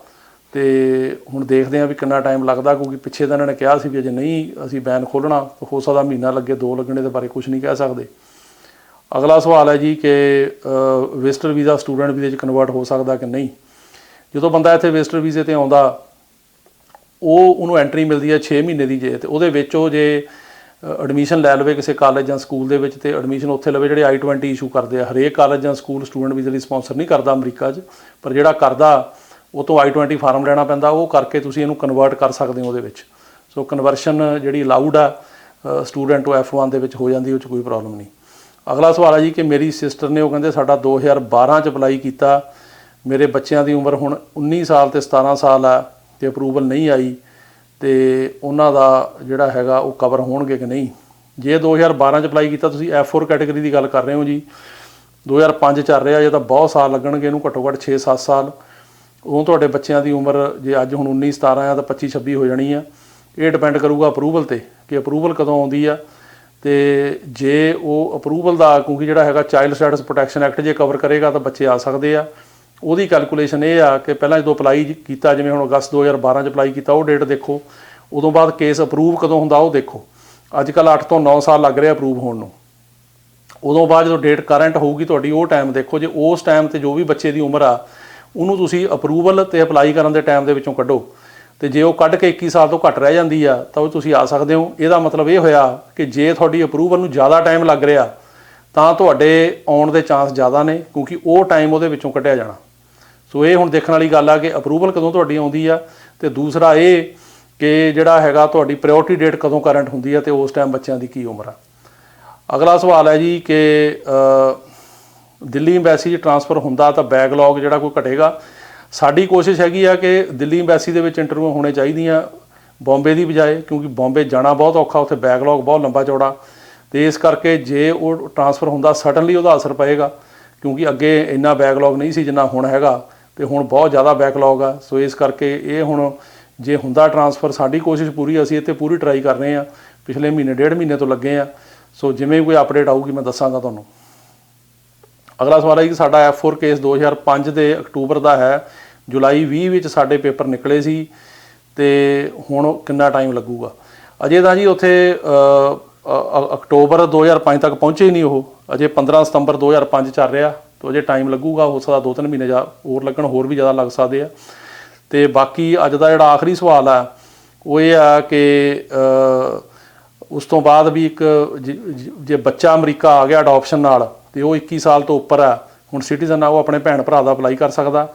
ਤੇ ਹੁਣ ਦੇਖਦੇ ਹਾਂ ਵੀ ਕਿੰਨਾ ਟਾਈਮ ਲੱਗਦਾ, ਕਿਉਂਕਿ ਪਿੱਛੇ ਤਾਂ ਇਹਨਾਂ ਨੇ ਕਿਹਾ ਸੀ ਵੀ ਅਜੇ ਨਹੀਂ ਅਸੀਂ ਬੈਨ ਖੋਲ੍ਹਣਾ, ਹੋ ਸਕਦਾ ਮਹੀਨਾ ਲੱਗੇ, 2 ਲੱਗਣੇ, ਦੇ ਬਾਰੇ ਕੁਝ ਨਹੀਂ ਕਹਿ ਸਕਦੇ। ਅਗਲਾ ਸਵਾਲ ਹੈ ਜੀ ਕਿ ਵਿਜ਼ਟਰ ਵੀਜ਼ਾ ਸਟੂਡੈਂਟ ਵੀਜ਼ੇ 'ਚ ਕਨਵਰਟ ਹੋ ਸਕਦਾ ਕਿ ਨਹੀਂ? ਜਦੋਂ ਬੰਦਾ ਇੱਥੇ ਵਿਜ਼ਟਰ ਵੀਜ਼ੇ 'ਤੇ ਆਉਂਦਾ, ਉਹਨੂੰ ਐਂਟਰੀ ਮਿਲਦੀ ਹੈ 6 ਮਹੀਨੇ ਦੀ, ਜੇ ਤੇ ਉਹਦੇ ਵਿੱਚ ਉਹ ਜੇ ਐਡਮਿਸ਼ਨ ਲੈ ਲਵੇ ਕਿਸੇ ਕਾਲਜ ਜਾਂ ਸਕੂਲ ਦੇ ਵਿੱਚ, ਤੇ ਐਡਮਿਸ਼ਨ ਉੱਥੇ ਲਵੇ ਜਿਹੜੇ I-20 ਇਸ਼ੂ ਕਰਦੇ ਆ। ਹਰੇਕ ਕਾਲਜ ਜਾਂ ਸਕੂਲ ਸਟੂਡੈਂਟ ਵੀਜ਼ੇ ਲਈ ਸਪਾਂਸਰ ਨਹੀਂ ਕਰਦਾ ਅਮਰੀਕਾ 'ਚ, ਪਰ ਜਿਹੜਾ ਕਰਦਾ ਉਹ ਤੋਂ I-20 ਫਾਰਮ ਲੈਣਾ ਪੈਂਦਾ, ਉਹ ਕਰਕੇ ਤੁਸੀਂ ਇਹਨੂੰ ਕਨਵਰਟ ਕਰ ਸਕਦੇ ਹੋ ਉਹਦੇ ਵਿੱਚ। ਸੋ ਕਨਵਰਸ਼ਨ ਜਿਹੜੀ ਅਲਾਊਡ ਆ ਸਟੂਡੈਂਟ ਤੋਂ F1 ਦੇ ਵਿੱਚ ਹੋ ਜਾਂਦੀ, ਉਹ 'ਚ ਕੋਈ ਪ੍ਰੋਬਲਮ ਨਹੀਂ। ਅਗਲਾ ਸਵਾਲ ਹੈ ਜੀ ਕਿ ਮੇਰੀ ਸਿਸਟਰ ਨੇ, ਉਹ ਕਹਿੰਦੇ ਸਾਡਾ 2012 'ਚ ਅਪਲਾਈ ਕੀਤਾ, ਮੇਰੇ ਬੱਚਿਆਂ ਦੀ ਉਮਰ ਹੁਣ 19 ਸਾਲ ਤੇ 17 ਸਾਲ ਆ, ਤੇ ਅਪਰੂਵਲ ਨਹੀਂ ਆਈ, ਤੇ ਉਹਨਾਂ ਦਾ ਜਿਹੜਾ ਹੈਗਾ ਉਹ ਕਵਰ ਹੋਣਗੇ ਕਿ ਨਹੀਂ? ਜੇ 2012 'ਚ ਅਪਲਾਈ ਕੀਤਾ, ਤੁਸੀਂ F4 ਕੈਟੇਗਰੀ ਦੀ ਗੱਲ ਕਰ ਰਹੇ ਹੋ ਜੀ, 2005 ਚੱਲ ਰਿਹਾ, ਜੇ ਤਾਂ ਬਹੁਤ ਸਾਲ ਲੱਗਣਗੇ, ਇਹਨੂੰ ਘੱਟੋ ਘੱਟ 6-7 ਸਾਲ। ਉਦੋਂ ਤੁਹਾਡੇ ਬੱਚਿਆਂ ਦੀ ਉਮਰ ਜੇ ਅੱਜ ਹੁਣ 19-17 ਆ ਤਾਂ 25-26 ਹੋ ਜਾਣੀ ਆ। ਇਹ ਡਿਪੈਂਡ ਕਰੂਗਾ ਅਪਰੂਵਲ 'ਤੇ, ਕਿ ਅਪਰੂਵਲ ਕਦੋਂ ਆਉਂਦੀ ਆ। ਤੇ ਜੇ ਉਹ ਅਪਰੂਵਲ ਦਾ, ਕਿਉਂਕਿ ਜਿਹੜਾ ਹੈਗਾ ਚਾਈਲਡ ਸਟੈਟਸ ਪ੍ਰੋਟੈਕਸ਼ਨ ਐਕਟ ਜੇ ਕਵਰ ਕਰੇਗਾ ਤਾਂ ਬੱਚੇ ਆ ਸਕਦੇ ਆ। ਉਹਦੀ ਕੈਲਕੂਲੇਸ਼ਨ ਇਹ ਆ ਕਿ ਪਹਿਲਾਂ ਜਦੋਂ ਅਪਲਾਈ ਕੀਤਾ, ਜਿਵੇਂ ਹੁਣ ਅਗਸਤ 2012 'ਚ ਅਪਲਾਈ ਕੀਤਾ, ਉਹ ਡੇਟ ਦੇਖੋ, ਉਦੋਂ ਬਾਅਦ ਕੇਸ ਅਪਰੂਵ ਕਦੋਂ ਹੁੰਦਾ ਉਹ ਦੇਖੋ। ਅੱਜ ਕੱਲ੍ਹ 8 ਤੋਂ 9 ਸਾਲ ਲੱਗ ਰਿਹਾ ਅਪਰੂਵ ਹੋਣ ਨੂੰ। ਉਦੋਂ ਬਾਅਦ ਜਦੋਂ ਡੇਟ ਕਰੰਟ ਹੋਊਗੀ ਤੁਹਾਡੀ, ਉਹ ਟਾਈਮ ਦੇਖੋ। ਜੇ ਉਸ ਟਾਈਮ 'ਤੇ ਜੋ ਵੀ ਬੱਚੇ ਦੀ ਉਮਰ ਆ, ਉਹਨੂੰ ਤੁਸੀਂ ਅਪਰੂਵਲ ਤੇ ਅਪਲਾਈ ਕਰਨ ਦੇ ਟਾਈਮ ਦੇ ਵਿੱਚੋਂ ਕੱਢੋ, ਤੇ ਜੇ ਉਹ ਕੱਢ ਕੇ 21 ਸਾਲ ਤੋਂ ਘੱਟ ਰਹਿ ਜਾਂਦੀ ਆ ਤਾਂ ਉਹ ਤੁਸੀਂ ਆ ਸਕਦੇ ਹੋ। ਇਹਦਾ ਮਤਲਬ ਇਹ ਹੋਇਆ ਕਿ ਜੇ ਤੁਹਾਡੀ ਅਪਰੂਵਲ ਨੂੰ ਜ਼ਿਆਦਾ ਟਾਈਮ ਲੱਗ ਰਿਹਾ ਤਾਂ ਤੁਹਾਡੇ ਆਉਣ ਦੇ ਚਾਂਸ ਜ਼ਿਆਦਾ ਨੇ, ਕਿਉਂਕਿ ਉਹ ਟਾਈਮ ਉਹਦੇ ਵਿੱਚੋਂ ਕੱਢਿਆ ਜਾਣਾ। ਸੋ ਇਹ ਹੁਣ ਦੇਖਣ ਵਾਲੀ ਗੱਲ ਆ ਕਿ ਅਪਰੂਵਲ ਕਦੋਂ ਤੁਹਾਡੀ ਆਉਂਦੀ ਆ, ਤੇ ਦੂਸਰਾ ਇਹ ਕਿ ਜਿਹੜਾ ਹੈਗਾ ਤੁਹਾਡੀ ਪ੍ਰਾਇਓਰਟੀ ਡੇਟ ਕਦੋਂ ਕਰੰਟ ਹੁੰਦੀ ਆ, ਤੇ ਉਸ ਟਾਈਮ ਬੱਚਿਆਂ ਦੀ ਕੀ ਉਮਰ ਆ। ਅਗਲਾ ਸਵਾਲ ਹੈ ਜੀ ਕਿ ਦਿੱਲੀ ਐਮਬੈਸੀ 'ਚ ਟਰਾਂਸਫਰ ਹੁੰਦਾ ਤਾਂ ਬੈਕਲੌਗ ਜਿਹੜਾ ਕੋਈ ਘਟੇਗਾ? ਸਾਡੀ ਕੋਸ਼ਿਸ਼ ਹੈਗੀ ਆ ਕਿ ਦਿੱਲੀ ਐਮਬੈਸੀ ਦੇ ਵਿੱਚ ਇੰਟਰਵਿਊ ਹੋਣੇ ਚਾਹੀਦੀਆਂ ਬੰਬੇ ਦੀ ਬਜਾਏ, ਕਿਉਂਕਿ ਬੰਬੇ ਜਾਣਾ ਬਹੁਤ ਔਖਾ, ਉੱਥੇ ਬੈਕਲੌਗ ਬਹੁਤ ਲੰਬਾ ਚੌੜਾ, ਤੇ ਇਸ ਕਰਕੇ ਜੇ ਉਹ ਟਰਾਂਸਫਰ ਹੁੰਦਾ ਸਡਨਲੀ ਉਹਦਾ ਅਸਰ ਪਏਗਾ, ਕਿਉਂਕਿ ਅੱਗੇ ਇੰਨਾ ਬੈਕਲੌਗ ਨਹੀਂ ਸੀ ਜਿੰਨਾ ਹੁਣ ਹੈਗਾ, ਤੇ ਹੁਣ ਬਹੁਤ ਜ਼ਿਆਦਾ ਬੈਕਲੌਗ ਆ। ਸੋ ਇਸ ਕਰਕੇ ਇਹ ਹੁਣ ਜੇ ਹੁੰਦਾ ਟਰਾਂਸਫਰ, ਸਾਡੀ ਕੋਸ਼ਿਸ਼ ਪੂਰੀ, ਅਸੀਂ ਇੱਥੇ ਪੂਰੀ ਟਰਾਈ ਕਰ ਰਹੇ ਹਾਂ, ਪਿਛਲੇ ਮਹੀਨੇ 1.5 ਮਹੀਨੇ ਤੋਂ ਲੱਗੇ ਆ। ਸੋ ਜਿਵੇਂ ਕੋਈ ਅਪਡੇਟ ਆਊਗੀ ਮੈਂ ਦੱਸਾਂਗਾ ਤੁਹਾਨੂੰ। ਅਗਲਾ ਸਵਾਲ ਹੈ ਕਿ ਸਾਡਾ F4 ਕੇਸ 2005 ਦੇ ਅਕਤੂਬਰ ਦਾ ਹੈ, ਜੁਲਾਈ 20 ਵਿੱਚ ਸਾਡੇ ਪੇਪਰ ਨਿਕਲੇ ਸੀ, ਤੇ ਹੁਣ ਕਿੰਨਾ ਟਾਈਮ ਲੱਗੂਗਾ? ਅਜੇ ਤਾਂ ਜੀ ਉੱਥੇ ਅਕਤੂਬਰ 2005 ਤੱਕ ਪਹੁੰਚੇ ਹੀ ਨਹੀਂ ਉਹ, ਅਜੇ 15 ਸਤੰਬਰ 2005 ਚੱਲ ਰਿਹਾ, ਤਾਂ ਅਜੇ ਟਾਈਮ ਲੱਗੂਗਾ, ਹੋ ਸਕਦਾ 2-3 ਮਹੀਨੇ ਜਾਂ ਹੋਰ ਲੱਗਣ, ਹੋਰ ਵੀ ਜ਼ਿਆਦਾ ਲੱਗ ਸਕਦੇ ਆ। ਤੇ ਬਾਕੀ ਅੱਜ ਦਾ ਜਿਹੜਾ ਆਖਰੀ ਸਵਾਲ ਆ ਉਹ ਇਹ ਆ ਕਿ ਉਸ ਤੋਂ ਬਾਅਦ ਵੀ ਇੱਕ ਜੇ ਬੱਚਾ ਅਮਰੀਕਾ ਆ ਗਿਆ ਅਡੋਪਸ਼ਨ ਨਾਲ, ਤੇ ਉਹ 21 ਸਾਲ ਤੋਂ ਉੱਪਰ ਆ, ਹੁਣ ਸਿਟੀਜ਼ਨ ਆ, ਉਹ ਆਪਣੇ ਭੈਣ ਭਰਾ ਦਾ ਅਪਲਾਈ ਕਰ ਸਕਦਾ?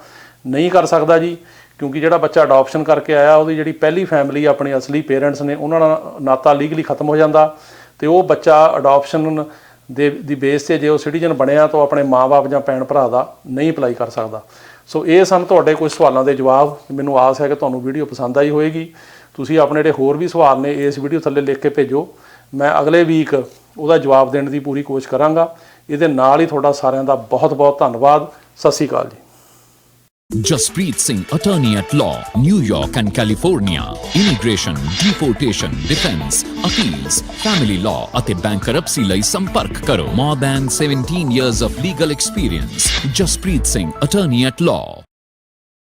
ਨਹੀਂ ਕਰ ਸਕਦਾ ਜੀ, ਕਿਉਂਕਿ ਜਿਹੜਾ ਬੱਚਾ ਅਡੋਪਸ਼ਨ ਕਰਕੇ ਆਇਆ, ਉਹਦੀ ਜਿਹੜੀ ਪਹਿਲੀ ਫੈਮਿਲੀ ਆਪਣੇ ਅਸਲੀ ਪੇਰੈਂਟਸ ਨੇ, ਉਹਨਾਂ ਨਾਲ ਨਾਤਾ ਲੀਗਲੀ ਖਤਮ ਹੋ ਜਾਂਦਾ, ਤੇ ਉਹ ਬੱਚਾ ਅਡੋਪਸ਼ਨ ਦੀ ਬੇਸ ਤੇ ਜੇ ਉਹ ਸਿਟੀਜ਼ਨ ਬਣਿਆ ਤਾਂ ਉਹ ਆਪਣੇ ਮਾਪੇ ਜਾਂ ਭੈਣ ਭਰਾ ਦਾ ਨਹੀਂ ਅਪਲਾਈ ਕਰ ਸਕਦਾ। ਸੋ ਇਹ ਸਨ ਤੁਹਾਡੇ ਕੁਝ ਸਵਾਲਾਂ ਦੇ ਜਵਾਬ। ਮੈਨੂੰ ਆਸ ਹੈ ਕਿ ਤੁਹਾਨੂੰ ਵੀਡੀਓ ਪਸੰਦ ਆਈ ਹੋਏਗੀ। ਤੁਸੀਂ ਆਪਣੇ ਜਿਹੜੇ ਹੋਰ ਵੀ ਸਵਾਲ ਨੇ ਇਸ ਵੀਡੀਓ ਥੱਲੇ ਲਿਖ ਕੇ ਭੇਜੋ। ਮੈਂ ਅਗਲੇ ਵੀਕ ਉਹਦਾ ਜਵਾਬ ਦੇਣ ਦੀ ਪੂਰੀ ਕੋਸ਼ਿਸ਼ ਕਰਾਂਗਾ। ਇਹਦੇ ਨਾਲ ਹੀ ਤੁਹਾਡਾ ਸਾਰਿਆਂ ਦਾ ਬਹੁਤ ਬਹੁਤ ਧੰਨਵਾਦ। ਸਤਿ ਸ਼੍ਰੀ ਅਕਾਲ ਜੀ। Jaspreet Singh, attorney at law, New York and California. Immigration, deportation, defense, appeals, family law ਅਤੇ bankruptcy ਲਈ ਸੰਪਰਕ ਕਰੋ। More than 17 years of legal experience. Jaspreet Singh, attorney at law.